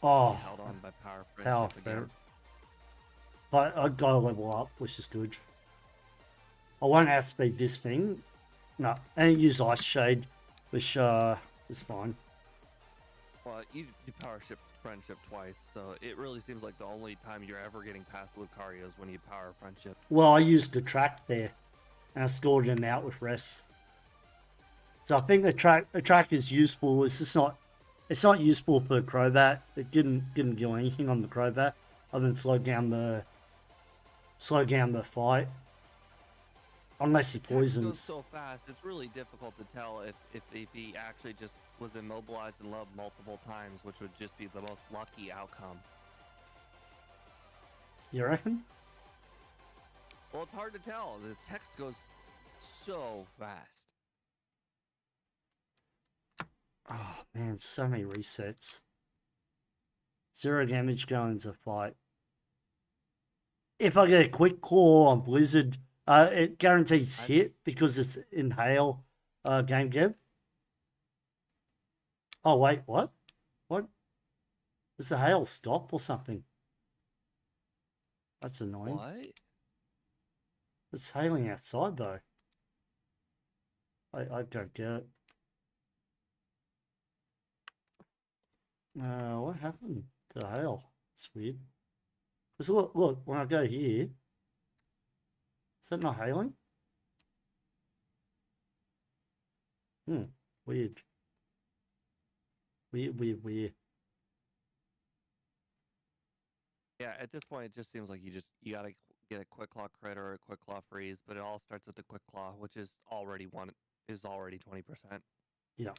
Oh, Held on by power power friendship again. ferret. But I got to level up, which is good. I won't outspeed this thing. No, and use Ice Shade, which is fine. Well, you power ship friendship twice, so it really seems like the only time you're ever getting past Lucario is when you power friendship. Well, I used the track there, and I scored him out with rest. So I think the track is useful. It's just not. It's not useful for Crobat. It didn't do anything on the Crobat. Other than slow down the fight. Unless he Text goes poisons. so fast, it's really difficult to tell if he actually just was immobilized and loved multiple times, which would just be the most lucky outcome. You reckon? Well, it's hard to tell. The text goes so fast. Oh man, so many resets. 0 damage going into fight. If I get a quick claw on Blizzard, it guarantees hit because it's inhale game dev. Oh wait, what? What? Does the hail stop or something? That's annoying. What? It's hailing outside though. I don't get it. What happened to the hail? It's weird. Just look, when I go here, is that not hailing? Weird. Weird. Yeah, at this point, it just seems like you gotta get a quick claw crit or a quick claw freeze, but it all starts with the quick claw, which is already 20%. Yeah.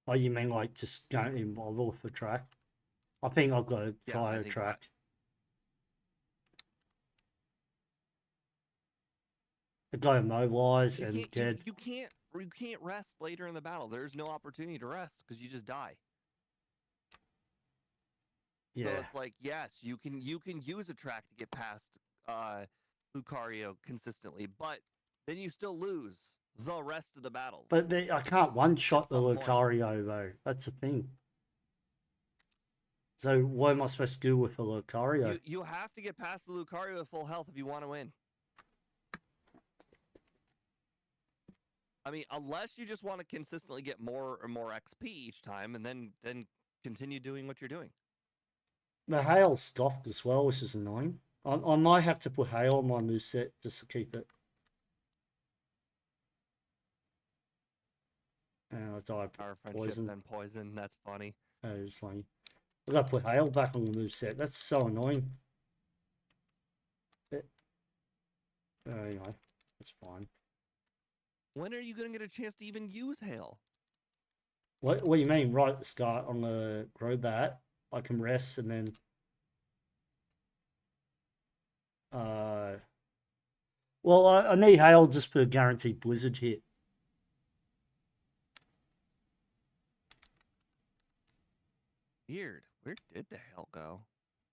Oh, you mean like just don't even bother with the track? I think I've got to try a track. I got immobilized and dead. You can't rest later in the battle. There's no opportunity to rest because you just die. Yeah. So it's like, yes, you can use a track to get past Lucario consistently, but then you still lose the rest of the battle. But I can't one-shot the some point. Lucario though. That's the thing. So what am I supposed to do with a Lucario? You have to get past the Lucario at full health if you want to win. I mean, unless you just want to consistently get more and more XP each time, and then continue doing what you're doing. The hail stopped as well, which is annoying. I might have to put hail on my moveset just to keep it. And I died Our friendship poison. then poison. That's funny. That is funny. I gotta put hail back on the moveset. That's so annoying. Anyway, that's fine. When are you going to get a chance to even use hail? What do you mean? Right at the start on the Crobat, I can rest and then well, I need hail just for a guaranteed blizzard hit. Weird. Where did the hail go?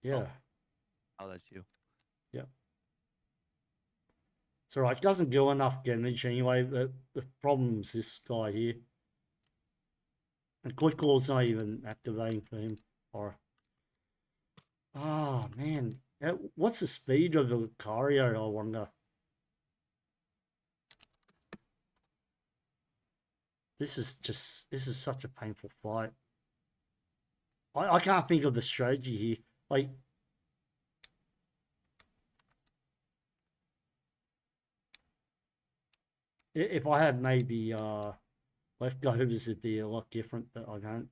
Yeah. Oh, that's you. Yep. It's alright, it doesn't do enough damage anyway. The problem's this guy here. And quick claw's not even activating for him. Or oh man. What's the speed of the Lucario, I wonder? This is such a painful fight. I can't think of the strategy here. Like, if I had maybe leftovers, it'd be a lot different, but I don't.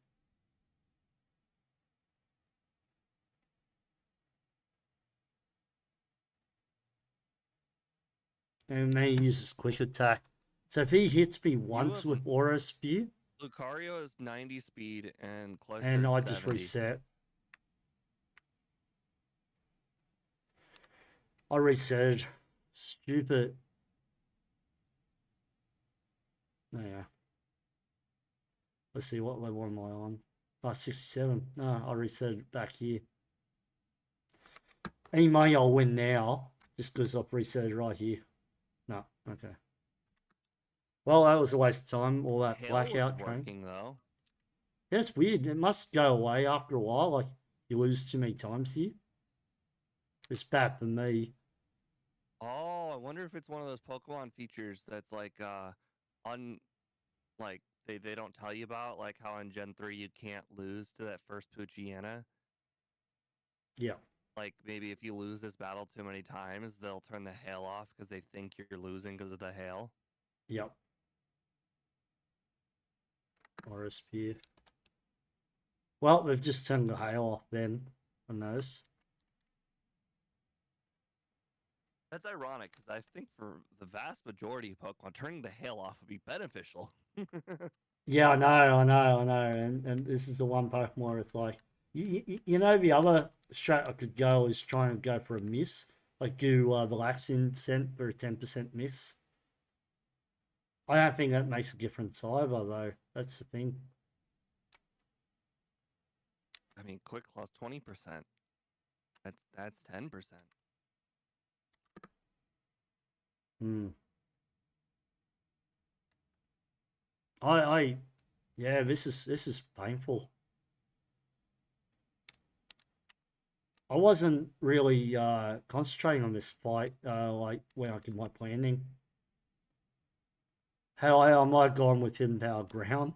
And then he uses quick attack. So if he hits me once have- with Aura Spear, Lucario is 90 speed and Cloyster and is I 70. just reset. I resetted. Stupid. Yeah. Let's see, what level am I on? Oh, 67. No, I reset it back here. Any money I'll win now, just because I've reset it right here. No, okay. Well, that was a waste of time, all that Hail blackout was train. working though. Yeah, it's weird. It must go away after a while, like you lose too many times here. It's bad for me. Oh, I wonder if it's one of those Pokemon features that's like like they don't tell you about, like how in Gen 3 you can't lose to that first Poochyena. Yeah. Like maybe if you lose this battle too many times, they'll turn the hail off because they think you're losing because of the hail. Yep. Or a spear. Well, they've just turned the hail off then on those. That's ironic because I think for the vast majority of Pokemon, turning the hail off would be beneficial. Yeah, I know. And this is the one Pokemon where it's like, you know, the other strat I could go is trying to go for a miss. Like do relaxing scent for a 10% miss. I don't think that makes a difference either, though. That's the thing. I mean, Quick Claw's 20%. That's 10%. Hmm. Yeah, this is painful. I wasn't really concentrating on this fight, like when I did my planning. Hell, I might have gone with hidden power ground.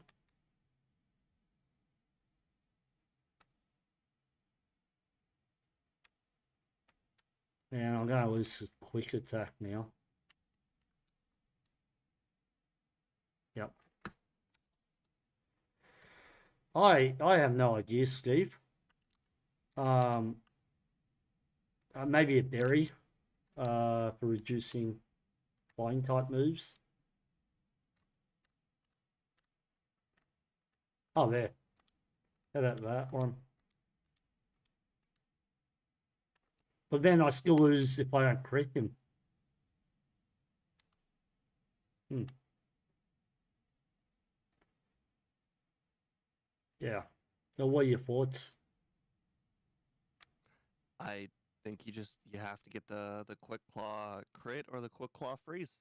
And I'm gonna lose quick attack now. Yep. I have no idea, Steve. Maybe a berry for reducing flying type moves. Oh, there. How about that one? But then I still lose if I don't crit him. Yeah. So what are your thoughts? I think you have to get the Quick Claw crit or the Quick Claw freeze.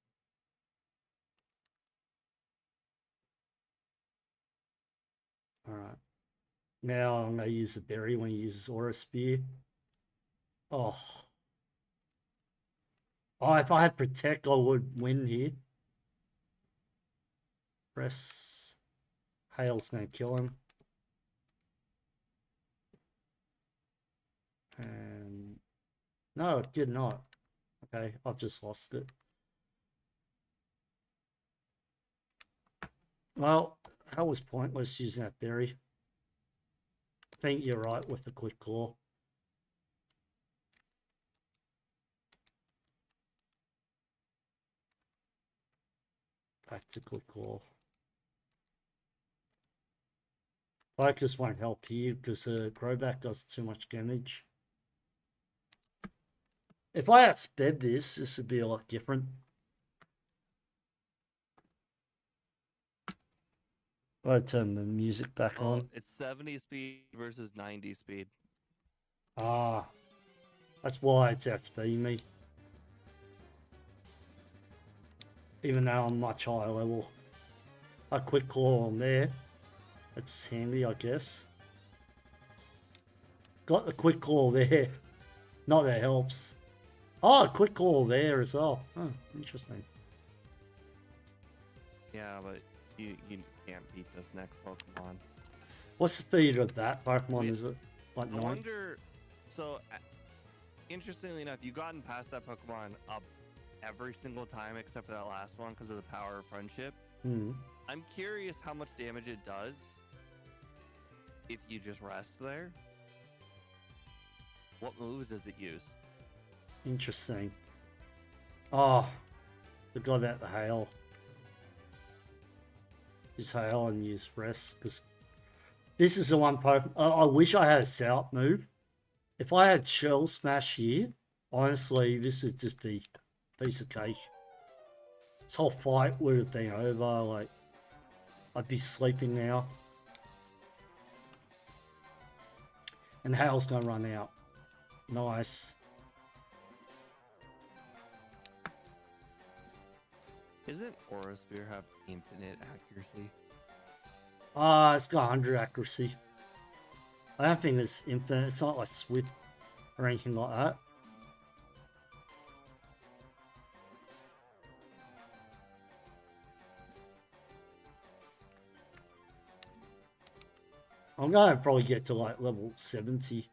All right. Now I'm going to use the berry when he uses Aura Spear. Oh. Oh, if I had Protect, I would win here. Press. Hail's going to kill him. And no, it did not. Okay, I've just lost it. Well, that was pointless using that berry. I think you're right with the Quick Claw. Back to Quick Claw. Focus won't help here because the Growback does too much damage. If I outsped this would be a lot different. I'll turn the music back on. It's 70 speed versus 90 speed. Ah, that's why it's outspeeding me. Even though I'm much higher level. A Quick Claw on there. That's handy, I guess. Got the Quick Claw there. Not that helps. Oh, a Quick Claw there as well. Oh, interesting. Yeah, but you can't beat this next Pokemon. What's the speed of that Pokemon? Is it like 9? I wonder. So, interestingly enough, you've gotten past that Pokemon up every single time except for that last one because of the power of friendship. Hmm. I'm curious how much damage it does if you just rest there. What moves does it use? Interesting. Oh, Forgot about the hail. Use hail and use rest, because this is the one Pokemon. I wish I had a South move. If I had Shell Smash here, honestly, this would just be a piece of cake. This whole fight would have been over. Like, I'd be sleeping now. And hail's gonna run out. Nice. Isn't Aura Spear have infinite accuracy? It's got 100 accuracy. I don't think it's infinite. It's not like Swift or anything like that. I'm gonna probably get to like level 70.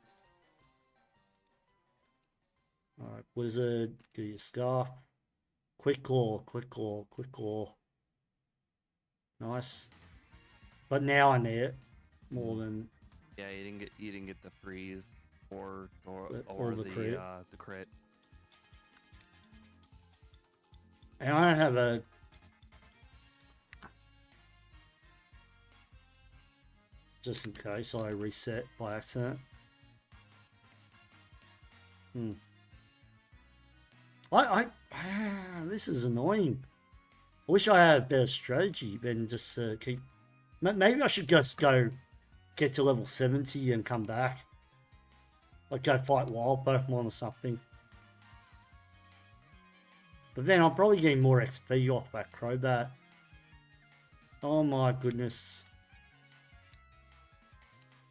Alright, Wizard, do your Scarf. Quick claw, quick claw, quick claw. Nice. But now I need it more than. Yeah, you didn't get the freeze or the crit. The crit. And I don't have a. Just in case I reset by accident. This is annoying. I wish I had a better strategy than just keep. Maybe I should just go get to level 70 and come back. Like go fight wild Pokemon or something. But then I'm probably getting more XP off that Crobat. Oh my goodness.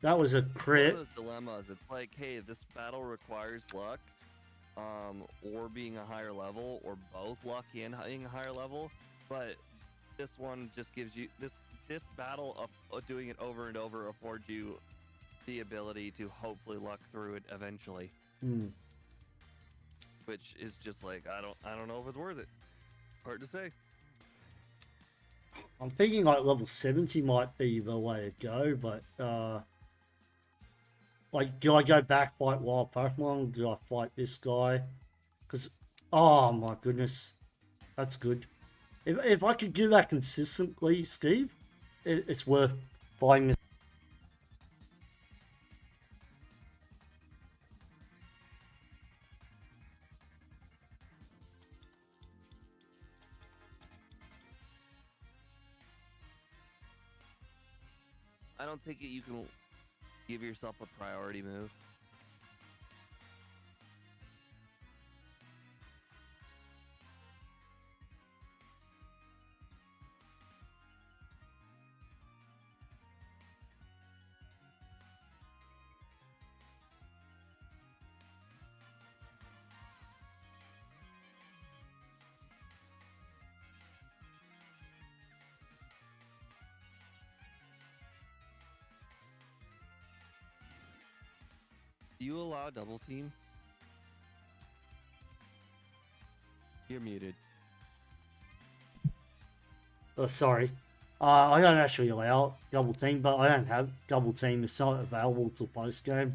That was a crit. One of those dilemmas. It's like, hey, this battle requires luck, or being a higher level, or both luck and being a higher level. But this one just gives you this battle of doing it over and over affords you the ability to hopefully luck through it eventually. Which is just like I don't know if it's worth it. Hard to say. I'm thinking like level 70 might be the way to go, but like, do I go back fight wild Pokemon? Do I fight this guy? Because, oh my goodness, that's good. If I could do that consistently, Steve, it's worth fighting this. I don't think you can give yourself a priority move. Do you allow double team? You're muted. Oh, sorry. I don't actually allow double team, but I don't have double team. It's not available till post game.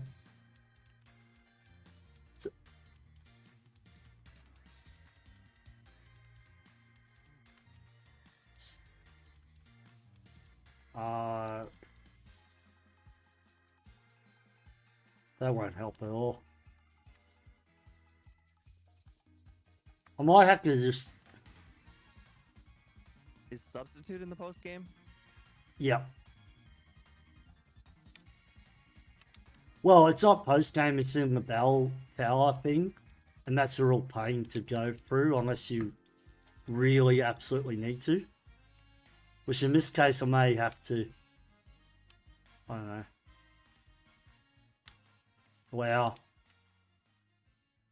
That won't help at all. I might have to just. Is substitute in the post game? Yeah. Well, it's not post game, it's in the bell tower thing. And that's a real pain to go through unless you really absolutely need to. Which in this case I may have to. I don't know. Wow.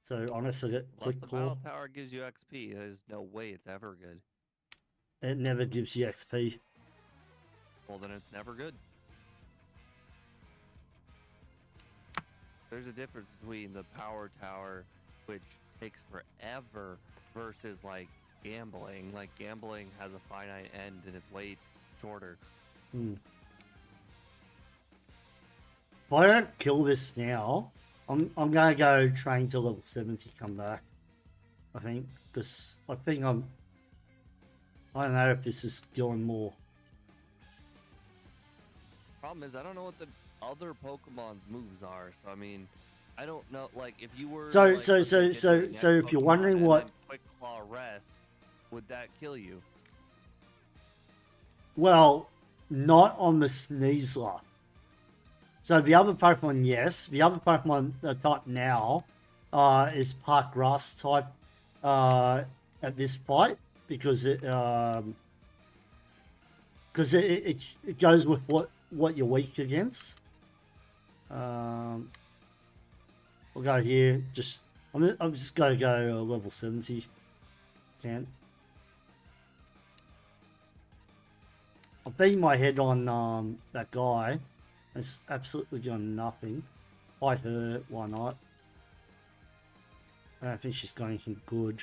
So honestly, get quick The claw. battle tower gives you XP. There's no way it's ever good. It never gives you XP. Well, then it's never good. There's a difference between the power tower, which takes forever, versus like gambling. Like gambling has a finite end and it's way shorter. If I don't kill this now, I'm gonna go train to level 70, come back. I think, because I think I'm I don't know if this is going more. Problem is, I don't know what the other Pokemon's moves are. So I mean, I don't know. Like, if you were So- like, so- let's so- say, get so- to the so next if you're Pokemon wondering and what- then Quick Claw Rest, would that kill you? Well, not on the Sneasler. So the other Pokemon, yes. The other Pokemon type now is Park Grass type at this fight because it goes with what you're weak against. We'll go here. I'm just gonna go level 70. Can't. I'm beating my head on that guy. It's absolutely done nothing. Fight her, why not? I don't think she's got anything good.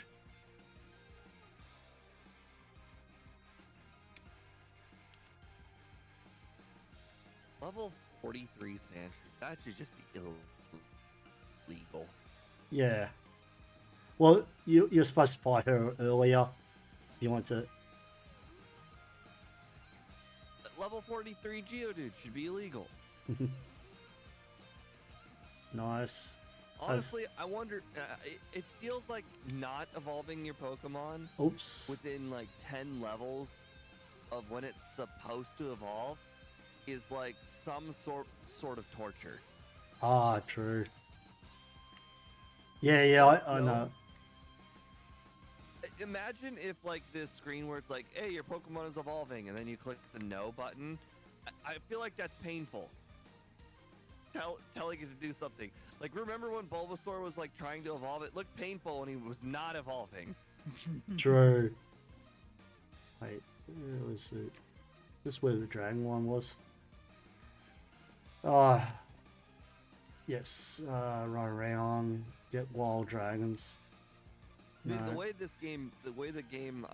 Level 43 Sandshrew. That should just be illegal. Yeah. Well, you're supposed to fight her earlier. You want to. But level 43 Geodude should be illegal. Nice. Honestly, I wonder. It feels like not evolving your Pokemon Oops. within like 10 levels of when it's supposed to evolve is like some sort of torture. Ah, true. Yeah, I No. know. Imagine if like this screen where it's like, hey, your Pokemon is evolving, and then you click the no button. I feel like that's painful. Telling it to do something. Like, remember when Bulbasaur was like trying to evolve? It looked painful when he was not evolving. True. Wait, where was it? This is where the dragon one was. Yes. Run around, get wild dragons. Dude, No. the way the game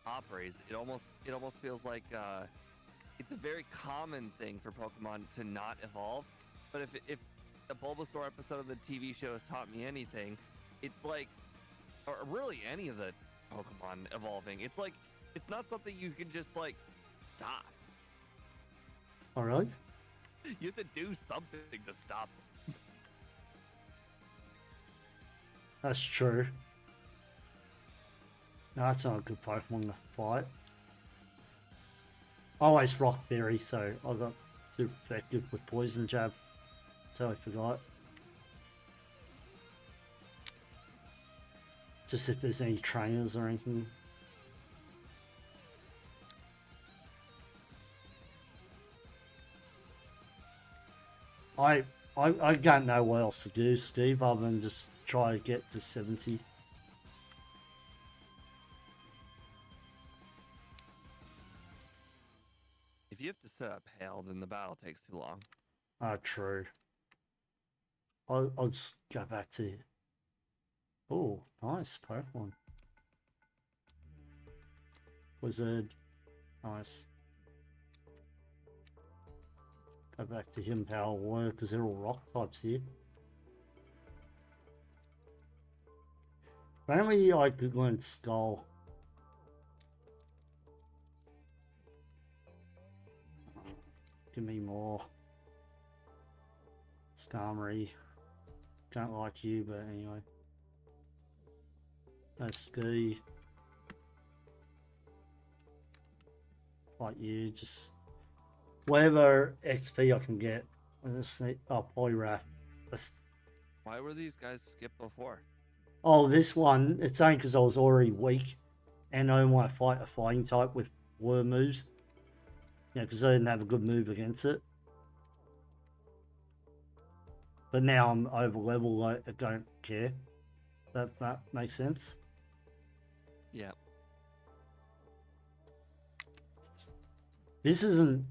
operates, it almost feels like it's a very common thing for Pokemon to not evolve. But if the Bulbasaur episode of the TV show has taught me anything, it's like, or really any of the Pokemon evolving, it's like it's not something you can just like stop. Oh, really? You have to do something to stop them. That's true. No, that's not a good Pokemon to fight. I always rock berry, so I got super effective with poison jab. Totally forgot. Just if there's any trainers or anything. I don't know what else to do, Steve, other than just try to get to 70. If you have to set up Hail, then the battle takes too long. Ah, true. I'll just go back to. Oh, nice Pokemon. Wizard. Nice. Go back to him Power Warrior because they're all rock types here. Apparently I could learn Skull. Give me more. Skarmory. Don't like you, but anyway. No ski. Like you, just whatever XP I can get. Oh, Poliwrath. Why were these guys skipped before? Oh, this one, it's only because I was already weak and I didn't want to fight a fighting type with water moves. Yeah, because I didn't have a good move against it. But now I'm over level, like, I don't care. That makes sense. Yeah. This isn't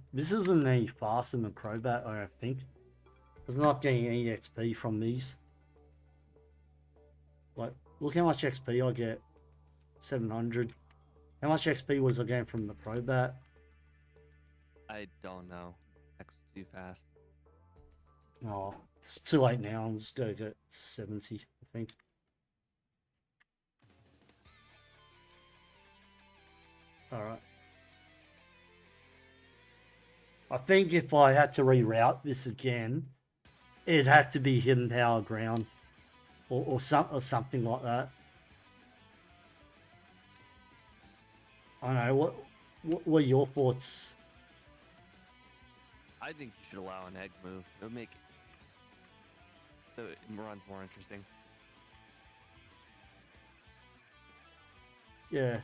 any faster than Crobat, I don't think. I was not getting any XP from these. Like, look how much XP I get. 700. How much XP was I getting from the Crobat? I don't know. X too fast. Oh, it's too late now. I'm just going to get 70, I think. Alright. I think if I had to reroute this again, it'd have to be hidden power ground. Or something like that. I don't know, what are your thoughts? I think you should allow an egg move. It would make the runs more interesting. Yeah.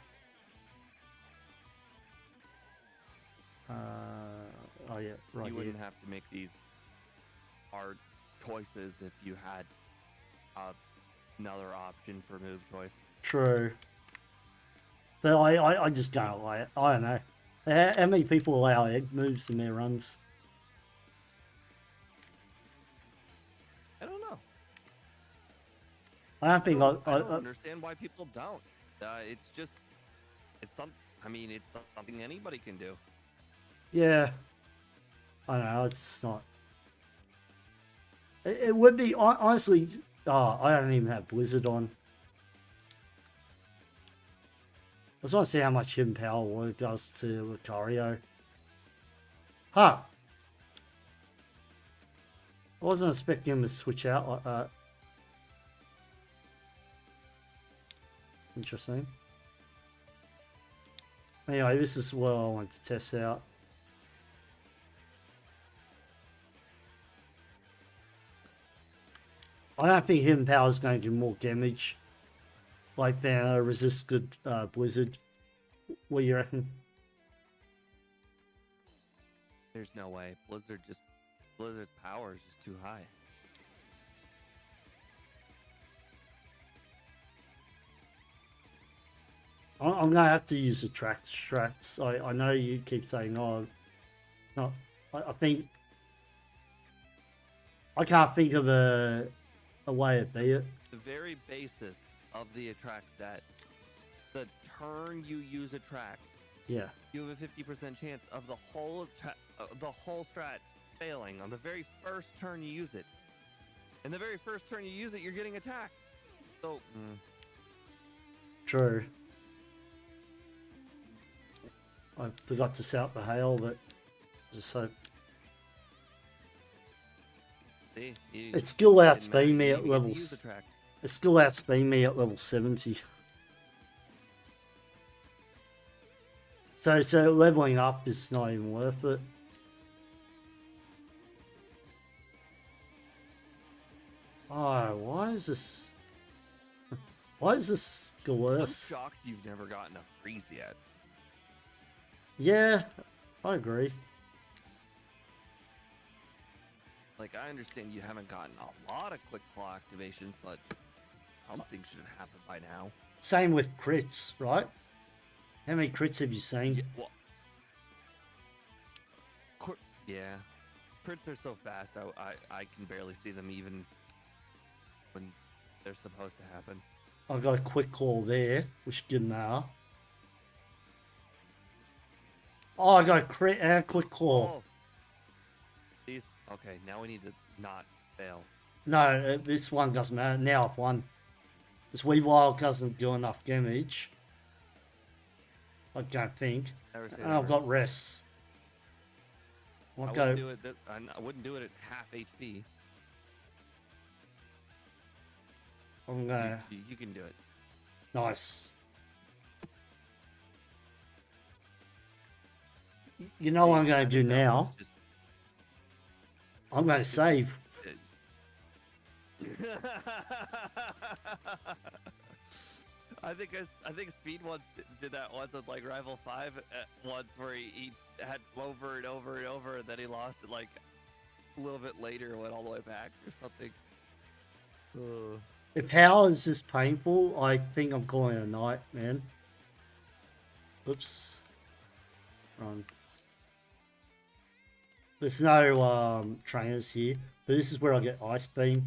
Oh yeah, right You here. wouldn't have to make these hard choices if you had another option for move choice. True. But I just don't allow it. I don't know. How many people allow egg moves in their runs? I don't know. I don't think I don't understand why people don't. It's just, it's something anybody can do. yeah. I don't know, it's just not. It would be, honestly, I don't even have Blizzard on. I just want to see how much hidden power water does to Lucario. Huh. I wasn't expecting him to switch out like that. Interesting. Anyway, this is what I wanted to test out. I don't think hidden power is going to do more damage like than resisted Blizzard. What do you reckon? There's no way. Blizzard's power is just too high. I'm gonna have to use the strats. I know you keep saying, oh, no. I think I can't think of a way to beat it. The very basis of the attract stat, the turn you use attract, Yeah. you have a 50% chance of the whole strat failing on the very first turn you use it. And the very first turn you use it, you're getting attacked. So, True. I forgot to set up the hail, but just so see, it's still didn't outspeed me matter, at you get to use levels. attract. It's still outspeed me at level 70. So leveling up is not even worth it. Oh, why is this? Why is this I'm worse? shocked you've never gotten a freeze yet. Yeah, I agree. Like, I understand you haven't gotten a lot of quick claw activations, but something should have happened by now. Same with crits, right? How many crits have you seen? Yeah, well, yeah. Crits are so fast, I can barely see them even when they're supposed to happen. I've got a quick call there, which didn't matter. Oh, I got a crit and a quick call. Oh. These, okay, now we need to not fail. No, this one doesn't matter. Now I've won. This Weavile doesn't do enough damage. I don't think. Never say And I've never. got rests. I I'll wouldn't go. do it. I wouldn't do it at half HP. I'm gonna. You can do it. Nice. You know what I'm gonna do now? Just- I'm gonna save. I think Speed once did that once with like Rival 5 once where he had over and over and over, and then he lost it like a little bit later, went all the way back or something. If how is this painful, I think I'm calling it a night, man. Oops. Run. There's no trainers here, but this is where I get Ice Beam.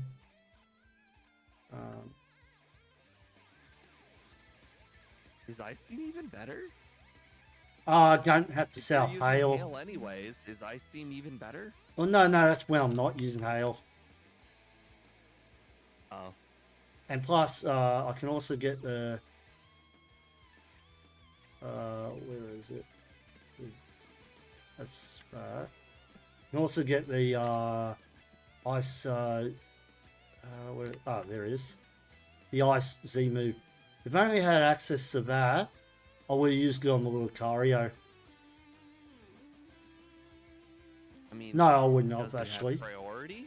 Is Ice Beam even better? I don't have to If sell you're using hail. hail anyways, is Ice Beam even better? Well, no, that's when I'm not using hail. Oh. And plus, I can also get the. Where is it? That's right. You can also get the ice. There it is. The ice Z move. If I only had access to that, I would have used it on the Lucario. I mean, No, I wouldn't does have it actually. have priority?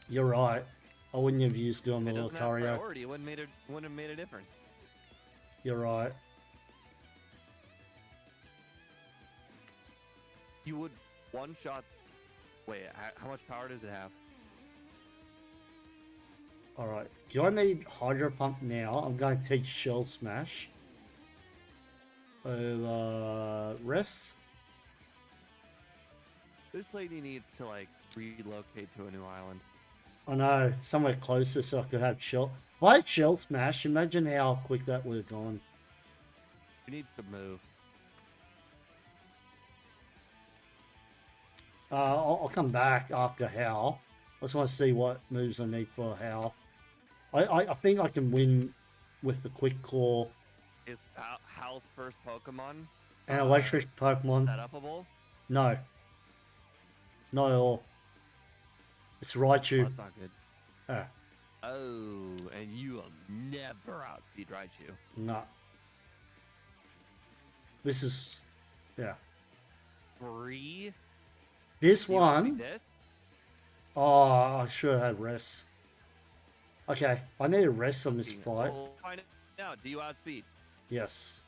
You're right. I wouldn't have used it on If the it doesn't have Lucario. priority, it wouldn't have made a difference. You're right. You would one shot. Wait, how much power does it have? Alright. Do I need Hydro Pump now? I'm going to teach Shell Smash. Rest. This lady needs to like relocate to a new island. I know, somewhere closer so I could have Shell. If I had Shell Smash, imagine how quick that would have gone. She needs to move. I'll come back after Howl. I just want to see what moves I need for Howl. I think I can win with the Quick Claw Is Howl's first Pokemon and Electric Pokemon. set upable? No. Not at all. It's Raichu. Oh, that's not good. Ah, Oh, and you will never outspeed Raichu. no. This is... Yeah. Free? This Do you outspeed one... This? Oh, I should have had rest. Okay, I need a rest on this Speaking- fight. Well, find out. Do you outspeed? Yes.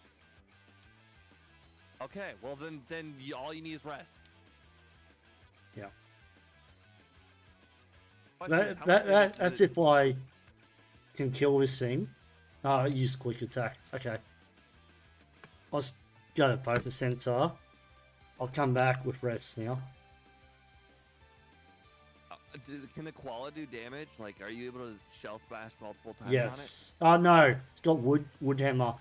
Okay, well then all you need is rest. Yeah. Question is, how much damage does That's it- if I can kill this thing. I use quick attack. Okay. Let's go to Poker Center. I'll come back with rest now. Can the koala do damage? Like, are you able to shell splash multiple times Yes. Oh no, it's got wood hammer.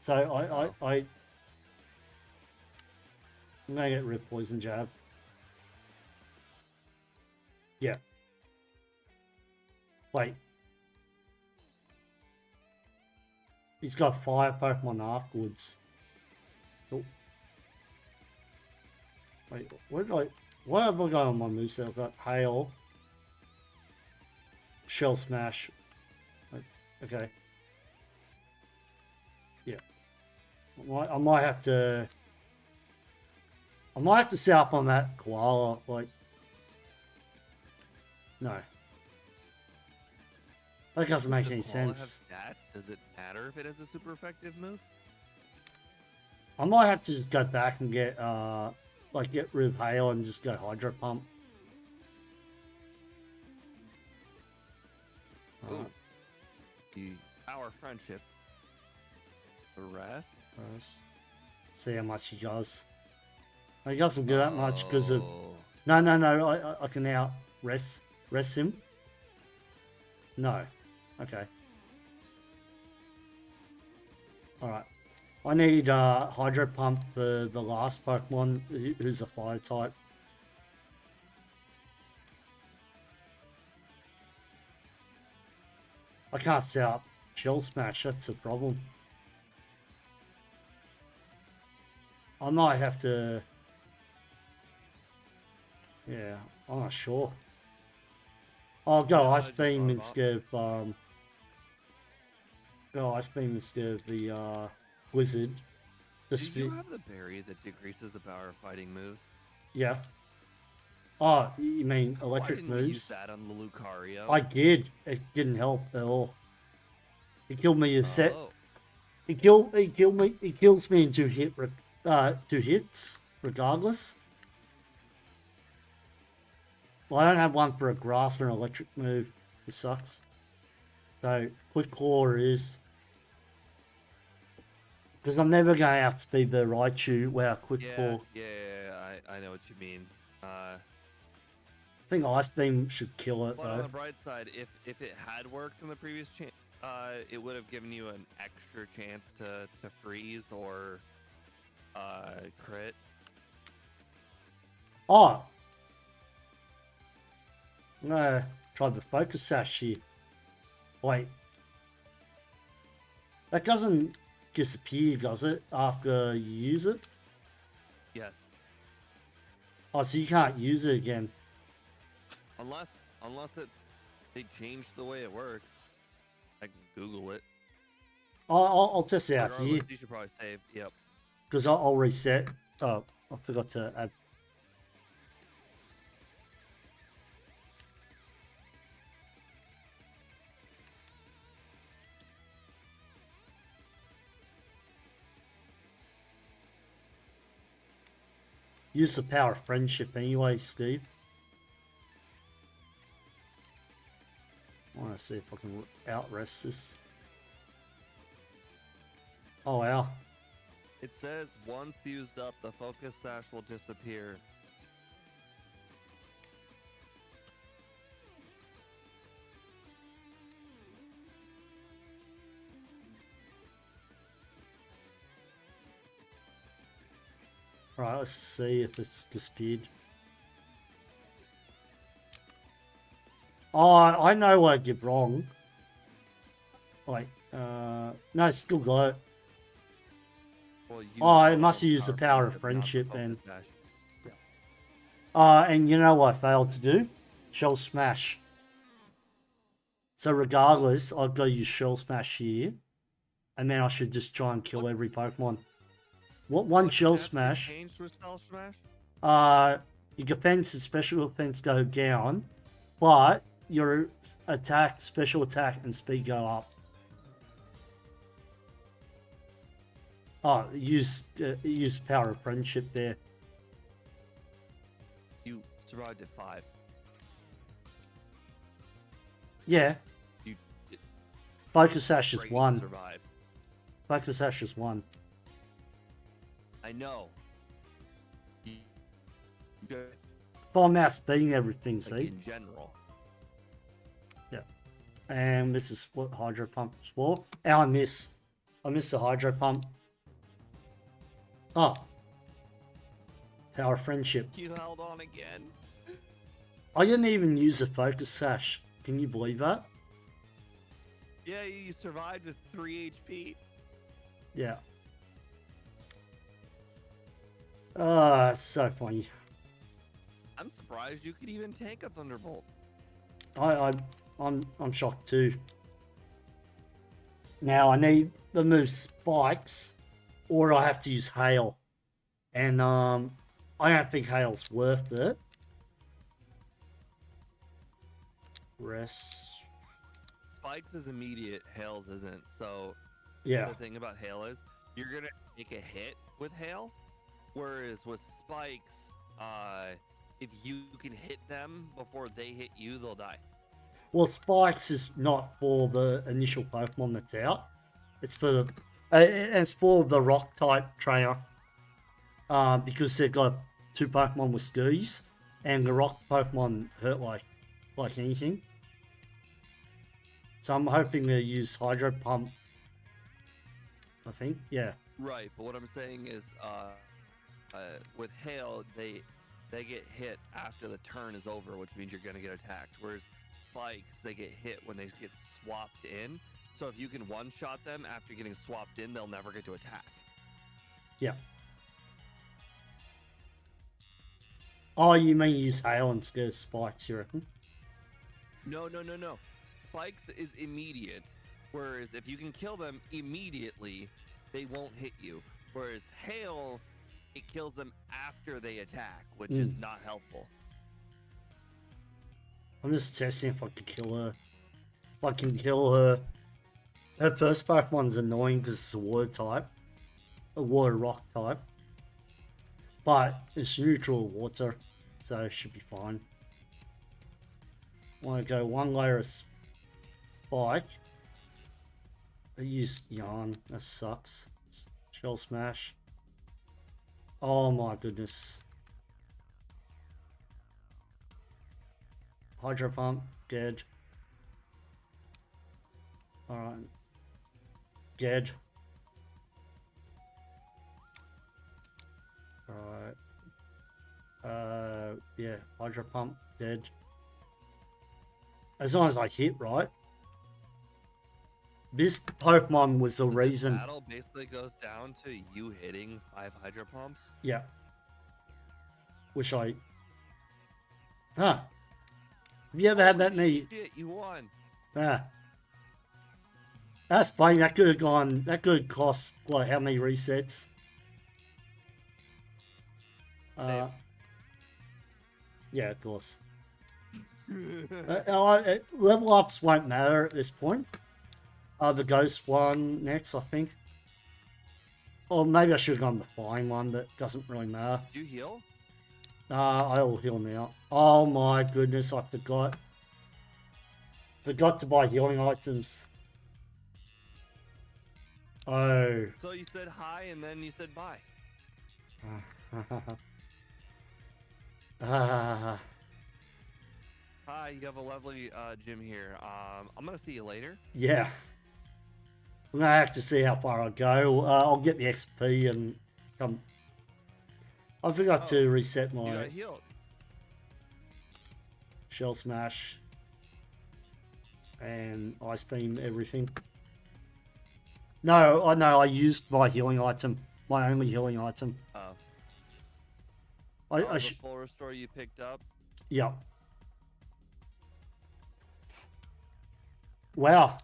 So I'm gonna get rid of poison jab. Yeah. Wait. He's got fire Pokemon afterwards. Oh. Wait, what have I got on my moveset? I've got Hail. Shell Smash. Okay. Yeah. I might have to set up on that koala, like... No. That doesn't make on it? any Does the koala sense. have stats? Does it matter if it has a super effective move? I might have to just go back and get get rid of Hail and just go Hydro Pump. Ooh. The our friendship. The rest. See how much he does. He doesn't do that much because of... Oh. No, I can now rest him. No. Okay. Alright. I need Hydro Pump for the last Pokemon who's a fire type. I can't set up Shell Smash, that's the problem. I might have to... Yeah, I'm not sure. I'll go Yeah, I Ice just Beam thought instead of go Ice Beam instead of the Wizard. Do Just you have the berry that decreases the power of fighting moves? yeah. Oh, you mean Why electric didn't we use moves? that on the Lucario? I did. It didn't help at all. It killed me a set. Oh. It kills me in two hits, regardless. Well, I don't have one for a grass or an electric move. It sucks. So, Quick Claw is... Because I'm never going to outspeed the Raichu without Quick Claw. Yeah, I know what you mean. I think Ice Beam should kill it, But on though. the bright side, if it had worked in the previous it would have given you an extra chance to freeze or crit. Oh! I'm going to try the Focus Sash here. Wait. That doesn't disappear, does it, after you use it? Yes. Oh, so you can't use it again. Unless they changed the way it works. I can Google it. I'll test it out Regardless, here, you should probably save. Yep. because I'll reset. Oh, I forgot to add. Use the power of friendship anyway, Steve. I want to see if I can outrest this. Oh, wow. It says once used up, the focus sash will disappear. Right, let's see if it's disappeared. Oh, I know what I did wrong. Wait, no, it's still got it. Well, you Oh, it don't must know use the power of not the friendship focus and... sash. And you know what I failed to do? Shell Smash. So regardless, I've got to use Shell Smash here. And then I should just try and kill every Pokemon. One What Shell stats get Smash. changed with Shell Smash? Your defense and special defense go down, but your attack, special attack, and speed go up. Oh, use power of friendship there. You survived at 5. Yeah, You Focus Sash is great 1. survived. Focus Sash is 1. I know. Good. But I'm outspeeding everything, Like see? in general. And this is what Hydro Pump is for. And I miss the Hydro Pump. Oh. Power of Friendship. You held on again. I didn't even use the Focus Sash. Can you believe that? Yeah, you survived with 3 HP. Yeah. It's so funny. I'm surprised you could even tank a Thunderbolt. I'm shocked too. Now I need to move Spikes, or I have to use Hail, and I don't think Hail's worth it. Rest. Spikes is immediate, Hails isn't. So Yeah. the thing about Hail is you're gonna take a hit with Hail, whereas with Spikes, if you can hit them before they hit you, they'll die. Well, Spikes is not for the initial Pokemon that's out. It's for the it's for the Rock type trainer. Because they've got 2 Pokemon with skis, and the Rock Pokemon hurt like anything. So I'm hoping to use Hydro Pump. I think, yeah. Right, but what I'm saying is, with Hail, they get hit after the turn is over, which means you're gonna get attacked. Whereas Spikes, they get hit when they get swapped in. So if you can one-shot them after getting swapped in, they'll never get to attack. Yeah. Oh, you mean use Hail instead of Spikes, you reckon? No. Spikes is immediate, whereas if you can kill them immediately, they won't hit you. Whereas Hail, it kills them after they attack, which is not helpful. I'm just testing if I can kill her. If I can kill her. Her first Pokemon's annoying because it's a water type. A water rock type. But it's neutral water, so it should be fine. I want to go 1 layer of Spike. I used Yarn, that sucks. Shell Smash. Oh my goodness. Hydro Pump, dead. Alright. Dead. Alright. Yeah, Hydro Pump, dead. As long as I hit right. This Pokemon was the So this reason. battle basically goes down to you hitting 5 Hydro Pumps. Yeah. Which I. Huh. Have you ever had that many? Shit, you won. Ah. That's funny. That could have gone. That could have cost, what, how many resets? Yeah, of course. Level ups won't matter at this point. The ghost one next, I think. Or maybe I should have gone the flying one, but it doesn't really matter. Did you heal? I'll heal now. Oh my goodness, I forgot. Forgot to buy healing items. Oh. So you said hi and then you said bye. Ah. Hi, you have a lovely gym here. I'm gonna see you later. Yeah. I'm gonna have to see how far I go. I'll get the XP and come. I forgot to reset You my got healed. shell smash and ice beam everything. No, I know I used my healing item, my only healing item. Oh. I The should. full restore you picked up. Yeah. Wow.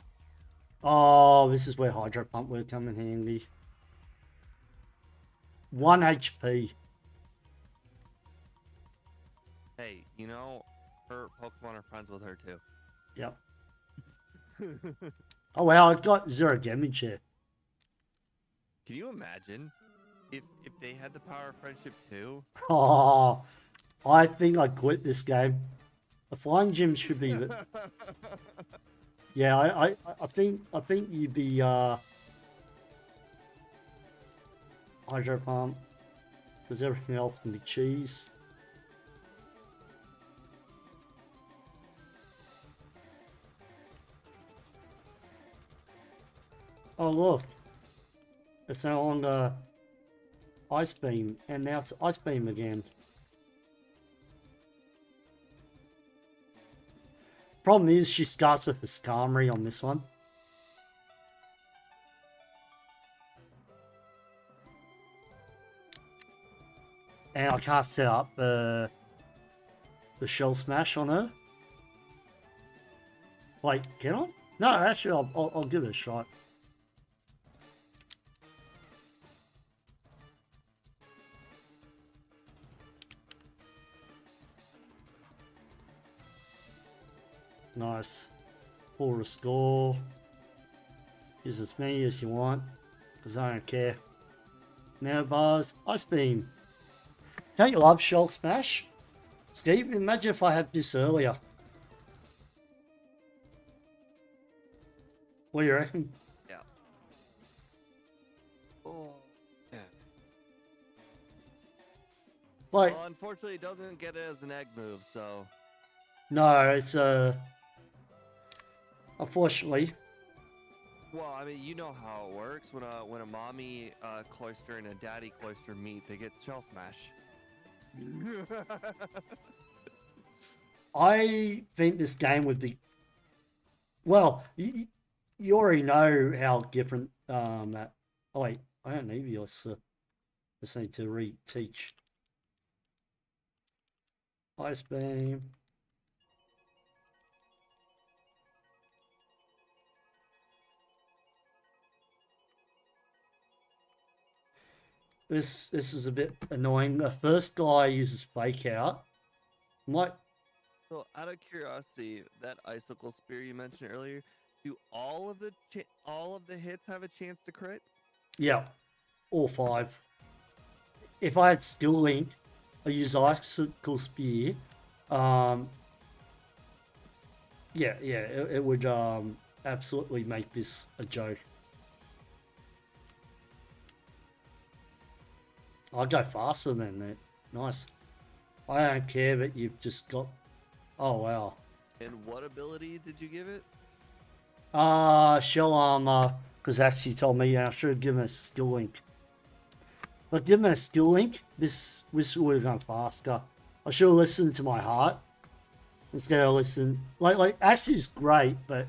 Oh, this is where Hydro Pump will come in handy. 1 HP. Hey, you know, her Pokemon are friends with her too. Yep. Oh wow, I got 0 damage here. Can you imagine if they had the power of friendship too? Oh, I think I quit this game. The flying gym should be. Yeah, I think you'd be Hydro Pump, because everything else can be cheese. Oh look, it's no longer Ice Beam, and now it's Ice Beam again. Problem is, she starts with a Skarmory on this one. And I can't set up the Shell Smash on her. Wait, can I? No, actually, I'll give it a shot. Nice. Full restore. Use as many as you want, because I don't care. Now bars, Ice Beam. Don't you love Shell Smash? Steve, imagine if I had this earlier. What do you reckon? Yeah. Oh. Yeah. Like, Well, unfortunately, it doesn't get it as an egg move, so. no, it's unfortunately. Well, I mean, you know how it works. When a mommy Cloyster and a daddy Cloyster meet, they get Shell Smash. I think this game would be. Well, you already know how different that. Oh wait, I don't need yours. Just need to reteach. Ice Beam. This is a bit annoying. The first guy uses Fake Out. Might. So, out of curiosity, that Icicle Spear you mentioned earlier, do all of the hits have a chance to crit? Yeah, all 5. If I had Skill Link, I use Icicle Spear. Yeah, it would absolutely make this a joke. I'll go faster than that. Nice. I don't care, but you've just got. Oh wow. And what ability did you give it? Shell Armor, because actually told me I should have given a Skill Link. But given a Skill Link, this would have gone faster. I should have listened to my heart instead of listen. Like actually it's great, but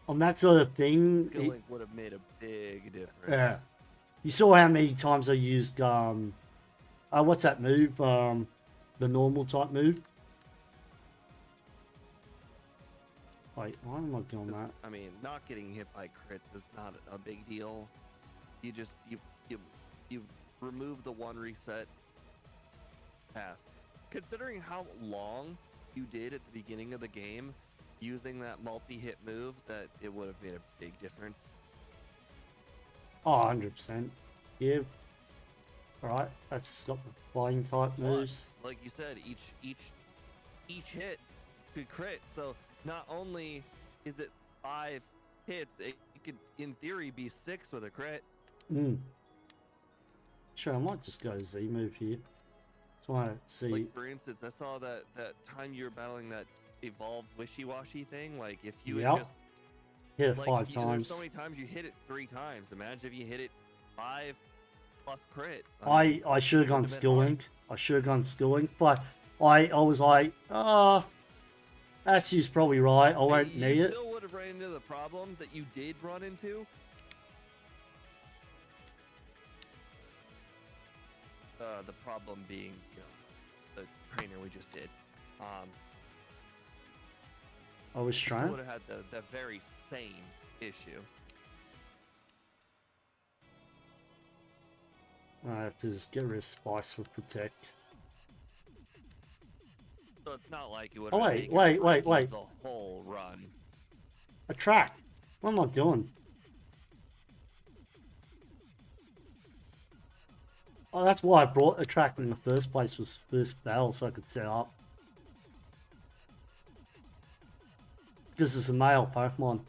on that sort of thing, Skill link would have made a big difference. yeah. You saw how many times I used what's that move? The normal type move. Wait, why am I doing that? I mean, not getting hit by crits is not a big deal. You just you remove the one reset pass. Considering how long you did at the beginning of the game using that multi-hit move, that it would have made a big difference. Oh, 100%. Yeah. Alright, let's stop the flying type moves. But, like you said, each hit could crit. So not only is it 5 hits, it could in theory be 6 with a crit. Sure, I might just go Z move here. Just want to see. Like for instance, I saw that time you were battling that evolved wishy-washy thing. Like if you had just hit it like, 5 times. There's so many times you hit it 3 times. Imagine if you hit it 5 plus crit. I should have gone skill link. I should have gone skill link, but I was like, actually, probably right. I won't need it. You still would have ran into the problem that you did run into. The problem being, the trainer we just did. I was trying. Would have had the very same issue. I have to just get rid of Spice for Protect. So it's not like you would. Oh wait. The whole run. Attract. What am I doing? Oh, that's why I brought Attract in the first place, was first battle, so I could set up. Because it's a male Pokemon.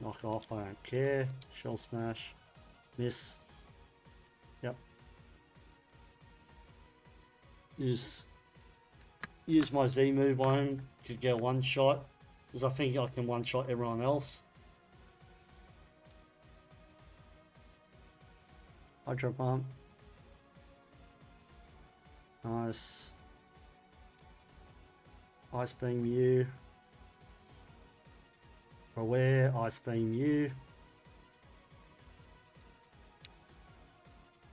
Knock off, I don't care. Shell Smash. Miss. Yep. Use my Z move on him to get one shot. Because I think I can one shot everyone else. Hydro Pump. Nice. Ice Beam you. Aware, Ice Beam you.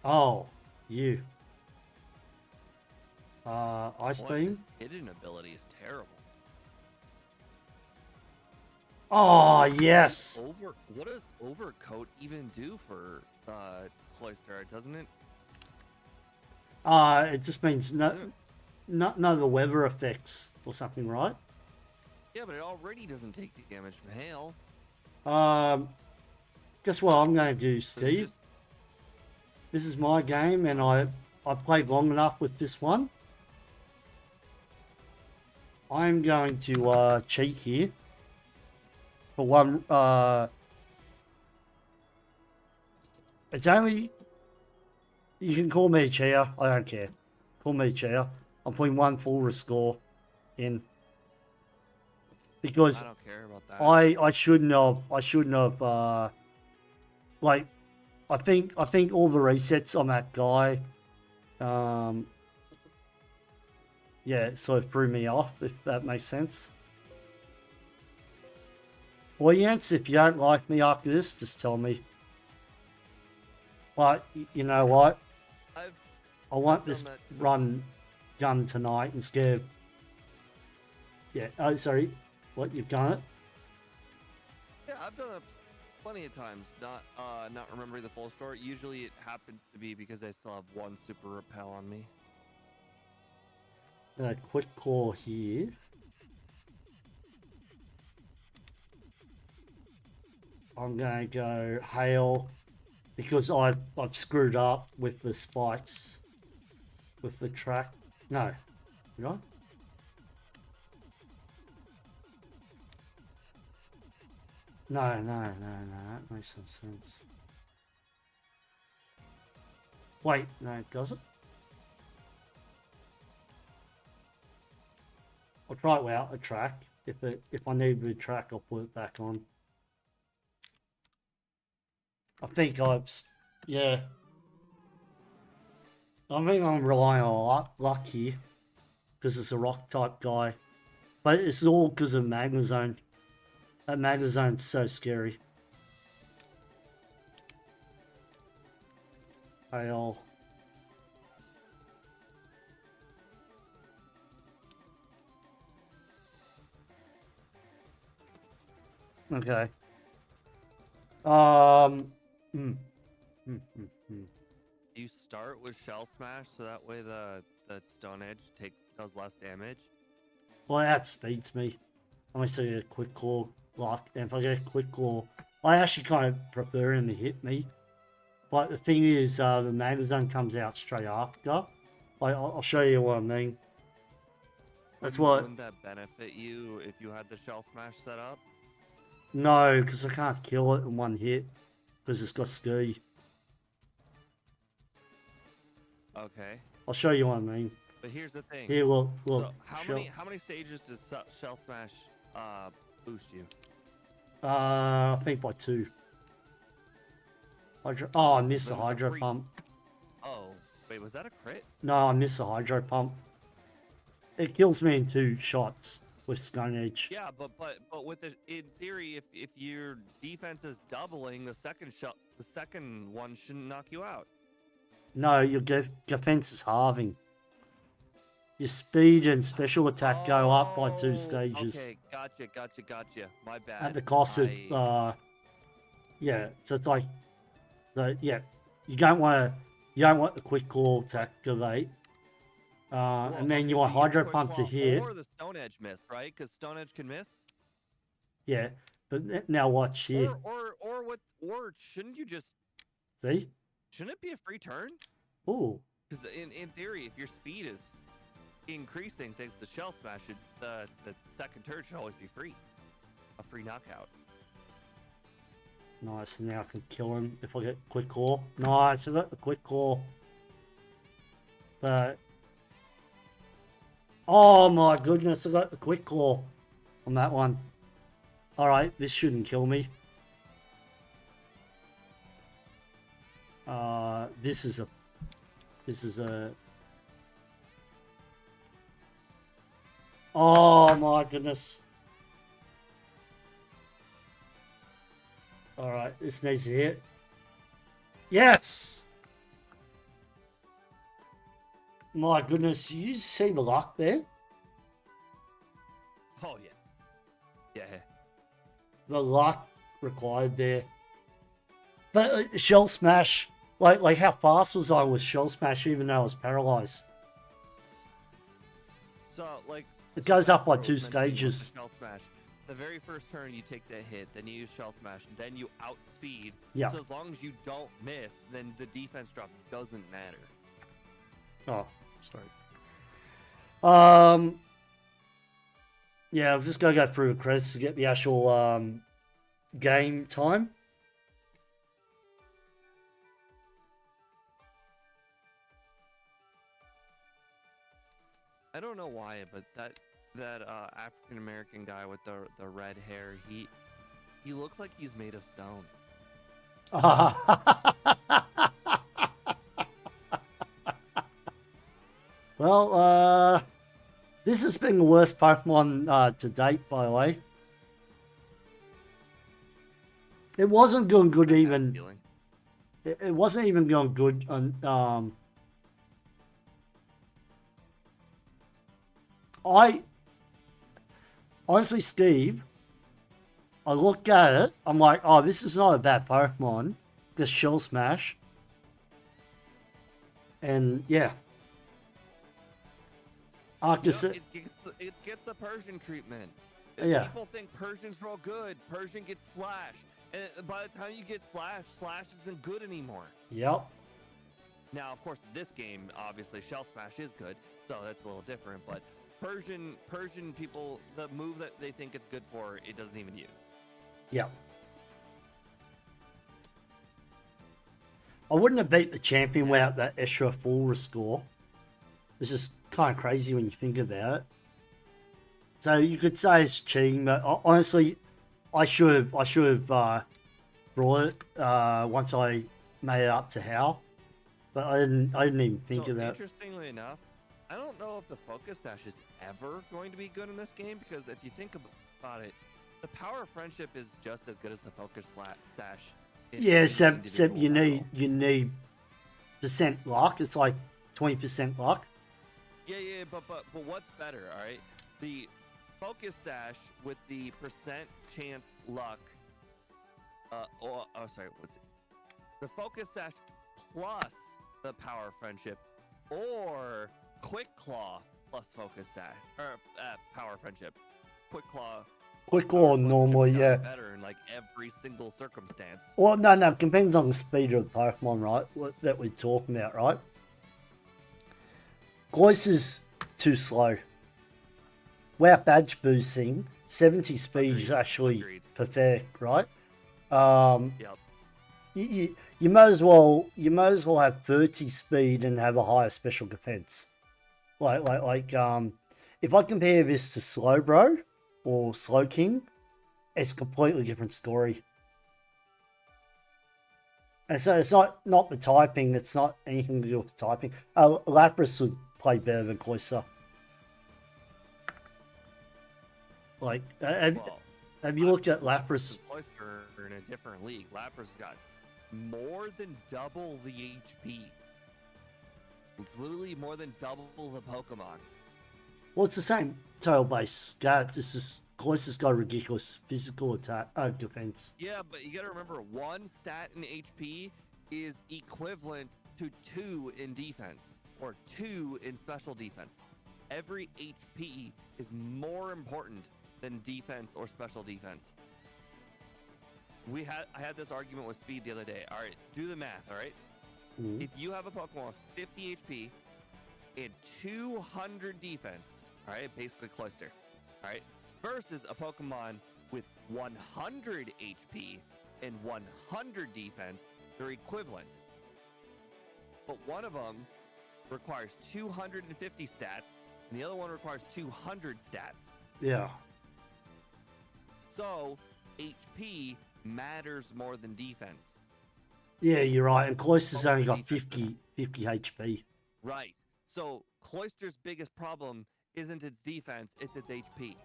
Oh, you. Ice Beam. Hidden ability is terrible. Oh, yes. What does Overcoat even do for Cloyster? Doesn't it? It just means none of the weather effects or something, right? Yeah, but it already doesn't take damage from hail. Guess what I'm going to do, Steve? This is my game, and I played long enough with this one. I'm going to cheat here for one. It's only, you can call me a cheater. I don't care. Call me a cheater. I'm putting one full restore in. Because I don't care about that. I shouldn't have like I think all the resets on that guy yeah, sort of threw me off, if that makes sense. Audience, if you don't like me after this, just tell me. But you know what? I want this run done tonight instead of, yeah, oh sorry. What, you've done it? Yeah, I've done it plenty of times. Not remembering the full story. Usually it happens to be because I still have one super repel on me. Quick call here. I'm going to go hail because I've screwed up with the spikes with the track. No, did I? No, that makes no sense. Wait, no, does it? I'll try it without a track. If I need the track, I'll put it back on. I think yeah. I think I'm relying on luck here because it's a rock type guy, but it's all because of Magnezone. That Magnezone's so scary. Hail. Okay. Mm, mm, mm, mm. You start with Shell Smash, so that way the Stone Edge does less damage. Well, it outspeeds me. Unless I get a quick claw, and if I get a quick claw, I actually kind of prefer him to hit me. But the thing is, the Magnezone comes out straight after. I'll show you what I mean. That's what. Wouldn't that benefit you if you had the Shell Smash set up? No, because I can't kill it in one hit because it's got ski. Okay. I'll show you what I mean. But here's the thing. Here, look. So how many stages does Shell Smash boost you? I think by 2. Oh, I missed the But it's a Hydro Pump. Oh, wait, was that a crit? No, I missed the Hydro Pump. It kills me in 2 shots with Stone Edge. Yeah, but with in theory, if your defense is doubling, the second one shouldn't knock you out. No, your defense is halving. Your speed and special attack go up by 2 stages. Okay, gotcha. My bad. At the cost of, yeah. So it's like, yeah, you don't want the quick claw to activate, and then you want Hydro Pump to hit. Or the Stone Edge missed, right? Because Stone Edge can miss. Yeah, but now watch here. Or shouldn't you just See? Shouldn't it be a free turn? Ooh. Because in theory, if your speed is increasing thanks to Shell Smash, the second turn should always be free. A free knockout. Nice, now I can kill him if I get quick claw. Nice, I got the quick claw. But oh my goodness, I got the quick claw on that one. Alright, this shouldn't kill me. This is a oh my goodness. Alright, this needs to hit. Yes! My goodness, you see the luck there? Oh yeah. The luck required there. But Shell Smash, like how fast was I with Shell Smash even though I was paralyzed? So like It goes up by 2 then stages. Shell Smash. The very first turn you take that hit, then you use Shell Smash, and then you outspeed. Yeah. So as long as you don't miss, then the defense drop doesn't matter. Oh, sorry. Yeah, I'm just gonna go through the credits to get the actual game time. I don't know why, but that African American guy with the red hair, he looks like he's made of stone. Well, this has been the worst Pokemon to date, by the way. It wasn't going good even. It wasn't even going good on. Honestly, Steve, I look at it, I'm like, oh, this is not a bad Pokemon. Just Shell Smash. And yeah. It gets the Persian treatment. Yeah. People think Persian's real good. Persian gets Slash. And by the time you get Slash isn't good anymore. Yep. Now, of course, this game, obviously, Shell Smash is good. So that's a little different. But Persian people, the move that they think it's good for, it doesn't even use. Yeah. I wouldn't have beat the champion without that extra full restore. This is kind of crazy when you think about it. So you could say it's cheating, but honestly, I should have brought it once I made it up to Hal. but I didn't even think So of that. interestingly enough, I don't know if the focus sash is ever going to be good in this game because if you think about it, the power of friendship is just as good as the focus sash. Yeah, in except individual you battle. need percent luck. It's like 20% luck. Yeah, but what's better? All right, the focus sash with the percent chance luck. Sorry, what's it? The focus sash plus the power of friendship, or quick claw plus focus sash or power of friendship. Quick claw. Quick power or of friendship normally, does yeah. Better in like every single circumstance. Well, no, it depends on the speed of the Pokemon, right? That we're talking about, right? Cloyster's too slow. Without badge boosting, 70 speed is actually Agreed. perfect, right? Yep. You might as well have 30 speed and have a higher special defense. If I compare this to Slowbro or Slowking, it's a completely different story. And so it's not the typing, it's not anything to do with the typing. Lapras would play better than Cloyster. Like, have you looked at Lapras? Cloyster in a different league. Lapras got more than double the HP. It's literally more than double the Pokemon. Well, it's the same total base stats. It's just Cloyster's got ridiculous physical attack defense. Yeah, but you gotta remember, one stat in HP is equivalent to 2 in defense, or 2 in special defense. Every HP is more important than defense or special defense. I had this argument with Speed the other day. All right, do the math, all right? Mm. If you have a Pokemon with 50 HP and 200 defense, all right, basically Cloyster, all right, versus a Pokemon with 100 HP and 100 defense, they're equivalent. But one of them requires 250 stats, and the other one requires 200 stats. Yeah. So, HP matters more than defense. Yeah, you're right. And Cloyster's only got Defense. 50 HP. Right. So, Cloyster's biggest problem isn't its defense, it's its HP.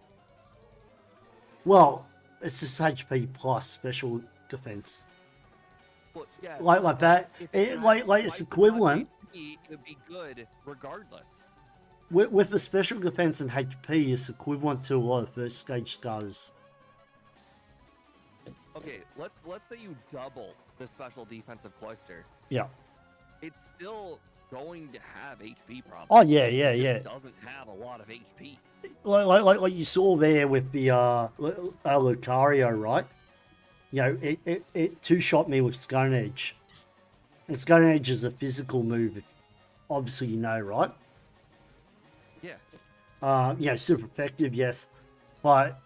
Well, it's just HP plus special defense. Well, yeah, Like that. if It, you like had it's twice as much equivalent. HP, it would be good regardless. With the special defense and HP, it's equivalent to a lot of first stage starters. Okay, let's say you double the special defense of Cloyster. Yeah. It's still going to have HP problems. Oh yeah. It doesn't have a lot of HP. Like you saw there with the Lucario, right? You know, it two-shot me with Stone Edge. And Stone Edge is a physical move. Obviously, you know, right? Yeah. You know, super effective, yes. But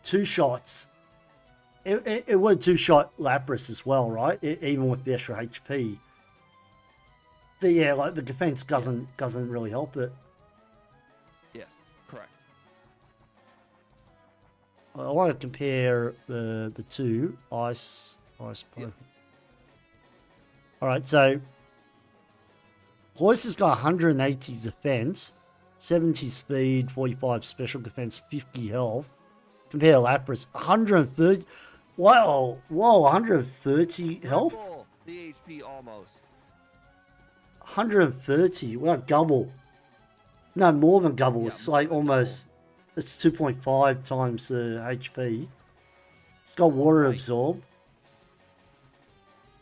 two shots, it would two-shot Lapras as well, right? Even with the extra HP. But yeah, like the defense doesn't really help it. Yes, correct. I want to compare the two ice Pokemon. All right, so Cloyster's got 180 defense, 70 speed, 45 special defense, 50 health. Compare Lapras, 130. Wow, 130 health, Triple the HP almost. 130. Well, double. No, more than double. Yeah, It's more like than almost. It's 2.5 times the HP. It's got water Right. absorb.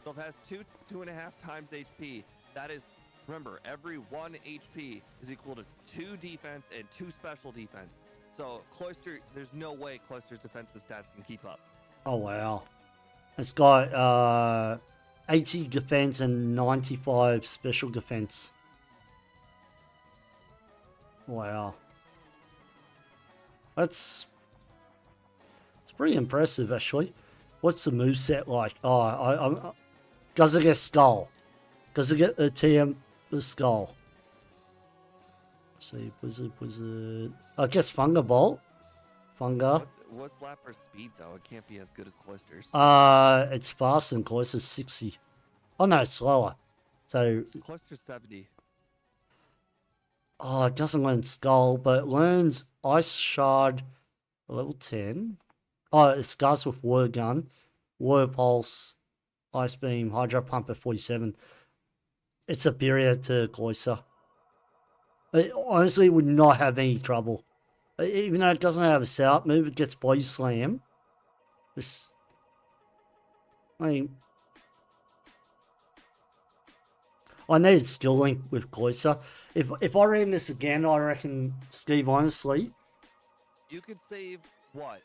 So it has 2.5 times HP. That is, remember, every 1 HP is equal to 2 defense and 2 special defense. So Cloyster, there's no way Cloyster's defensive stats can keep up. Oh wow. It's got 80 defense and 95 special defense. Wow. It's pretty impressive actually. What's the moveset like? Oh, does it get Skull? Does it get the the Skull? Let's see, Blizzard. I guess Funga Bolt. Funga. What's Lapras speed though? It can't be as good as Cloyster's. It's faster than Cloyster's 60. Oh no, it's slower. So, Cloyster 70. oh, it doesn't learn Skull, but it learns Ice Shard level 10. Oh, it starts with Water Gun, Water Pulse, Ice Beam, Hydro Pump at 47. It's superior to Cloyster. It honestly would not have any trouble. Even though it doesn't have a setup move, it gets Body Slam. Just, I mean, I needed Skill Link with Cloyster. If I ran this again, I reckon, Steve, honestly, You could save what?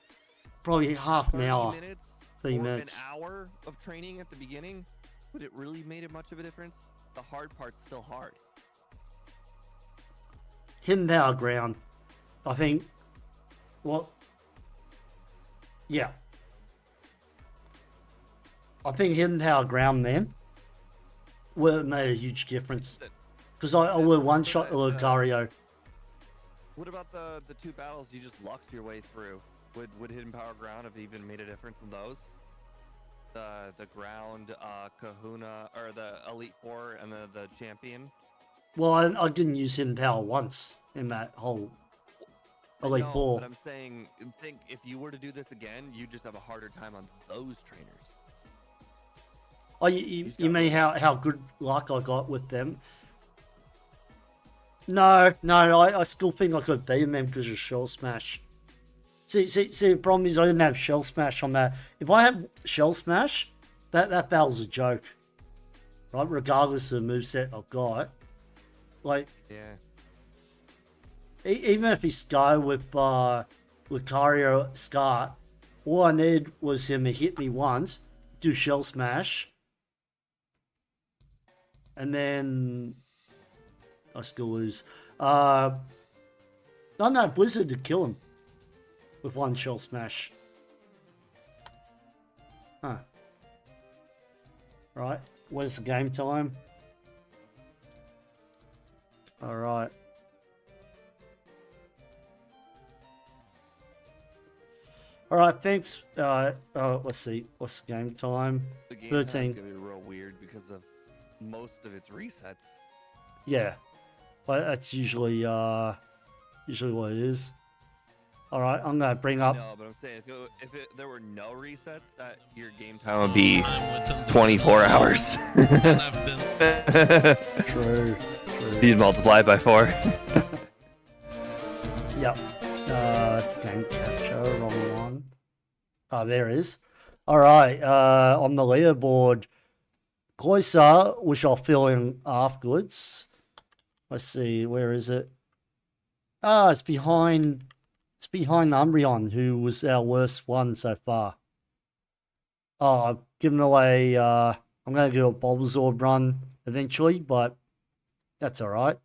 probably half an 30 hour. minutes? 30 or minutes. An hour of training at the beginning? Would it really made it much of a difference? The hard part's still hard. Hidden Power Ground. I think, well, yeah. I think Hidden Power Ground, man, would have made a huge difference. Because I would one-shot the Lucario. What about the two battles you just lucked your way through? Would Hidden Power Ground have even made a difference in those? The ground Kahuna or the Elite Four and the champion. Well, I didn't use Hidden Power once in that whole Elite Four. But I'm saying, think if you were to do this again, you just have a harder time on those trainers. Oh, you mean how good luck I got with them? No, I still think I could beat them because of Shell Smash. See, the problem is I didn't have Shell Smash on that. If I had Shell Smash, that battle's a joke. Right, regardless of the moveset I've got. Like, Yeah. Even if he started with Lucario start, all I needed was him to hit me once, do Shell Smash, and then I still lose. No, Blizzard to kill him with one Shell Smash. Huh. Right, where's the game time? Alright. Alright, thanks. Let's see. What's the game time? The game 13. time's gonna be real weird because of most of its resets. Yeah. But that's usually what it is. Alright, I'm gonna bring up. No, but I'm saying if there were no resets, that your game time would be 24 hours. True. You'd multiply it by 4. Yep. It's game capture, wrong one. Oh, there it is. Alright, on the leaderboard, Cloyster, which I'll fill in afterwards. Let's see, where is it? Ah, it's behind Umbreon, who was our worst one so far. Oh, I've given away, I'm going to do a Bulbasaur run eventually, but that's alright.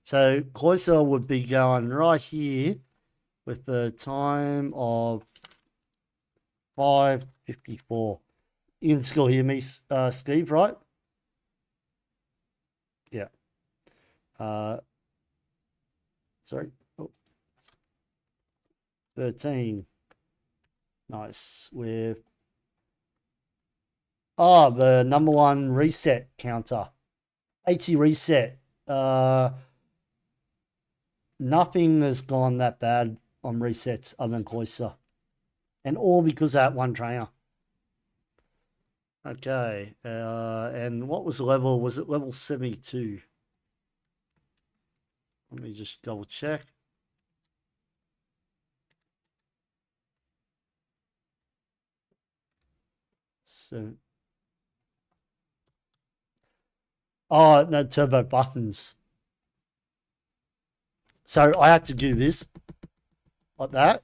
So, Cloyster would be going right here with the time of 5:54. You can still hear me, Steve, right? Yeah. Sorry. Oh. 13. Nice. With the number one reset counter. 80 reset. Nothing has gone that bad on resets other than Cloyster. And all because of that one trainer. Okay. And what was the level? Was it level 72? Let me just double check. So, oh, no, turbo buttons. So I had to do this like that.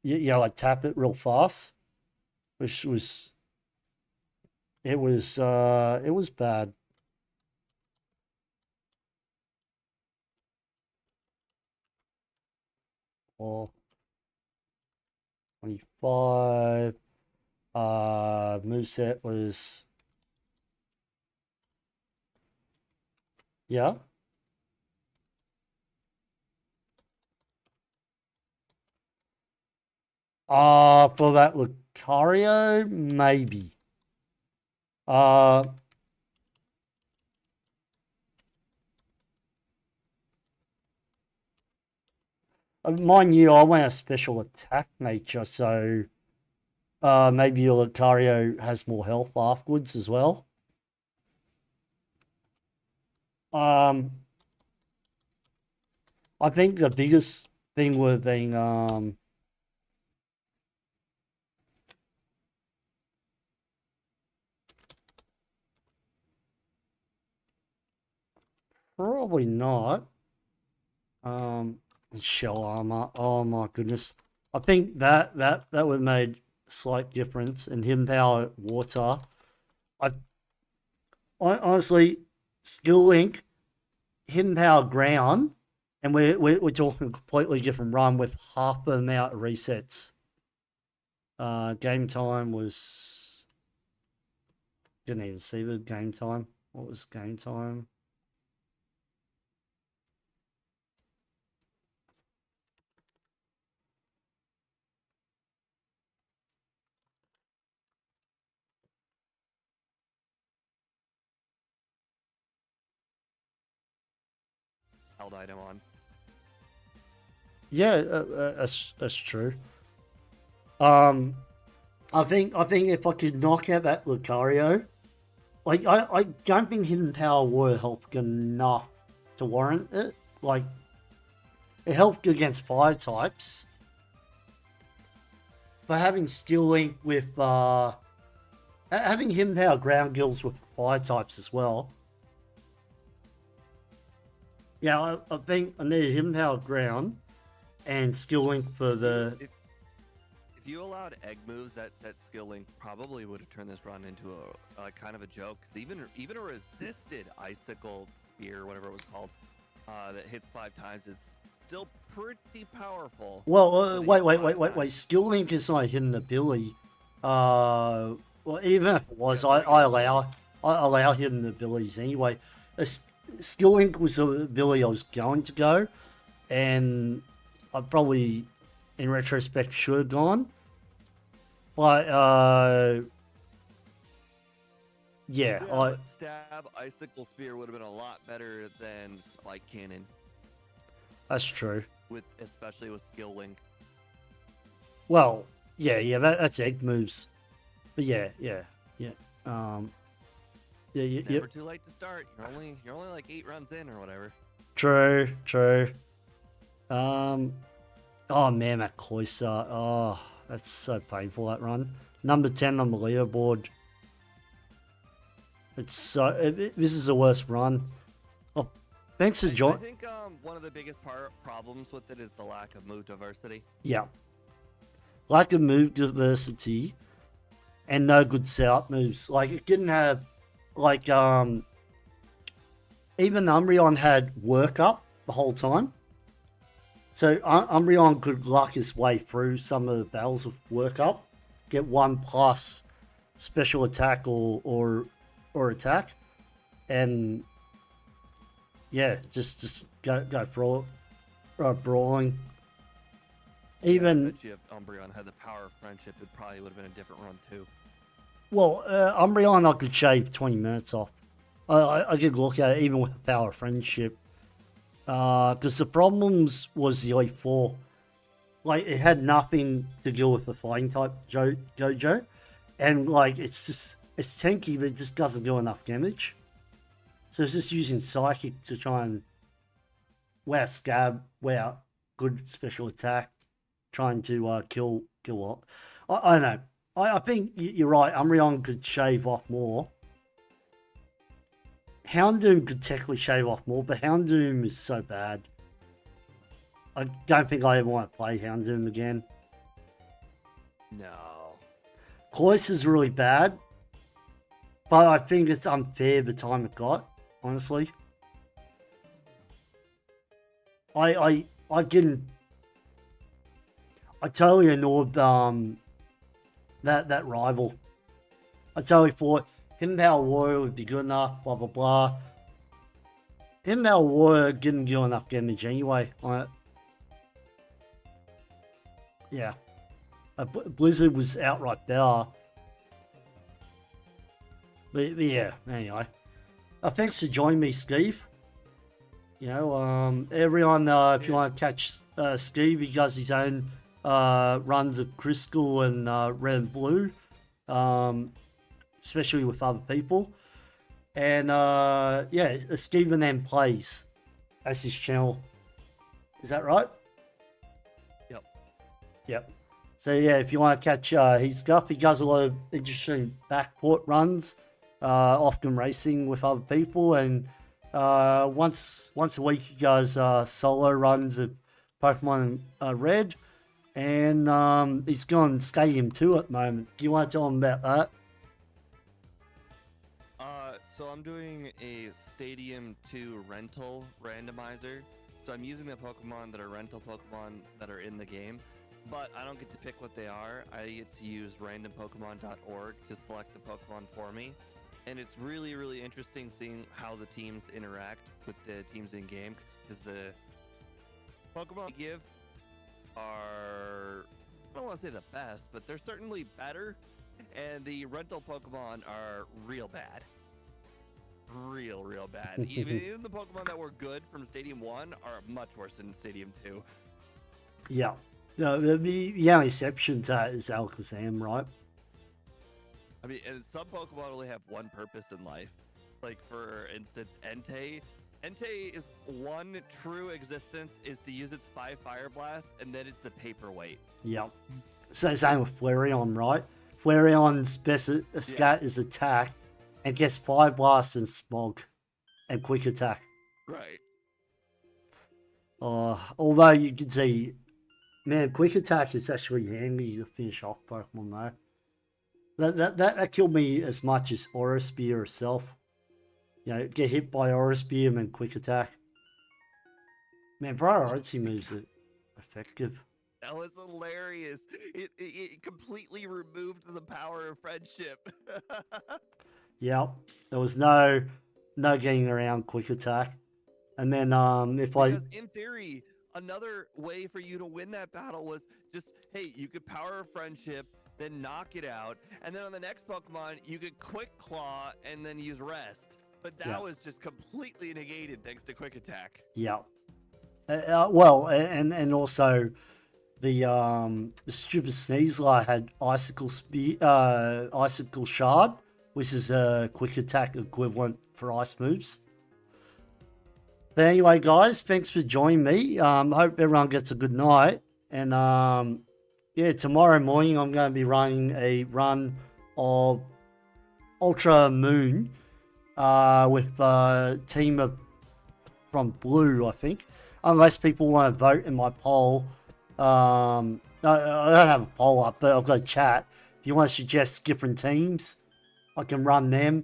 You know, like tap it real fast, which was, it was bad. Or 25. Moveset was, yeah. For that Lucario, maybe. Mind you, I went a special attack nature, so maybe your Lucario has more health afterwards as well. I think the biggest thing would have been probably not. Shell armor. Oh my goodness. I think that would have made a slight difference. And him power water. I honestly, skill link, him power ground, and we're talking a completely different run with half the amount of resets. Game time was, didn't even see the game time. What was game time? Held item on. Yeah, that's true. I think if I could knock out that Lucario, like I don't think hidden power would help enough to warrant it. Like it helped against fire types, but having skill link with having hidden power ground gills with fire types as well. Yeah, I think I need hidden power ground and skill link for the. If you allowed egg moves, that skill link probably would have turned this run into a kind of a joke. Because even a resisted icicle spear, whatever it was called, that hits 5 times is still pretty powerful. Well, wait. Skill link is not a hidden ability. Well, even if it was, I allow hidden abilities anyway. Skill link was the ability I was going to go, and I probably, in retrospect, should have gone. But yeah, but stab icicle spear would have been a lot better than spike cannon. That's true. Especially with skill link. Well, yeah, that's egg moves. But yeah. Never too late to start. You're only like 8 runs in or whatever. True. Oh man, that Cloyster. Oh, that's so painful, that run. Number 10 on the leaderboard. This is the worst run. Oh, thanks for joining. I think one of the biggest problems with it is the lack of move diversity. Yeah. Lack of move diversity and no good setup moves. Like, it didn't have, like, even Umbreon had work up the whole time. So Umbreon could luck his way through some of the battles with work up, get 1+ special attack or attack, and yeah, just go for brawling. Even if Umbreon had the power of friendship, it probably would have been a different run too. Well, Umbreon I could shave 20 minutes off. I could look at it even with the power of friendship. Because the problems was the Elite Four. Like, it had nothing to do with the fighting type Gojo. And, like, it's tanky, but it just doesn't do enough damage. So it's just using Psychic to try and wear Scab, wear good special attack, trying to kill what. I don't know. I think you're right. Umbreon could shave off more. Houndoom could technically shave off more, but Houndoom is so bad. I don't think I ever want to play Houndoom again. No. Cloyster's really bad, but I think it's unfair the time it got, honestly. I totally ignored that rival. I totally thought Hidden Power Warrior would be good enough, blah blah blah. Hidden Power Warrior didn't do enough damage anyway on it. Yeah. Blizzard was outright better. But yeah, anyway. Thanks for joining me, Steve. You know, everyone, if you want to catch Steve, he does his own runs of Crystal and Red and Blue, especially with other people. And yeah, Steve and then plays. That's his channel. Is that right? Yep. Yep. So yeah, if you want to catch his stuff, he does a lot of interesting backport runs, often racing with other people, and once a week he does solo runs of Pokemon Red, and he's going Stadium 2 at the moment. Do you want to tell him about that? So I'm doing a Stadium 2 rental randomizer. So I'm using the Pokemon that are rental Pokemon that are in the game, but I don't get to pick what they are. I get to use randompokemon.org to select the Pokemon for me. And it's really, really interesting seeing how the teams interact with the teams in game, because the Pokemon I give are, I don't want to say the best, but they're certainly better. And the rental Pokemon are real bad. Real bad. Even the Pokemon that were good from Stadium 1 are much worse than Stadium 2. Yeah. No, the only exception to that is Alakazam, right? I mean, and some Pokemon only have one purpose in life. Like, for instance, Entei. Entei is one true existence is to use its 5 Fire Blast, and then it's a paperweight. Yeah. So same with Flareon, right? Flareon's best stat is attack, and gets Fire Blast and Smog, and Quick Attack. Right. Although you can see, man, Quick Attack is actually handy to finish off Pokemon though. That killed me as much as Aura Spear itself. You know, get hit by Aura Spear and then Quick Attack. Man, priority moves are effective. That was hilarious. It completely removed the power of friendship. Yeah, there was no getting around Quick Attack. And then Because in theory, another way for you to win that battle was just, hey, you could power of friendship, then knock it out, and then on the next Pokemon, you could Quick Claw and then use Rest. But that was just completely negated thanks to Quick Attack. Yeah. Well, and also the stupid Sneasler had Icicle Shard, which is a Quick Attack equivalent for ice moves. But anyway, guys, thanks for joining me. Hope everyone gets a good night. And yeah, tomorrow morning I'm going to be running a run of Ultra Moon with a team from Blue, I think. Unless people want to vote in my poll. I don't have a poll up, but I've got a chat. If you want to suggest different teams, I can run them.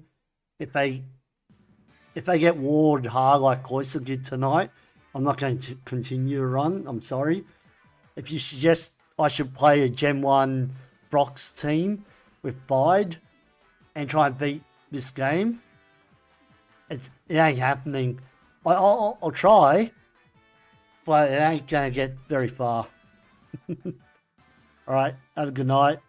If they get ward hard like Cloyster did tonight, I'm not going to continue to run. I'm sorry. If you suggest I should play a Gen 1 Brock's team with Bide and try and beat this game, it ain't happening. I'll try, but it ain't going to get very far. All right, have a good night.